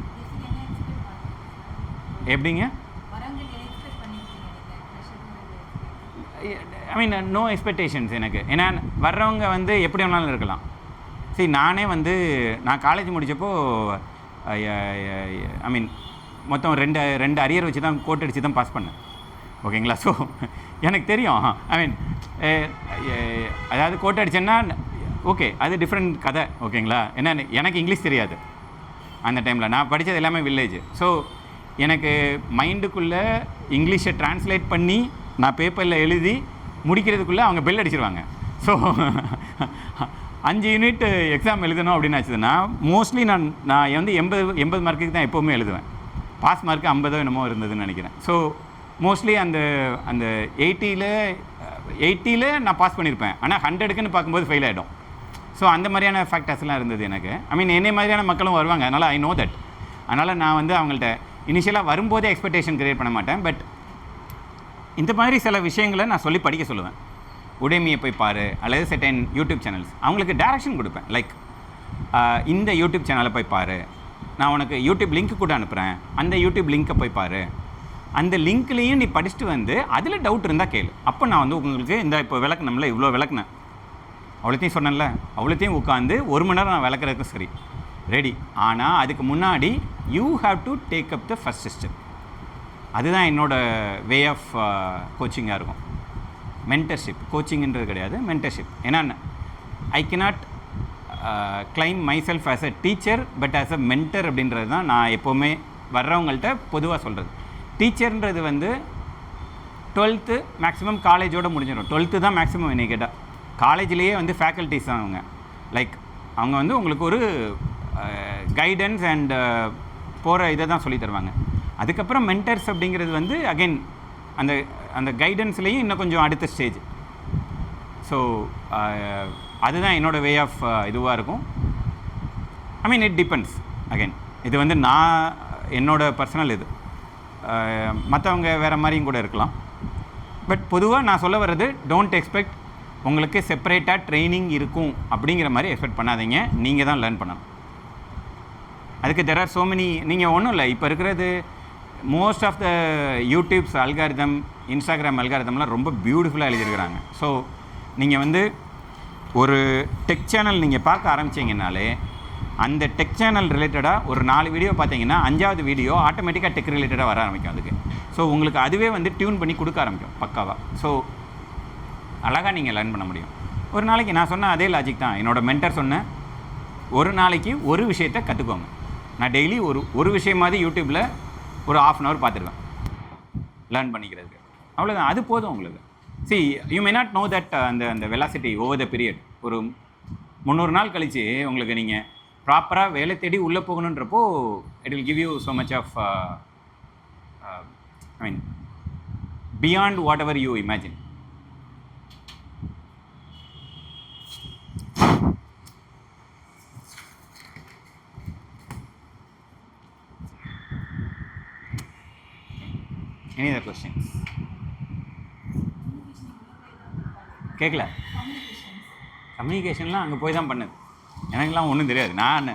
எப்படிங்க? ஐ மீன் நோ எக்ஸ்பெக்டேஷன்ஸ் எனக்கு. ஏன்னா வர்றவங்க வந்து எப்படி வேணாலும் இருக்கலாம். சரி, நானே வந்து நான் காலேஜ் முடித்தப்போ ஐ மீன் மொத்தம் ரெண்டு அரியர் வச்சு தான் கோட் அடித்து தான் பாஸ் பண்ணேன். ஓகேங்களா? ஸோ எனக்கு தெரியும். ஐ மீன் அதாவது கோட் அடித்தேன்னா ஓகே, அது டிஃப்ரெண்ட் கதை. ஓகேங்களா? ஏன்னா எனக்கு இங்கிலீஷ் தெரியாது அந்த டைமில். நான் படித்தது எல்லாமே வில்லேஜ். ஸோ எனக்கு மைண்டுக்குள்ளே இங்கிலீஷை ட்ரான்ஸ்லேட் பண்ணி நான் பேப்பரில் எழுதி முடிக்கிறதுக்குள்ளே அவங்க பெல் அடிச்சிருவாங்க. ஸோ 5 யூனிட் எக்ஸாம் எழுதணும் அப்படின்னு ஆச்சுதுன்னா மோஸ்ட்லி நான் வந்து 80 மார்க்குக்கு தான் எப்போவுமே எழுதுவேன். பாஸ் மார்க்கு 50 என்னமோ இருந்ததுன்னு நினைக்கிறேன். ஸோ மோஸ்ட்லி அந்த 80ல் நான் பாஸ் பண்ணியிருப்பேன். ஆனால் 100க்குன்னு பார்க்கும்போது ஃபெயில் ஆகிடும். ஸோ அந்த மாதிரியான ஃபேக்டர்ஸ்லாம் இருந்தது எனக்கு. ஐ மீன் என்னை மாதிரியான மக்களும் வருவாங்க. அதனால் ஐ நோ தட். அதனால் நான் வந்து அவங்கள்ட்ட இனிஷியலாக வரும்போதே எக்ஸ்பெக்டேஷன் க்ரியேட் பண்ண மாட்டேன். பட் இந்த மாதிரி சில விஷயங்களை நான் சொல்லி படிக்க சொல்லுவேன். உடேமியை போய் பாரு, அல்லது செட்டன் யூடியூப் சேனல்ஸ் அவங்களுக்கு டைரக்ஷன் கொடுப்பேன். லைக் இந்த யூடியூப் சேனலை போய் பாரு, நான் உனக்கு யூடியூப் லிங்க் கூட அனுப்புகிறேன், அந்த யூடியூப் லிங்க்கை போய் பாரு, அந்த லிங்க்லேயும் நீ படிச்சுட்டு வந்து அதில் டவுட் இருந்தால் கேளு. அப்போ நான் வந்து உங்களுக்கு இப்போ விளக்குனம்ல, இவ்வளோ விளக்குனேன், அவ்வளோத்தையும் சொன்னேன்ல, அவ்வளோத்தையும் உட்காந்து 1 மணி நேரம் நான் விளக்குறதுக்கு சரி ரெடி. ஆனால் அதுக்கு முன்னாடி you have to take up the first step. அதுதான் என்னோடய வே ஆஃப் கோச்சிங்காக இருக்கும். மென்டர்ஷிப், கோச்சிங்ன்றது கிடையாது, மென்டர்ஷிப். ஏன்னா I cannot claim my self as a teacher but as a mentor அப்படின்றது தான் நான் எப்போவுமே வர்றவங்கள்ட்ட பொதுவாக சொல்கிறது. டீச்சர்ன்றது வந்து 12th மேக்ஸிமம் காலேஜோடு முடிஞ்சிடும். 12th தான் மேக்ஸிமம் என்னை கேட்டால். காலேஜ்லேயே வந்து ஃபேக்கல்ட்டிஸ் தான் அவங்க. லைக் அவங்க வந்து உங்களுக்கு ஒரு கைடன்ஸ் அண்ட் போகிற இதை தான் சொல்லி தருவாங்க. அதுக்கப்புறம் மென்டர்ஸ் அப்படிங்கிறது வந்து அகைன் அந்த அந்த கைடன்ஸ்லேயும் இன்னும் கொஞ்சம் அடுத்த ஸ்டேஜ். ஸோ அதுதான் என்னோடய வே ஆஃப் இதுவாக இருக்கும். ஐ மீன் இட் டிபெண்ட்ஸ். அகைன் இது வந்து நான் என்னோடய பர்சனல் இது. மற்றவங்க வேறு மாதிரியும் கூட இருக்கலாம். பட் பொதுவாக நான் சொல்ல வர்றது, டோன்ட் எக்ஸ்பெக்ட் உங்களுக்கு செப்பரேட்டாக ட்ரைனிங் இருக்கும் அப்படிங்கிற மாதிரி எக்ஸ்பெக்ட் பண்ணாதீங்க. நீங்கள் தான் லேர்ன் பண்ணணும். அதுக்கு தெர் ஆர் ஸோ மெனி. நீங்கள் ஒன்றும் இல்லை, இப்போ இருக்கிறது most of the YouTube's algorithm, Instagram அல்காரிதம்லாம் ரொம்ப பியூட்டிஃபுல்லாக எழுதியிருக்கிறாங்க. ஸோ நீங்கள் வந்து ஒரு டெக் சேனல் நீங்கள் பார்க்க ஆரம்பிச்சிங்கனாலே அந்த டெக் சேனல் ரிலேட்டடாக ஒரு 4 வீடியோ பார்த்தீங்கன்னா 5வது வீடியோ ஆட்டோமேட்டிக்காக டெக் ரிலேட்டடாக வர ஆரம்பிக்கும் அதுக்கு. ஸோ உங்களுக்கு அதுவே வந்து டியூன் பண்ணி கொடுக்க ஆரம்பிக்கும் பக்காவாக. ஸோ அழகாக நீங்கள் லேர்ன் பண்ண முடியும். ஒரு நாளைக்கு நான் சொன்ன அதே லாஜிக் தான் என்னோடய மென்டர் சொன்னேன், ஒரு நாளைக்கு ஒரு விஷயத்தை கற்றுக்கோங்க. நான் டெய்லி ஒரு விஷயமாவது யூடியூப்பில் ஒரு 1/2 hour பார்த்துருவேன் லேர்ன் பண்ணிக்கிறதுக்கு. அவ்வளோதான், அது போதும் உங்களுக்கு. See, you may not know that அந்த வெலாசிட்டி ஓவர் த பீரியட். ஒரு 300 நாள் கழித்து உங்களுக்கு நீங்கள் ப்ராப்பராக வேலை தேடி உள்ளே போகணுன்றப்போ it will give you so much of I mean beyond whatever you imagine. Any other questions? கேட்கல. கம்யூனிகேஷன்லாம் அங்கே போய் தான் பண்ணது. எனக்கெல்லாம் ஒன்றும் தெரியாது. நான்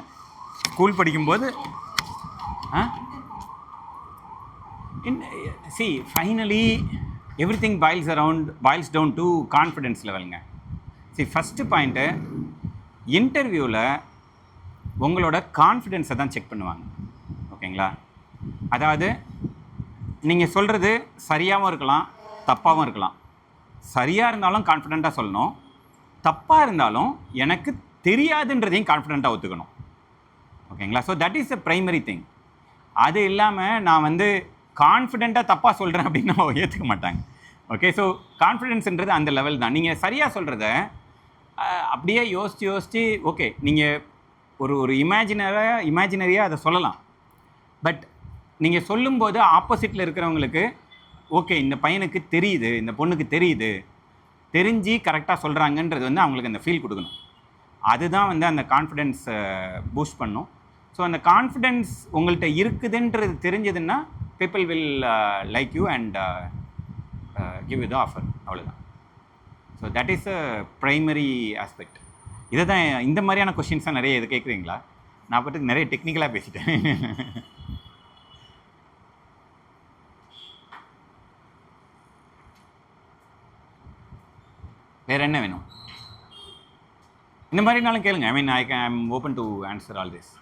ஸ்கூல் படிக்கும்போது see finally everything boils down to confidence levelங்க. see first point, இன்டர்வியூவில் உங்களோட கான்ஃபிடென்ஸை தான் செக் பண்ணுவாங்க. ஓகேங்களா? அதாவது நீங்கள் சொல்கிறது சரியாகவும் இருக்கலாம், தப்பாகவும் இருக்கலாம். சரியாக இருந்தாலும் கான்ஃபிடெண்ட்டாக சொல்லணும், தப்பாக இருந்தாலும் எனக்கு தெரியாதுன்றதையும் கான்ஃபிடெண்ட்டாக ஒத்துக்கணும். ஓகேங்களா? So that is the primary thing. அது இல்லாமல் நான் வந்து கான்ஃபிடெண்ட்டாக தப்பாக சொல்கிறேன் அப்படின்னு நான் ஏற்றுக்க மாட்டாங்க. ஓகே, ஸோ கான்ஃபிடென்ஸுன்றது அந்த லெவல் தான். நீங்கள் சரியாக சொல்கிறத அப்படியே யோசித்து ஓகே, நீங்கள் ஒரு இமேஜினரியாக அதை சொல்லலாம். பட் நீங்கள் சொல்லும்போது ஆப்போசிட்டில் இருக்கிறவங்களுக்கு ஓகே, இந்த பையனுக்கு தெரியுது, இந்த பொண்ணுக்கு தெரியுது, தெரிஞ்சு கரெக்டாக சொல்கிறாங்கன்றது வந்து அவங்களுக்கு அந்த ஃபீல் கொடுக்கணும். அதுதான் வந்து அந்த கான்ஃபிடென்ஸ் பூஸ்ட் பண்ணும். ஸோ அந்த கான்ஃபிடென்ஸ் உங்கள்கிட்ட இருக்குதுன்றது தெரிஞ்சதுன்னா people will like you and give you the offer. அவ்வளோதான். So that is a primary aspect. இதை தான் இந்த மாதிரியான கொஷின்ஸாக நிறைய இது கேட்குறீங்களா? நான் பாட்டுக்கு நிறைய டெக்னிக்கலாக பேசிட்டேன். வேறு என்ன வேணும்? இந்த மாதிரினாலும் கேளுங்க. I mean I'm open to answer all this.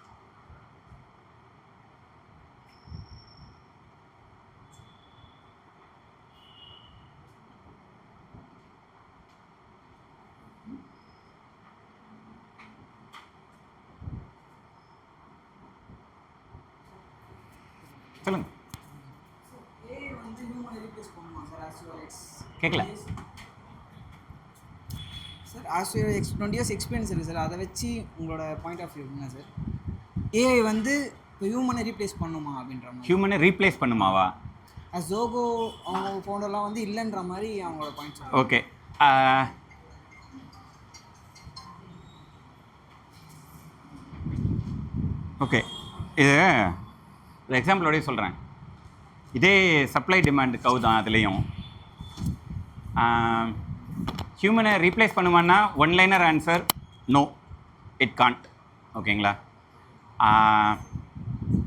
சொல்லுங்க. கேட்கல
சார். ஆஸ் 20 years எக்ஸ்பீரியன்ஸ் இருக்குது சார். அதை வச்சு உங்களோட பாயிண்ட் ஆஃப் வியூ என்ன சார்? ஏஐ வந்து இப்போ ஹியூமனை ரீப்ளேஸ் பண்ணுமா அப்படின்ற மாதிரி?
ஹியூமனை ரீப்ளேஸ் பண்ணுமாவா?
ஜோகோ அவங்க ஃபவுண்டர்லாம் வந்து இல்லைன்ற மாதிரி அவங்களோட பாயிண்ட்.
ஓகே, ஓகே, இது ஒரு எக்ஸாம்பிளோடய சொல்கிறேன். இதே சப்ளை டிமாண்ட் கவு தான். அதுலேயும் ஹியூமனை ரீப்ளேஸ் பண்ணுவான்னா one liner answer no, it can't. ஓகேங்களா?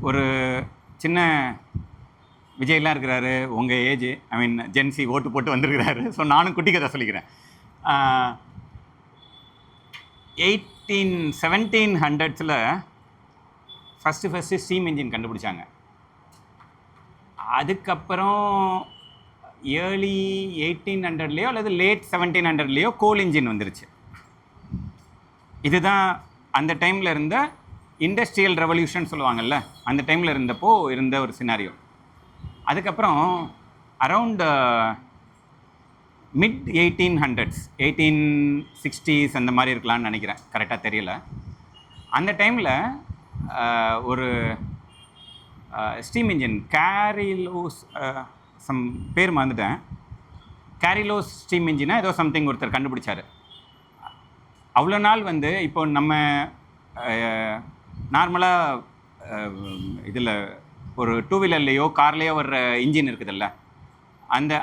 ஒரு சின்ன விஜய்லாம் இருக்கிறாரு, உங்கள் ஏஜ், ஐ மீன் ஜென்சி ஓட்டு போட்டு வந்திருக்கிறாரு. ஸோ நானும் குட்டி கதை சொல்லிக்கிறேன். 1700s ஃபஸ்ட்டு ஸ்டீம் இன்ஜின் கண்டுபிடிச்சாங்க. அதுக்கப்புறம் ஏர்லி 1800 அல்லது லேட் 1700 கோல் இன்ஜின் வந்துருச்சு. இதுதான் அந்த டைமில் இருந்த இண்டஸ்ட்ரியல் ரெவல்யூஷன் சொல்லுவாங்கள்ல, அந்த டைமில் இருந்தப்போ இருந்த ஒரு சினாரியோ. அதுக்கப்புறம் அரவுண்ட் மிட் 1800s 1860s அந்த மாதிரி இருக்கலாம்னு நினைக்கிறேன், கரெக்டாக தெரியல. அந்த டைமில் ஒரு ஸ்டீம் இன்ஜின் கேரிலோஸ் சம் பேர் மறந்துட்டேன், கேரிலோஸ் ஸ்டீம் இன்ஜினை ஏதோ சம்திங் ஒருத்தர் கண்டுபிடிச்சார். அவ்வளோ நாள் வந்து இப்போ நம்ம நார்மலாக இதில் ஒரு டூ வீலர்லேயோ கார்லேயோ வர்ற இன்ஜின் இருக்குதுல்ல,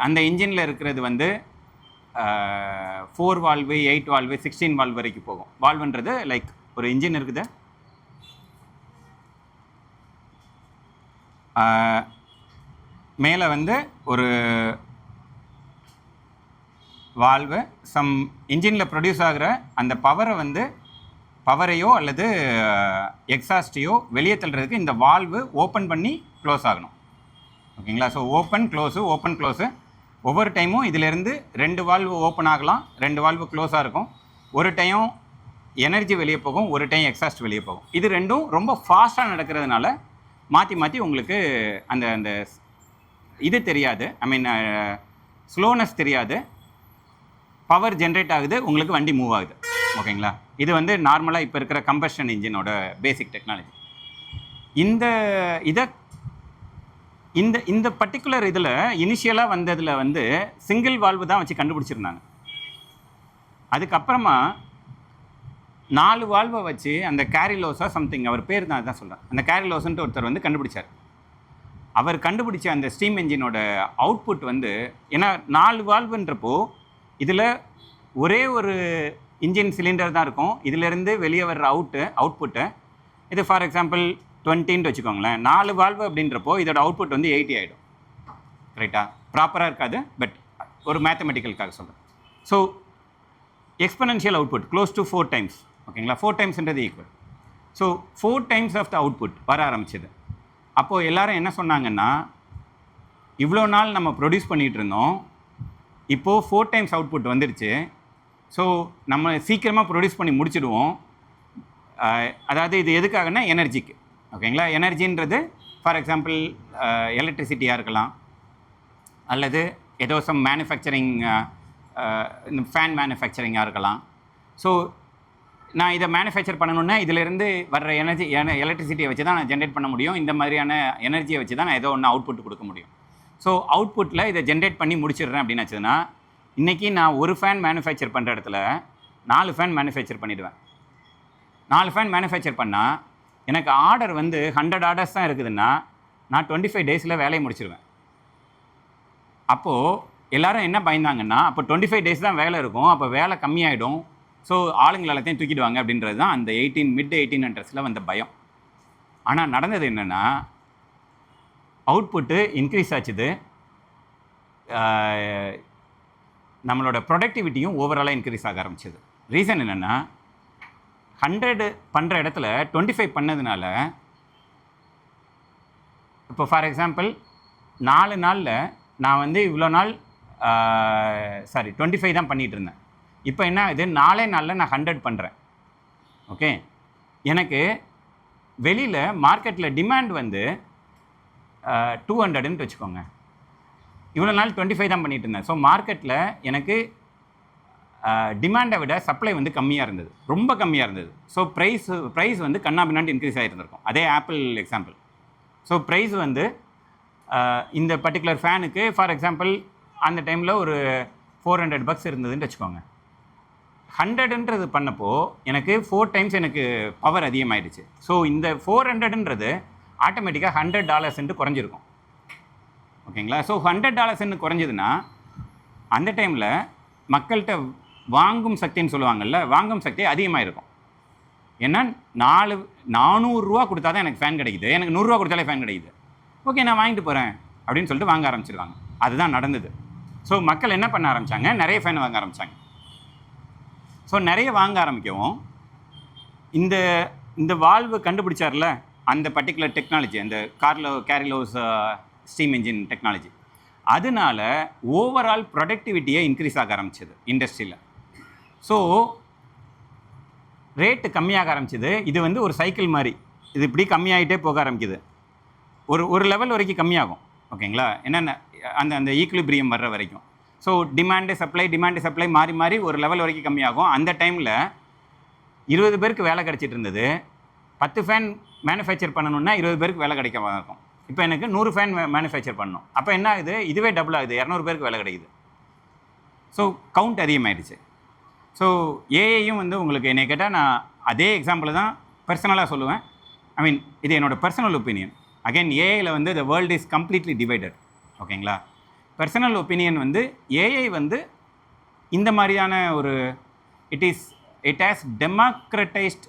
அந்த இன்ஜினில் இருக்கிறது வந்து 4 வால்வு 8 வால்வு 16 வால்வு வரைக்கும் போகும். வால்வுன்றது லைக் ஒரு இன்ஜின் இருக்குது, மேலே வந்து ஒரு வால்வு, சம் இன்ஜினில் ப்ரொடியூஸ் ஆகிற அந்த பவரையோ அல்லது எக்ஸாஸ்ட்டையோ வெளியே தள்ளுறதுக்கு இந்த வால்வு ஓப்பன் பண்ணி க்ளோஸ் ஆகணும். ஓகேங்களா? ஸோ ஓப்பன் க்ளோஸு ஒவ்வொரு டைமும் இதிலேருந்து 2 வால்வு ஓப்பன் ஆகலாம், 2 வால்வு க்ளோஸாக இருக்கும். ஒரு டைம் எனர்ஜி வெளியே போகும், ஒரு டைம் எக்ஸாஸ்ட் வெளியே போகும். இது ரெண்டும் ரொம்ப ஃபாஸ்ட்டாக நடக்கிறதுனால மாற்றி உங்களுக்கு அந்த இது தெரியாது, ஐ மீன் ஸ்லோனஸ் தெரியாது, பவர் ஜென்ரேட் ஆகுது, உங்களுக்கு வண்டி மூவ் ஆகுது. ஓகேங்களா? இது வந்து நார்மலாக இப்போ இருக்கிற கம்பஷன் இன்ஜினோட பேசிக் டெக்னாலஜி. இந்த பர்டிகுலர் இதில் இனிஷியலாக வந்ததில் வந்து சிங்கிள் வால்வு தான் வச்சு கண்டுபிடிச்சிருந்தாங்க. அதுக்கப்புறமா 4 வால்வை வச்சு அந்த கேரிலோஸாக சம்திங், அவர் பேர் தான் அதான் சொல்கிறேன், அந்த கேரிலோஸ்ன்ட்டு ஒருத்தர் வந்து கண்டுபிடிச்சார். அவர் கண்டுபிடிச்ச அந்த ஸ்டீம் என்ஜினோட அவுட்புட் வந்து, ஏன்னா 4 வால்வுன்றப்போ இதில் ஒரே ஒரு இன்ஜின் சிலிண்டர் தான் இருக்கும், இதிலேருந்து வெளியே வர்ற அவுட்புட்டு இது ஃபார் எக்ஸாம்பிள் 20ன்னு வச்சுக்கோங்களேன். 4 வால்வு அப்படின்றப்போ இதோட அவுட்புட் வந்து 80 ஆகிடும். ரைட்டாக? ப்ராப்பராக இருக்காது, பட் ஒரு மேத்தமெட்டிக்கலுக்காக சொல்கிறேன். So exponential output close to 4 times. ஓகேங்களா? 4 டைம்ஸ்ன்றது equal. So 4 times of the output வர ஆரம்பிச்சது. அப்போது எல்லாரும் என்ன சொன்னாங்கன்னா, இவ்வளோ நாள் நம்ம ப்ரொடியூஸ் பண்ணிகிட்டு இருந்தோம், இப்போது 4 டைம்ஸ் அவுட்புட் வந்துடுச்சு, ஸோ நம்ம சீக்கிரமாக ப்ரொடியூஸ் பண்ணி முடிச்சிடுவோம். அதாவது இது எதுக்காகனா எனர்ஜிக்கு. ஓகேங்களா? எனர்ஜின்றது ஃபார் எக்ஸாம்பிள் எலக்ட்ரிசிட்டியாக இருக்கலாம், அல்லது ஏதோ சம் மேனுஃபேக்சரிங், ஃபேன் மேனுஃபேக்சரிங்காக இருக்கலாம். ஸோ நான் இதை மேனுஃபேக்சர் பண்ணணுன்னா இதிலேருந்து வர்ற எலக்ட்ரிசிட்டியை வச்சு தான் நான் ஜென்ரேட் பண்ண முடியும், இந்த மாதிரியான எனர்ஜியை வச்சு தான் நான் ஏதோ ஒன்று அவுட்புட் கொடுக்க முடியும். ஸோ அவுட்புட்டில் இதை ஜென்ரேட் பண்ணி முடிச்சிடுறேன் அப்படின்னு வச்சுன்னா, இன்றைக்கி நான் ஒரு ஃபேன் மேனுஃபேக்சர் பண்ணுற இடத்துல 4 ஃபேன் மேனுஃபேக்சர் பண்ணிவிடுவேன். 4 ஃபேன் மேனுஃபேக்சர் பண்ணால் எனக்கு ஆர்டர் வந்து 100 ஆர்டர்ஸ் தான் இருக்குதுன்னா நான் 25 டேஸில் வேலையை முடிச்சிடுவேன். அப்போது எல்லோரும் என்ன பயந்தாங்கன்னா, அப்போ 25 டேஸ் தான் வேலை இருக்கும், அப்போ வேலை கம்மியாயிடும், ஸோ ஆளுங்களை எல்லாத்தையும் தூக்கிடுவாங்க அப்படின்றது தான் அந்த மிட் 1800s வந்த பயம். ஆனால் நடந்தது என்னென்னா, அவுட்புட்டு இன்க்ரீஸ் ஆச்சுது, நம்மளோட ப்ரொடக்டிவிட்டியும் ஓவராலாக இன்க்ரீஸ் ஆக ஆரம்பிச்சது. ரீசன் என்னென்னா, 100 பண்ணுற இடத்துல 25 பண்ணதுனால, இப்போ ஃபார் எக்ஸாம்பிள் 4 நாளில் நான் வந்து இவ்வளோ நாள் 25 தான் பண்ணிகிட்டு இருந்தேன். இப்போ என்ன ஆகுது, 4 நாளில் நான் 100 பண்ணுறேன். ஓகே, எனக்கு வெளியில் மார்க்கெட்டில் டிமாண்ட் வந்து 200ன்னு வச்சுக்கோங்க. இவ்வளோ நாள் 25 தான் பண்ணிகிட்டு இருந்தேன். ஸோ மார்க்கெட்டில் எனக்கு டிமாண்டை விட சப்ளை வந்து கம்மியாக இருந்தது, ரொம்ப கம்மியாக இருந்தது. ஸோ ப்ரைஸ் வந்து கண்ணாபின்னாண்டு இன்க்ரீஸ் ஆகிருந்திருக்கும். அதே ஆப்பிள் எக்ஸாம்பிள். ஸோ ப்ரைஸ் வந்து இந்த பர்டிகுலர் ஃபேனுக்கு ஃபார் எக்ஸாம்பிள் அந்த டைமில் ஒரு $400 இருந்ததுன்னு வச்சுக்கோங்க. 100ன்றது பண்ணப்போ எனக்கு 4 டைம்ஸ் எனக்கு பவர் அதிகமாகிடுச்சு. ஸோ இந்த 400ன்றது ஆட்டோமேட்டிக்காக $100 குறைஞ்சிருக்கும். ஓகேங்களா? ஸோ $100 குறைஞ்சதுன்னா அந்த டைமில் மக்கள்கிட்ட வாங்கும் சக்தின்னு சொல்லுவாங்கள்ல, வாங்கும் சக்தி அதிகமாக இருக்கும். ஏன்னா 400 ரூபா கொடுத்தா தான் எனக்கு ஃபேன் கிடைக்குது, எனக்கு 100 ரூபா கொடுத்தாலே ஃபேன் கிடைக்குது, ஓகே நான் வாங்கிட்டு போகிறேன் அப்படின்னு சொல்லிட்டு வாங்க ஆரம்பிச்சிருவாங்க. அதுதான் நடந்தது. ஸோ மக்கள் என்ன பண்ண ஆரம்பித்தாங்க, நிறைய ஃபேன் வாங்க ஆரம்பித்தாங்க. ஸோ நிறைய வாங்க ஆரம்பிக்கவும் இந்த வால்வு கண்டுபிடிச்சார்ல அந்த பர்டிகுலர் டெக்னாலஜி, அந்த கேரிலோஸ் ஸ்டீம் இன்ஜின் டெக்னாலஜி, அதனால ஓவரால் ப்ரொடக்டிவிட்டியை இன்க்ரீஸ் ஆக ஆரம்பிச்சது இண்டஸ்ட்ரியில். ஸோ ரேட்டு கம்மியாக ஆரம்பிச்சது. இது வந்து ஒரு சைக்கிள் மாதிரி, இது இப்படி கம்மியாகிட்டே போக ஆரம்பிக்குது. ஒரு லெவல் வரைக்கும் கம்மியாகும். ஓகேங்களா? என்னென்ன அந்த அந்த ஈக்குலிபிரியம் வர்ற வரைக்கும். ஸோ டிமாண்டு சப்ளை மாறி மாறி ஒரு லெவல் வரைக்கும் கம்மியாகும். அந்த டைமில் 20 பேருக்கு வேலை கிடச்சிட்டு இருந்தது. 10 ஃபேன் மேனுஃபேக்சர் பண்ணணுன்னா 20 பேருக்கு வேலை கிடைக்க இருக்கும். இப்போ எனக்கு 100 ஃபேன் மேனுஃபேக்சர் பண்ணணும். அப்போ என்ன ஆகுது? இதுவே டபுள் ஆகுது, 200 பேருக்கு வேலை கிடைக்குது. ஸோ கவுண்ட் அதிகமாகிடுச்சு. ஸோ ஏஐயும் வந்து உங்களுக்கு என்னை கேட்டால் நான் அதே எக்ஸாம்பிள் தான் பர்சனலாக சொல்லுவேன். ஐ மீன் இது என்னோடய பர்சனல் ஒப்பீனியன். அகைன் ஏஐயில் வந்து the world is completely divided. ஓகேங்களா? பர்சனல் ஒப்பீனியன் வந்து ஏஐ வந்து இந்த மாதிரியான ஒரு it has democratised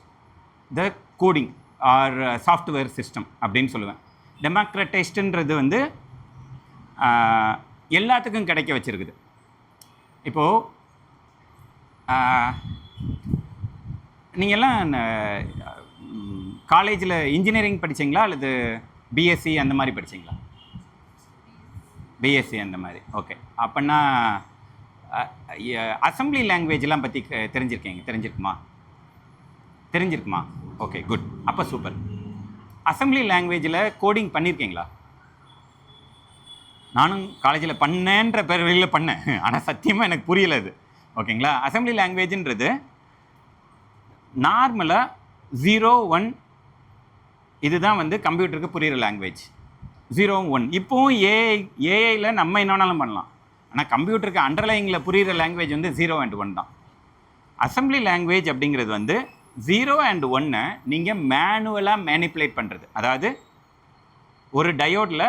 the coding or software system அப்படின்னு சொல்லுவேன். டெமோக்ரட்டைஸ்டுன்றது வந்து எல்லாத்துக்கும் கிடைக்க வச்சுருக்குது. இப்போது நீங்கள்லாம் காலேஜில் இன்ஜினியரிங் படித்தீங்களா அல்லது பிஎஸ்சி அந்த மாதிரி படித்தீங்களா? பிஎஸ்சி அந்த மாதிரி. ஓகே. அப்படின்னா அசம்பிளி லாங்குவேஜ்லாம் பற்றி தெரிஞ்சிருக்குமா? Okay, good. அப்போ சூப்பர். அசம்பிளி லாங்குவேஜில் கோடிங் பண்ணியிருக்கீங்களா? நானும் காலேஜில் பண்ணேன்ற பேரில் பண்ணேன், ஆனால் சத்தியமாக எனக்கு புரியலை அது. ஓகேங்களா? அசம்பிளி லாங்குவேஜ்ன்றது நார்மலாக 0, 1 இதுதான் வந்து கம்ப்யூட்டருக்கு புரிகிற லாங்குவேஜ். 0, 1. இப்போவும் ஏஐயில் நம்ம என்ன வேணாலும் பண்ணலாம். ஆனால் கம்ப்யூட்டருக்கு அண்டர்லைனில் புரிகிற லாங்குவேஜ் வந்து 0 and 1 தான். அசம்பிளி லாங்குவேஜ் அப்படிங்கிறது வந்து 0 and 1 நீங்கள் மேனுவலாக மேனிப்புலேட் பண்ணுறது. அதாவது ஒரு டயோடில்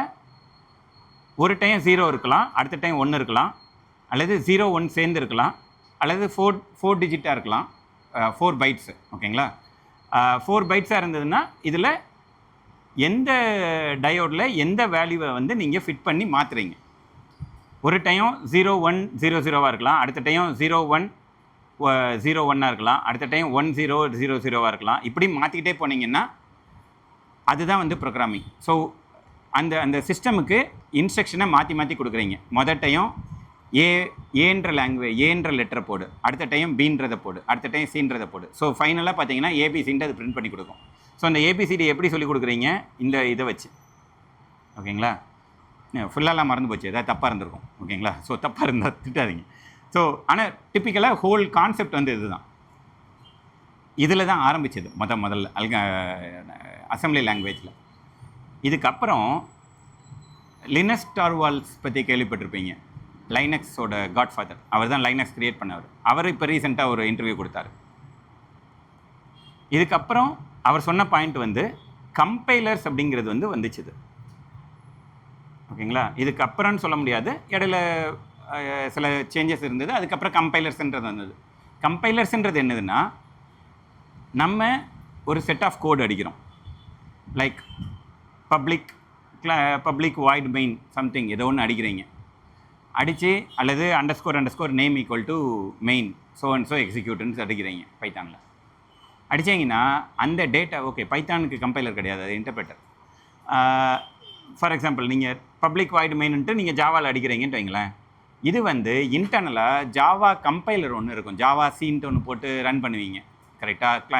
ஒரு டைம் 0 இருக்கலாம், அடுத்த டைம் 1 இருக்கலாம், அல்லது 0, 1 சேர்ந்து இருக்கலாம், அல்லது 4 டிஜிட்டாக இருக்கலாம், 4 பைட்ஸு. ஓகேங்களா? 4 பைட்ஸாக இருந்ததுன்னா இதில் எந்த டயோடில் எந்த வேல்யூவை வந்து நீங்கள் ஃபிட் பண்ணி மாற்றுறீங்க. ஒரு டைம் 0, 1, 0, 0வாக இருக்கலாம், அடுத்த டைம் 0, 1, 0, 1ஆக இருக்கலாம், அடுத்த டைம் 1, 0, 0, 0வாக இருக்கலாம். இப்படி மாற்றிக்கிட்டே போனீங்கன்னா அதுதான் வந்து ப்ரோக்ராமிங். ஸோ அந்த அந்த சிஸ்டமுக்கு இன்ஸ்ட்ரக்ஷனை மாற்றி கொடுக்குறீங்க. மொதல் டைம் ஏன்ற லெட்டரை போடு, அடுத்த டைம் பீன்றதை போடு, அடுத்த டைம் சீன்றதை போடு. ஸோ ஃபைனலாக பார்த்தீங்கன்னா ஏபிசின்ட்டு அது பிரிண்ட் பண்ணி கொடுக்கும். ஸோ அந்த ஏபிசிடி எப்படி சொல்லிக் கொடுக்குறீங்க? இந்த இதை வச்சு. ஓகேங்களா? ஃபுல்லாலாம் மறந்து போச்சு, ஏதாவது தப்பாக இருந்திருக்கும். ஓகேங்களா? ஸோ தப்பாக இருந்தால் திட்டாதீங்க. ஸோ ஆனால் டிப்பிக்கலாக ஹோல் கான்செப்ட் வந்து இதுதான். இதில் தான் ஆரம்பிச்சது முதல்ல அசம்பிளி லாங்குவேஜில். இதுக்கப்புறம் லினக்ஸ் டார்வால்ஸ் பற்றி கேள்விப்பட்டிருப்பீங்க. லைனக்ஸோட காட்ஃபாதர். அவர் தான் லைனக்ஸ் கிரியேட் பண்ணவர். அவர் இப்போ ரீசெண்டாக ஒரு இன்டர்வியூ கொடுத்தாரு. இதுக்கப்புறம் அவர் சொன்ன பாயிண்ட் வந்து கம்பைலர்ஸ் அப்படிங்கிறது வந்து வந்துச்சுது. ஓகேங்களா? இதுக்கப்புறம்னு சொல்ல முடியாது, இடையில சில சேஞ்சஸ் இருந்தது. அதுக்கப்புறம் கம்பைலர்ஸ்ன்றது வந்தது. கம்பைலர்ஸ்ன்றது என்னதுன்னா, நம்ம ஒரு செட் ஆஃப் கோடு அடிக்கிறோம். Like public void main something ஏதோ ஒன்று அடிக்கிறீங்க. அடித்து அல்லது underscore name equal to main so and so எக்ஸிக்யூட்னு அடிக்கிறீங்க பைத்தானில். அடித்தீங்கன்னா அந்த டேட்டா, ஓகே பைத்தானுக்கு கம்பைலர் கிடையாது, அது இன்டர்பிரட்டர். ஃபார் எக்ஸாம்பிள் நீங்கள் பப்ளிக் வாய்டு மெயின்ட்டு நீங்கள் ஜாவாவில் அடிக்கிறீங்கன்னு வைங்களேன். இது வந்து இன்டர்னலாக ஜாவா கம்பைலர் ஒன்று இருக்கும். ஜாவா சீன்ட்டு ஒன்று போட்டு ரன் பண்ணுவீங்க. கரெக்டாக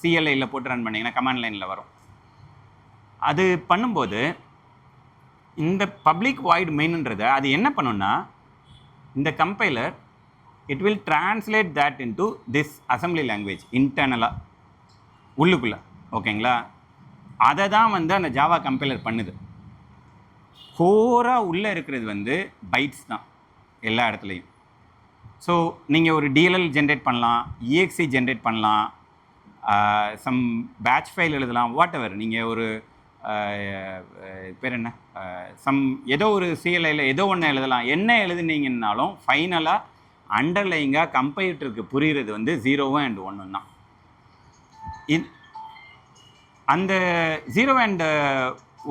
சிஎல்ஐயில் போட்டு ரன் பண்ணிங்கன்னா கமாண்ட் லைனில் வரும். அது பண்ணும்போது இந்த பப்ளிக் வாய்டு மெயின்ன்றதை அது என்ன பண்ணுன்னா, இந்த compiler it will translate that into this assembly language இன்டர்னலாக உள்ளுக்குள்ளே. ஓகேங்களா? அதை தான் வந்து அந்த ஜாவா கம்பைலர் பண்ணுது. கோராக உள்ளே இருக்கிறது வந்து பைட்ஸ் தான் எல்லா இடத்துலையும். ஸோ நீங்கள் ஒரு டிஎல்எல் ஜென்ரேட் பண்ணலாம், இஎக்ஸி ஜென்ரேட் பண்ணலாம், சம் பேட்ச் ஃபைல் எழுதலாம், வாட் எவர். நீங்கள் ஒரு பேர் என்ன ஏதோ ஒரு சிஎல்ஐயில் ஏதோ ஒன்று எழுதலாம். என்ன எழுதுனீங்கன்னாலும் ஃபைனலாக அண்டர்லைங்காக கம்பைலருக்கு புரிகிறது வந்து 0 and 1 தான். அந்த 0 and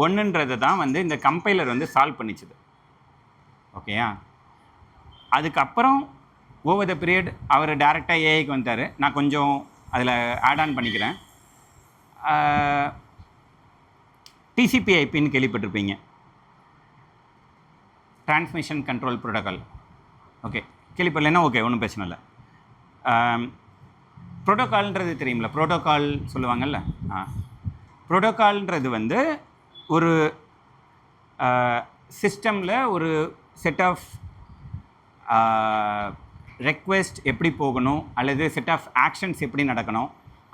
1ன்றதை தான் வந்து இந்த கம்பைலர் வந்து சால்வ் பண்ணிச்சுது. ஓகேயா? அதுக்கப்புறம் ஓவர் த பீரியட் அவர் டேரெக்டாக ஏஐக்கு வந்துட்டார். நான் கொஞ்சம் அதில் ஆட் ஆன் பண்ணிக்கிறேன். டிசிபிஐபின்னு கேள்விப்பட்டிருப்பீங்க, டிரான்ஸ்மிஷன் கண்ட்ரோல் ப்ரோட்டோக்கால். ஓகே, கேள்விப்படலைன்னா ஓகே, ஒன்றும் பிரச்சனை இல்லை. ப்ரோட்டோக்கால்ன்றது தெரியுமில்ல, ப்ரோட்டோக்கால் சொல்லுவாங்கள்ல. ப்ரோட்டோக்கால்ன்றது வந்து ஒரு சிஸ்டமில் ஒரு செட் ஆஃப் ரெக்வெஸ்ட் எப்படி போகணும் அல்லது செட் ஆஃப் ஆக்ஷன்ஸ் எப்படி நடக்கணும்,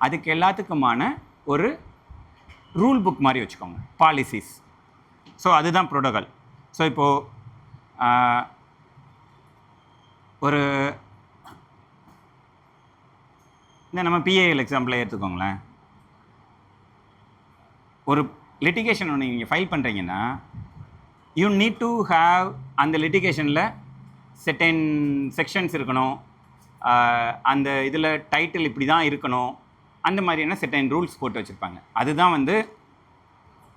அதுக்கு எல்லாத்துக்குமான ஒரு ரூல் புக் மாதிரி வச்சுக்கோங்க, பாலிசிஸ். ஸோ அதுதான் ப்ரோட்டோகால். ஸோ இப்போது ஒரு இந்த நம்ம பிஏஎல் எக்ஸாம்பிளை எடுத்துக்கோங்களேன். ஒரு லிட்டிகேஷன் ஒன்று நீங்கள் ஃபைல் பண்ணுறீங்கன்னா யூ நீட் டு ஹாவ் அந்த லிட்டிகேஷனில் செட்டன் செக்ஷன்ஸ் இருக்கணும், அந்த இதில் டைட்டில் இப்படி தான் இருக்கணும், அந்த மாதிரியான செட்டன் ரூல்ஸ் போட்டு வச்சுருப்பாங்க. அதுதான் வந்து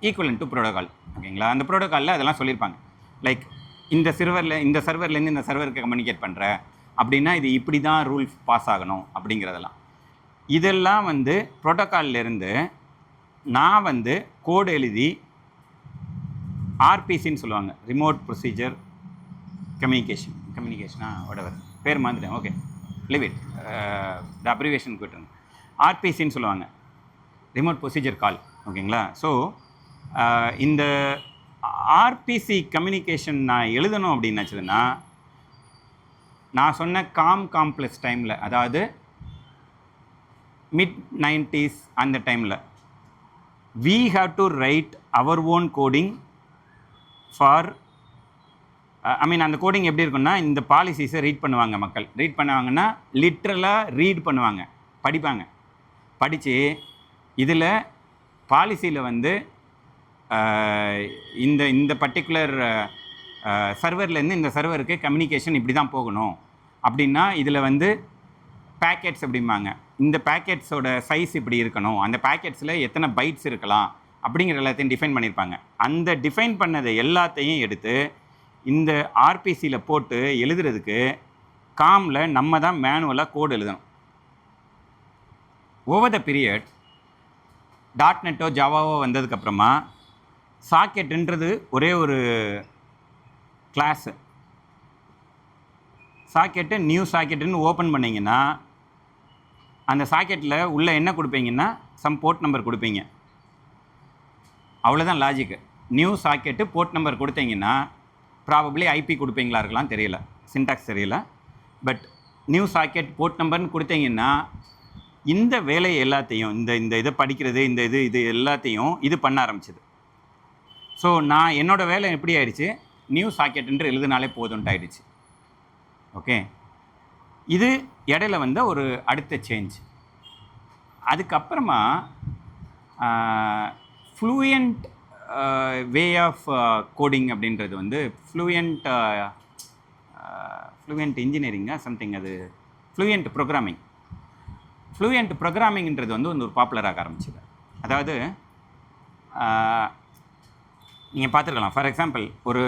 ஈக்குவலன்ட் டு ப்ரோட்டோகால். ஓகேங்களா? அந்த ப்ரோட்டோகாலில் அதெல்லாம் சொல்லியிருப்பாங்க. லைக் இந்த சர்வர்லேருந்து இந்த சர்வருக்கு கம்யூனிகேட் பண்ணுற அப்படின்னா இது இப்படி தான் ரூல்ஸ் பாஸ் ஆகணும் அப்படிங்கிறதெல்லாம். இதெல்லாம் வந்து ப்ரோட்டோகால்லேருந்து நான் வந்து கோடு எழுதி ஆர்பிசின்னு சொல்லுவாங்க, ரிமோட் ப்ரொசீஜர் கம்யூனிகேஷனா whatever பேர் மாந்துட்டேன். Okay, leave it, the abbreviation போய்ட்டுருங்க. ஆர்பிசின்னு சொல்லுவாங்க, ரிமோட் ப்ரொசீஜர் கால். ஓகேங்களா? ஸோ இந்த ஆர்பிசி கம்யூனிகேஷன் நான் எழுதணும் அப்படின்னாச்சுதுன்னா நான் சொன்ன காம்ப்ளெக்ஸ் டைமில், அதாவது mid-90s அந்த டைமில் we have to write our own coding for அந்த கோடிங் எப்படி இருக்குன்னா, இந்த பாலிசிஸை ரீட் பண்ணுவாங்க மக்கள். ரீட் பண்ணுவாங்கன்னா லிட்ரலாக ரீட் பண்ணுவாங்க, படிப்பாங்க. படித்து இதில் பாலிசியில் வந்து இந்த பர்டிகுலர் சர்வர்லேருந்து இந்த சர்வருக்கு கம்யூனிகேஷன் இப்படி தான் போகணும் அப்படின்னா இதில் வந்து பேக்கெட்ஸ் அப்படிம்பாங்க, இந்த பேக்கெட்ஸோட சைஸ் இப்படி இருக்கணும், அந்த பேக்கெட்ஸில் எத்தனை பைட்ஸ் இருக்கலாம் அப்படிங்கிற எல்லாத்தையும் டிஃபைன் பண்ணியிருப்பாங்க. அந்த டிஃபைன் பண்ணதை எல்லாத்தையும் எடுத்து இந்த ஆர்பிசியில் போட்டு எழுதுறதுக்கு காமில் நம்ம தான் மேனுவலாக கோடு எழுதணும். ஓவர் த பீரியட் .NETஓ ஜாவாவோ வந்ததுக்கப்புறமா சாக்கெட்டுன்றது ஒரே ஒரு கிளாஸு. சாக்கெட்டு நியூ சாக்கெட்டுன்னு ஓப்பன் பண்ணிங்கன்னா அந்த சாக்கெட்டில் உள்ளே என்ன கொடுப்பீங்கன்னா சம் போர்ட் நம்பர் கொடுப்பீங்க. அவ்வளோதான் logic. New socket port number கொடுத்தீங்கன்னா ப்ராபப்ளி ஐபி கொடுப்பீங்களா இருக்கலாம், தெரியல, சின்டாக்ஸ் தெரியல. பட் நியூ சாக்கெட் போர்ட் நம்பர்னு கொடுத்தீங்கன்னா இந்த வேலையை எல்லாத்தையும் இந்த இதை படிக்கிறது, இது எல்லாத்தையும் இது பண்ண ஆரம்பிச்சிது. ஸோ நான் என்னோடய வேலை எப்படி ஆயிடுச்சு, நியூ சாக்கெட்டுன்ற எழுதுனாலே போதும்ன்ட்டு ஆயிடுச்சு. ஓகே, இது இடையில வந்த ஒரு அடுத்த சேஞ்ச். அதுக்கப்புறமா ஃப்ளூயண்ட் வே ஆஃப் கோடிங் அப்படின்றது வந்து ஃப்ளூயண்ட் இன்ஜினியரிங்காக சம்திங், அது ஃப்ளூயண்ட் ப்ரோக்ராமிங்ன்றது வந்து ஒரு பாப்புலராக ஆரம்பிச்சிது. அதாவது நீங்கள் பார்த்துருக்கலாம், ஃபார் எக்ஸாம்பிள் ஒரு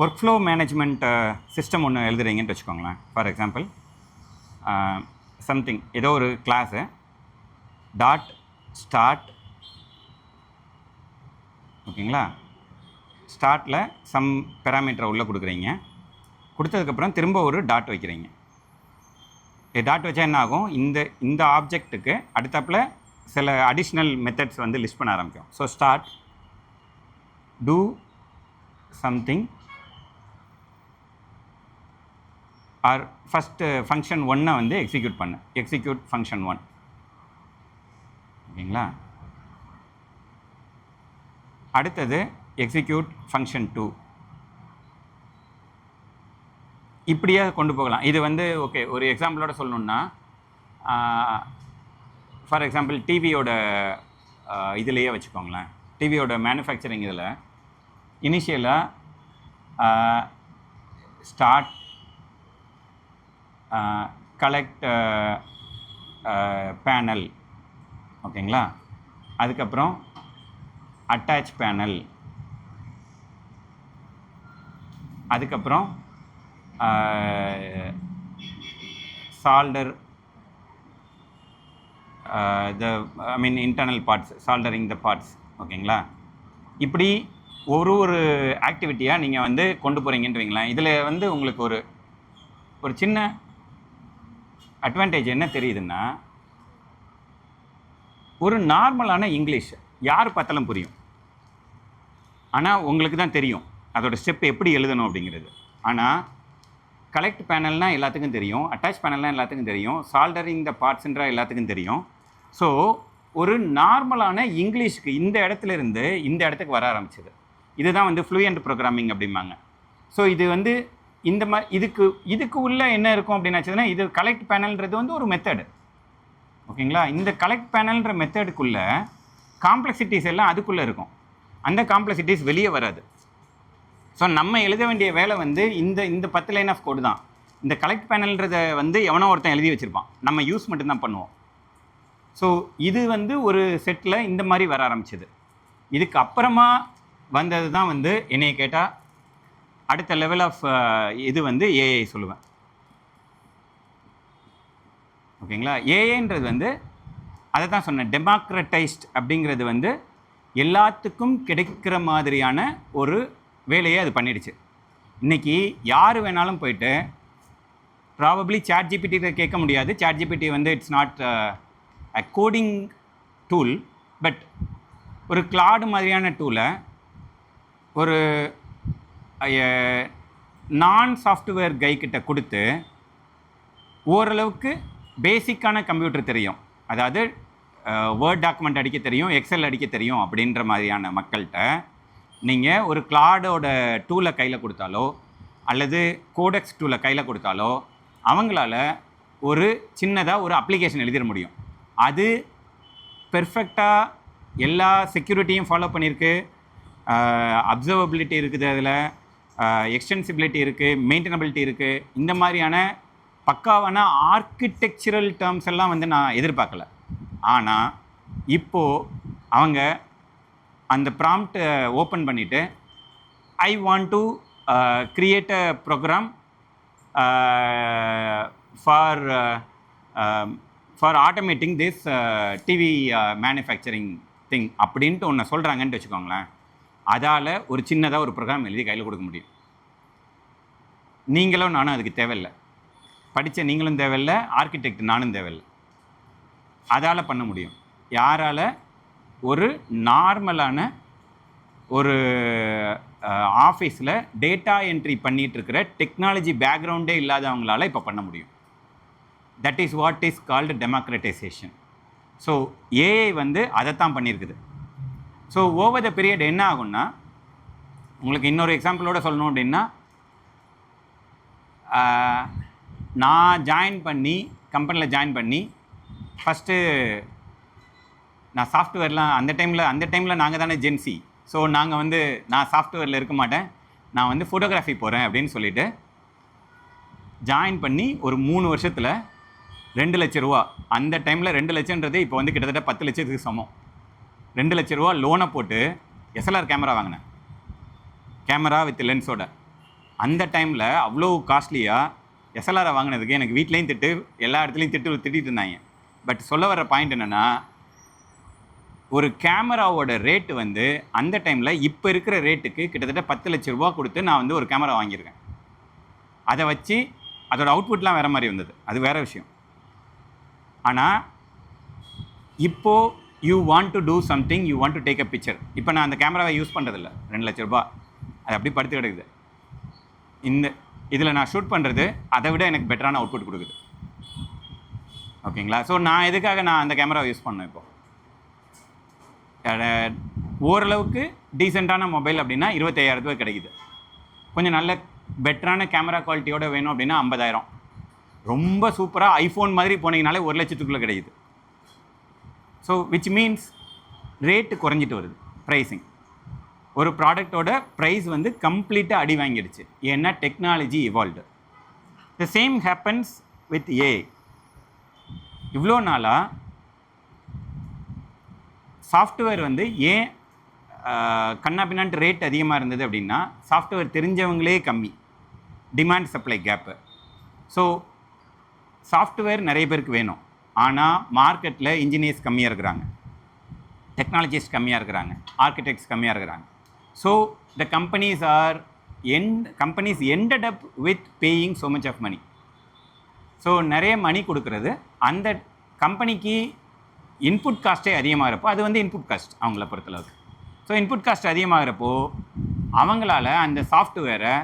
ஒர்க் ஃப்ளோ மேனேஜ்மெண்ட் சிஸ்டம் ஒன்று எழுதுறீங்கன்னு வச்சுக்கோங்களேன். ஃபார் எக்ஸாம்பிள் சம்திங் ஏதோ ஒரு கிளாஸு ஸ்டார்ட், ஓகேங்களா, ஸ்டார்ட்டில் சம் பெராமீட்டரை உள்ளே கொடுக்குறீங்க. கொடுத்ததுக்கப்புறம் திரும்ப ஒரு டாட் வைக்கிறீங்க. டாட் வச்சா என்ன ஆகும், இந்த ஆப்ஜெக்ட்டுக்கு அடுத்தாப்பில் சில அடிஷ்னல் மெத்தட்ஸ் வந்து லிஸ்ட் பண்ண ஆரம்பிக்கும். So start do something R first function 1 வந்து எக்ஸிக்யூட் ஃபங்க்ஷன் 1. ஓகேங்களா? அடுத்தது எக்ஸிக்யூட் ஃபங்க்ஷன் 2. இப்படியே கொண்டு போகலாம். இது வந்து ஓகே, ஒரு எக்ஸாம்பிளோட சொல்லணுன்னா, ஃபார் எக்ஸாம்பிள் டிவியோட இதுலேயே வச்சுக்கோங்களேன். டிவியோட மேனுஃபேக்சரிங் இதில் இனிஷியலாக ஸ்டார்ட் கலெக்ட் பேனல், ஓகேங்களா, அதுக்கப்புறம் அட்டாச் பேனல், அதுக்கப்புறம் solder internal parts, soldering the parts. ஓகேங்களா? இப்படி ஒரு ஆக்டிவிட்டியாக நீங்கள் வந்து கொண்டு போகிறீங்கன்னு வைங்களேன். இதில் வந்து உங்களுக்கு ஒரு சின்ன அட்வான்டேஜ் என்ன தெரியுதுன்னா, ஒரு நார்மலான இங்கிலீஷ் யார் பார்த்தாலும் புரியும். ஆனால் உங்களுக்கு தான் தெரியும் அதோட ஸ்டெப் எப்படி எழுதணும் அப்படிங்கிறது. ஆனால் கலெக்ட் பேனல்னால் எல்லாத்துக்கும் தெரியும், அட்டாச் பேனல்னால் எல்லாத்துக்கும் தெரியும், சால்டரிங் த பார்ட்ஸ்ன்ற எல்லாத்துக்கும் தெரியும். ஸோ ஒரு நார்மலான இங்கிலீஷ்க்கு இந்த இடத்துல இருந்து இந்த இடத்துக்கு வர ஆரம்பிச்சது. இதுதான் வந்து ஃப்ளூயண்ட் ப்ரோக்ராமிங் அப்படிம்பாங்க. ஸோ இது வந்து இந்த மாதிரி இதுக்கு உள்ள என்ன இருக்கும் அப்படின்னாச்சுன்னா, இது கலெக்ட் பேனல்ன்றது வந்து ஒரு மெத்தடு. ஓகேங்களா? இந்த கலெக்ட் பேனல்ன்ற மெத்தடுக்குள்ளே காம்ப்ளெக்சிட்டிஸ் எல்லாம் அதுக்குள்ளே இருக்கும். அந்த காம்ப்ளெக்சிட்டிஸ் வெளியே வராது. ஸோ நம்ம எழுத வேண்டிய வேலை வந்து இந்த 10 லைன் ஆஃப் கோடு தான். இந்த கலெக்ட் பேனல்ன்றதை வந்து எவனோ ஒருத்தன் எழுதி வச்சுருப்பான், நம்ம யூஸ் மட்டும்தான் பண்ணுவோம். ஸோ இது வந்து ஒரு செட்டில் இந்த மாதிரி வர ஆரம்பிச்சது. இதுக்கு அப்புறமா வந்தது தான் வந்து என்னைய கேட்டால் அடுத்த லெவல் ஆஃப் இது வந்து ஏஐ சொல்லுவேன். ஓகேங்களா? ஏஐன்றது வந்து அதை தான் சொன்னேன், டெமோக்ரட்டைஸ்ட் அப்படிங்கிறது வந்து எல்லாத்துக்கும் கிடைக்கிற மாதிரியான ஒரு வேலையை அது பண்ணிடுச்சு. இன்றைக்கி யார் வேணாலும் போயிட்டு ப்ராபப்ளி சாட் ஜிபிடியை கேட்க முடியாது. சாட் ஜிபிடி வந்து it's not a coding tool, but ஒரு கிளாடு மாதிரியான டூலை ஒரு நான் சாஃப்ட்வேர் கை கிட்ட கொடுத்து ஓரளவுக்கு பேசிக்கான கம்ப்யூட்டர் தெரியும், அதாவது வேர்ட் டாக்குமெண்ட் அடிக்க தெரியும், எக்ஸல் அடிக்க தெரியும் அப்படின்ற மாதிரியான மக்கள்கிட்ட நீங்கள் ஒரு கிளாடோட டூலை கையில் கொடுத்தாலோ அல்லது கோடெக்ஸ் டூலை கையில் கொடுத்தாலோ அவங்களால ஒரு சின்னதாக ஒரு அப்ளிகேஷன் எழுதிட முடியும். அது பெர்ஃபெக்டாக எல்லா செக்யூரிட்டியும் ஃபாலோ பண்ணியிருக்கு, அப்சர்வபிலிட்டி இருக்குது, அதில் எக்ஸ்டென்சிபிலிட்டி இருக்குது, மெயின்டெனபிலிட்டி இருக்குது. இந்த மாதிரியான பக்காவான ஆர்கிடெக்சரல் டேர்ம்ஸ் எல்லாம் வந்து நான் எதிர்பார்க்கல. ஆனால் இப்போது அவங்க அந்த ப்ராம்ப்ட் ஓப்பன் பண்ணிவிட்டு I want to create a program for automating this TV manufacturing thing அப்படின்ட்டு ஒன்று சொல்கிறாங்கன்ட்டு வச்சுக்கோங்களேன். அதால் ஒரு சின்னதாக ஒரு ப்ரோக்ராம் எழுதி கையில் கொடுக்க முடியும். நீங்களும் நானும் அதுக்கு தேவையில்லை, படித்த நீங்களும் தேவையில்லை, ஆர்கிடெக்ட் நானும் தேவையில்லை. அதால் பண்ண முடியும். யாரால்? ஒரு நார்மலான ஒரு ஆஃபீஸில் டேட்டா என்ட்ரி பண்ணிகிட்ருக்கிற டெக்னாலஜி பேக்ரவுண்டே இல்லாதவங்களால் இப்போ பண்ண முடியும். That is what is called democratisation. So AI வந்து அதைத்தான் பண்ணியிருக்குது. ஸோ ஓவர் த பீரியட் என்ன ஆகும்னா, உங்களுக்கு இன்னொரு எக்ஸாம்பிளோட சொல்லணும் அப்படின்னா, நான் கம்பெனியில் ஜாயின் பண்ணி ஃபஸ்ட்டு நான் சாஃப்ட்வேர்லாம் அந்த டைமில் நாங்கள் தானே ஜென்சி. ஸோ நாங்கள் வந்து நான் சாஃப்ட்வேரில் இருக்க மாட்டேன், நான் வந்து ஃபோட்டோகிராஃபி போகிறேன் அப்படின்னு சொல்லிவிட்டு ஜாயின் பண்ணி ஒரு 3 வருஷத்தில் 2 லட்ச ரூபா, அந்த டைமில் 2 லட்சன்றது இப்போ வந்து கிட்டத்தட்ட 10 லட்சத்துக்கு சமம். 2 லட்ச ரூபா லோனை போட்டு எஸ்எல்ஆர் கேமரா வாங்கினேன், கேமரா வித் லென்ஸோட. அந்த டைமில் அவ்வளோ காஸ்ட்லியாக எஸ்எல்ஆரை வாங்கினதுக்கு எனக்கு வீட்லேயும் திட்டு, எல்லா இடத்துலையும் திட்டிகிட்டு இருந்தாங்க. பட் சொல்ல வர பாயிண்ட் என்னென்னா, ஒரு கேமராவோட ரேட்டு வந்து அந்த டைமில் இப்போ இருக்கிற ரேட்டுக்கு கிட்டத்தட்ட 10 லட்ச ரூபா கொடுத்து நான் வந்து ஒரு கேமரா வாங்கியிருக்கேன். அதை வச்சு அதோட அவுட்புட்லாம் வேறு மாதிரி வந்தது, அது வேறு விஷயம். ஆனால் இப்போது you want to do something, you want to take a picture. இப்போ நான் அந்த கேமராவை யூஸ் பண்ணுறதில்ல, 2 லட்ச ரூபா அது அப்படி படுத்து கிடக்குது. இதில் நான் ஷூட் பண்ணுறது அதை விட எனக்கு பெட்டரான அவுட்புட் கொடுக்குது. ஓகேங்களா? ஸோ நான் எதுக்காக நான் அந்த கேமராவை யூஸ் பண்ணேன்? இப்போது ஓரளவுக்கு டீசெண்டான மொபைல் அப்படின்னா 25,000 ரூபாய் கிடைக்குது. கொஞ்சம் நல்ல பெட்டரான கேமரா குவாலிட்டியோடு வேணும் அப்படின்னா 50,000. ரொம்ப சூப்பராக ஐஃபோன் மாதிரி போனீங்கனாலே 1 லட்சத்துக்குள்ளே கிடைக்குது. ஸோ விச் மீன்ஸ் ரேட்டு குறைஞ்சிட்டு வருது, ப்ரைஸிங். ஒரு ப்ராடக்டோட ப்ரைஸ் வந்து கம்ப்ளீட்டாக அடி வாங்கிடுச்சு, ஏன்னா technology evolved. The same happens with AI. இவ்வளோ நாளாக சாஃப்ட்வேர் வந்து ஏன் கண்ணா பின்னான்ட்டு ரேட் அதிகமாக இருந்தது அப்படின்னா, சாஃப்ட்வேர் தெரிஞ்சவங்களே கம்மி, demand supply gap. So software நிறைய பேருக்கு வேணும், ஆனால் மார்க்கெட்டில் இன்ஜினியர்ஸ் கம்மியாக இருக்கிறாங்க, டெக்னாலஜிஸ்ட் கம்மியாக இருக்கிறாங்க, ஆர்கிடெக்ட்ஸ் கம்மியாக இருக்கிறாங்க. So the companies ended up with paying so much of money. So நிறைய மணி கொடுக்குறது அந்த கம்பெனிக்கு இன்புட் காஸ்ட்டே அதிகமாகிறப்போ, அது வந்து இன்புட் காஸ்ட் அவங்கள பொறுத்தளவுக்கு. ஸோ இன்புட் காஸ்ட் அதிகமாகிறப்போ அவங்களால அந்த சாஃப்ட்வேரை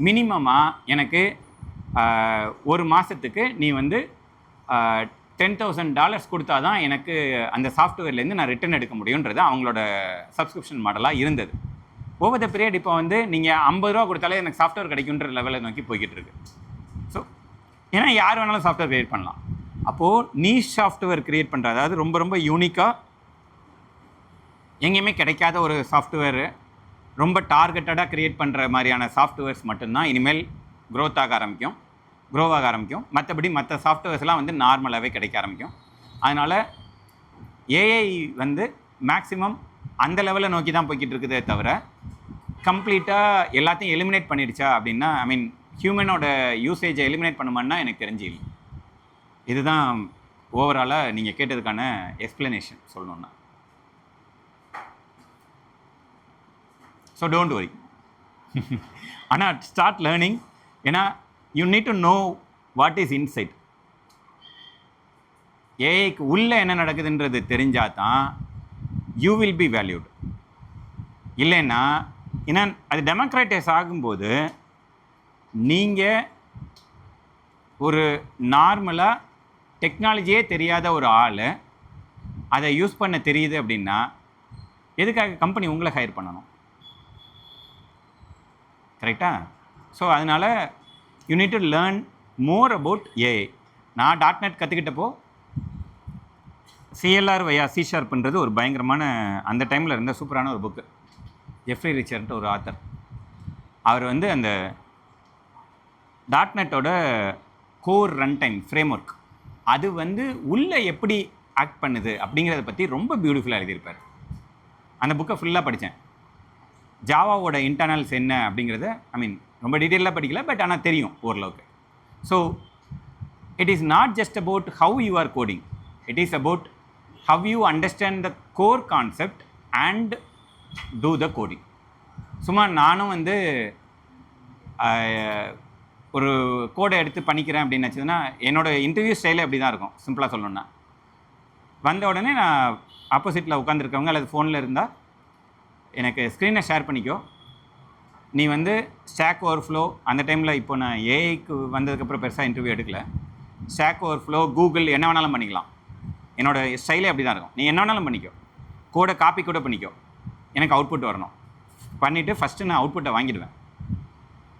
மினிமமாக எனக்கு ஒரு மாதத்துக்கு நீ வந்து $10,000 கொடுத்தா தான் எனக்கு அந்த சாஃப்ட்வேர்லேருந்து நான் ரிட்டர்ன் எடுக்க முடியுன்றது அவங்களோட சப்ஸ்கிரிப்ஷன் மாடலாக இருந்தது. ஓவர் த பீரியட் இப்போ வந்து நீங்கள் $50 கொடுத்தாலே எனக்கு சாஃப்ட்வேர் கிடைக்குன்ற லெவலில் நோக்கி போய்கிட்டு இருக்கு. ஸோ ஏன்னா யார் வேணாலும் சாஃப்ட்வேர் க்ரியேட் பண்ணலாம். அப்போது நீஷ் சாஃப்ட்வேர் க்ரியேட் பண்ணுற, அதாவது ரொம்ப ரொம்ப யூனிக்காக எங்கேயுமே கிடைக்காத ஒரு சாஃப்ட்வேரு, ரொம்ப டார்கெட்டடாக க்ரியேட் பண்ணுற மாதிரியான சாஃப்ட்வேர்ஸ் மட்டும்தான் இனிமேல் க்ரோவாக ஆரம்பிக்கும். மற்றபடி மற்ற சாஃப்ட்வேர்ஸ்லாம் வந்து நார்மலாகவே கிடைக்க ஆரம்பிக்கும். அதனால் ஏஐ வந்து மேக்ஸிமம் அந்த லெவலில் நோக்கி தான் போய்கிட்டு இருக்குதே தவிர கம்ப்ளீட்டாக எல்லாத்தையும் எலிமினேட் பண்ணிடுச்சா அப்படின்னா, ஐ மீன் ஹியூமனோட யூசேஜை எலிமினேட் பண்ணுமான்னா எனக்கு தெரிஞ்சு இல்லை. இதுதான் ஓவராலாக நீங்கள் கேட்டதுக்கான எக்ஸ்ப்ளனேஷன் சொல்லணுன்னா. So don't worry. ஆனால் ஸ்டார்ட் லேர்னிங். ஏன்னா you need to know what is inside. ஏஐக்கு உள்ளே என்ன நடக்குதுன்றது தெரிஞ்சால் தான் யூ வில் பி வேல்யூட். இல்லைன்னா ஏன்னா அது டெமோக்ராட்டைஸ் ஆகும்போது நீங்கள் ஒரு நார்மலாக டெக்னாலஜியே தெரியாத ஒரு ஆள் அதை யூஸ் பண்ண தெரியுது அப்படின்னா எதுக்காக கம்பெனி உங்களை ஹையர் பண்ணணும்? கரெக்டா? ஸோ அதனால் you need to learn more about AI. நான் .NET கற்றுக்கிட்டப்போ CLR via C# ஒரு பயங்கரமான அந்த டைமில் இருந்த சூப்பரான ஒரு புக்கு. ஜெஃப்ரி ரிச்சர்ன்ட்டு ஒரு ஆத்தர். அவர் வந்து அந்த .NETோட core runtime framework அது வந்து உள்ளே எப்படி ஆக்ட் பண்ணுது அப்படிங்கிறத பற்றி ரொம்ப பியூட்டிஃபுல்லாக எழுதியிருப்பார். அந்த புக்கை ஃபுல்லாக படித்தேன். ஜாவாவோட இன்டர்னல்ஸ் என்ன அப்படிங்கிறத ஐ மீன் ரொம்ப டீட்டெயிலாக படிக்கல, பட் ஆனால் தெரியும் ஓரளவுக்கு. So it is not just about how you are coding, it is about how you understand the core concept and do the coding. சும்மா நானும் வந்து ஒரு கோடை எடுத்து பண்ணிக்கிறேன் அப்படின்னு வச்சதுன்னா என்னோடய இன்டர்வியூ ஸ்டைலே அப்படி தான் இருக்கும். சிம்பிளாக சொல்லணுன்னா வந்த உடனே நான் ஆப்போசிட்டில் உட்காந்துருக்கவங்க அல்லது ஃபோனில் இருந்தால் எனக்கு ஸ்க்ரீனை ஷேர் பண்ணிக்கோ, நீ வந்து ஸ்டாக் ஓவர்ஃப்ளோ அந்த டைமில் இப்போ நான் ஏஐக்கு வந்ததுக்கப்புறம் பெருசாக இன்டர்வியூ எடுக்கல. ஸ்டாக் ஓவர்ஃப்ளோ, கூகுள் என்ன வேணாலும் பண்ணிக்கலாம். என்னோடய ஸ்டைலே அப்படி தான் இருக்கும். நீ என்ன வேணாலும் பண்ணிக்கோ, கோடை காப்பி கூட பண்ணிக்கோ, எனக்கு அவுட்புட் வரணும். பண்ணிவிட்டு ஃபஸ்ட்டு நான் அவுட்புட்டை வாங்கிடுவேன்.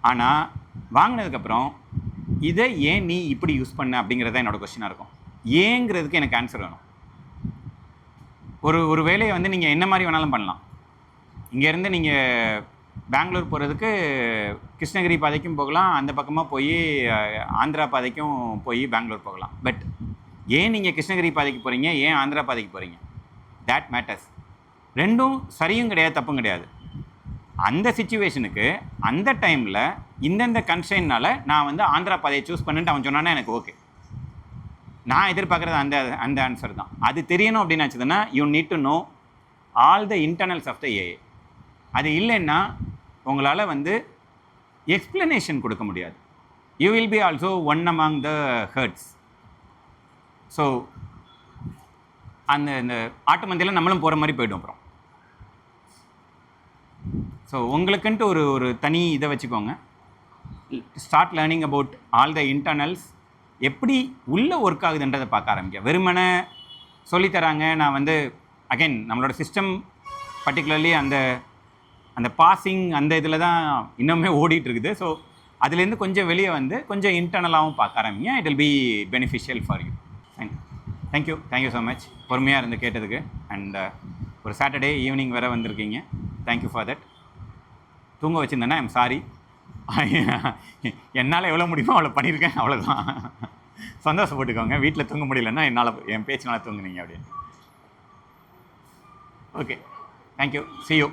ஆனால் வாங்கினதுக்கப்புறம் இதை ஏன் நீ இப்படி யூஸ் பண்ண அப்படிங்கிறது தான் என்னோடய கொஸ்டினாக இருக்கும். ஏங்கிறதுக்கு எனக்கு ஆன்சர் வேணும். ஒரு வேலையை வந்து நீங்கள் என்ன மாதிரி வேணாலும் பண்ணலாம். இங்கேருந்து நீங்கள் பெங்களூர் போகிறதுக்கு கிருஷ்ணகிரி பாதைக்கும் போகலாம், அந்த பக்கமாக போய் ஆந்திரா பாதைக்கும் போய் பெங்களூர் போகலாம். பட் ஏன் நீங்கள் கிருஷ்ணகிரி பாதைக்கு போகிறீங்க, ஏன் ஆந்திரா பாதைக்கு போகிறீங்க, தேட் மேட்டர்ஸ். ரெண்டும் சரியும் கிடையாது, தப்பும் கிடையாது. அந்த சிச்சுவேஷனுக்கு அந்த டைமில் இந்தந்த கன்ஸ்ட்ரெயின்னால நான் வந்து ஆந்திரா பாதையை சூஸ் பண்ணிட்டு அவன் சொன்னானே எனக்கு ஓகே. நான் எதிர்பார்க்குறது அந்த ஆன்சர் தான். அது தெரியணும் அப்படின்னு ஆச்சுதுன்னா you need to know all the internals of the AI. அது இல்லைன்னா உங்களால் வந்து எக்ஸ்ப்ளனேஷன் கொடுக்க முடியாது. You will be also one among the herds. So இந்த ஆட்டு மந்தையில் நம்மளும் போகிற மாதிரி போய்டும் அப்புறம். ஸோ உங்களுக்குன்ட்டு ஒரு தனி இதை வச்சுக்கோங்க. Start learning about all the internals, எப்படி உள்ளே ஒர்க் ஆகுதுன்றதை பார்க்க ஆரம்பிக்க. வெறுமனே சொல்லித்தராங்க. நான் வந்து அகைன் நம்மளோட சிஸ்டம் பர்டிகுலர்லி அந்த பாசிங் அந்த இதில் தான் இன்னுமே ஓடிட்டுருக்குது. ஸோ அதுலேருந்து கொஞ்சம் வெளியே வந்து கொஞ்சம் இன்டர்னலாகவும் பார்க்க ஆரம்பிங்க. It will be beneficial for you. Thank you so much பொறுமையாக இருந்து கேட்டதுக்கு. அண்ட் ஒரு சாட்டர்டே ஈவினிங் வேறு வந்திருக்கீங்க. Thank you for that. தூங்க வச்சுருந்தேன்னா ஐம் சாரி. என்னால் எவ்வளோ முடியுமோ அவ்வளோ பண்ணியிருக்கேன், அவ்வளோதான். சந்தோஷப்பட்டுக்கோங்க. வீட்டில் தூங்க முடியலன்னா என் பேச்சினால் தூங்குனீங்க அப்படின்னு. Okay, thank you, see you.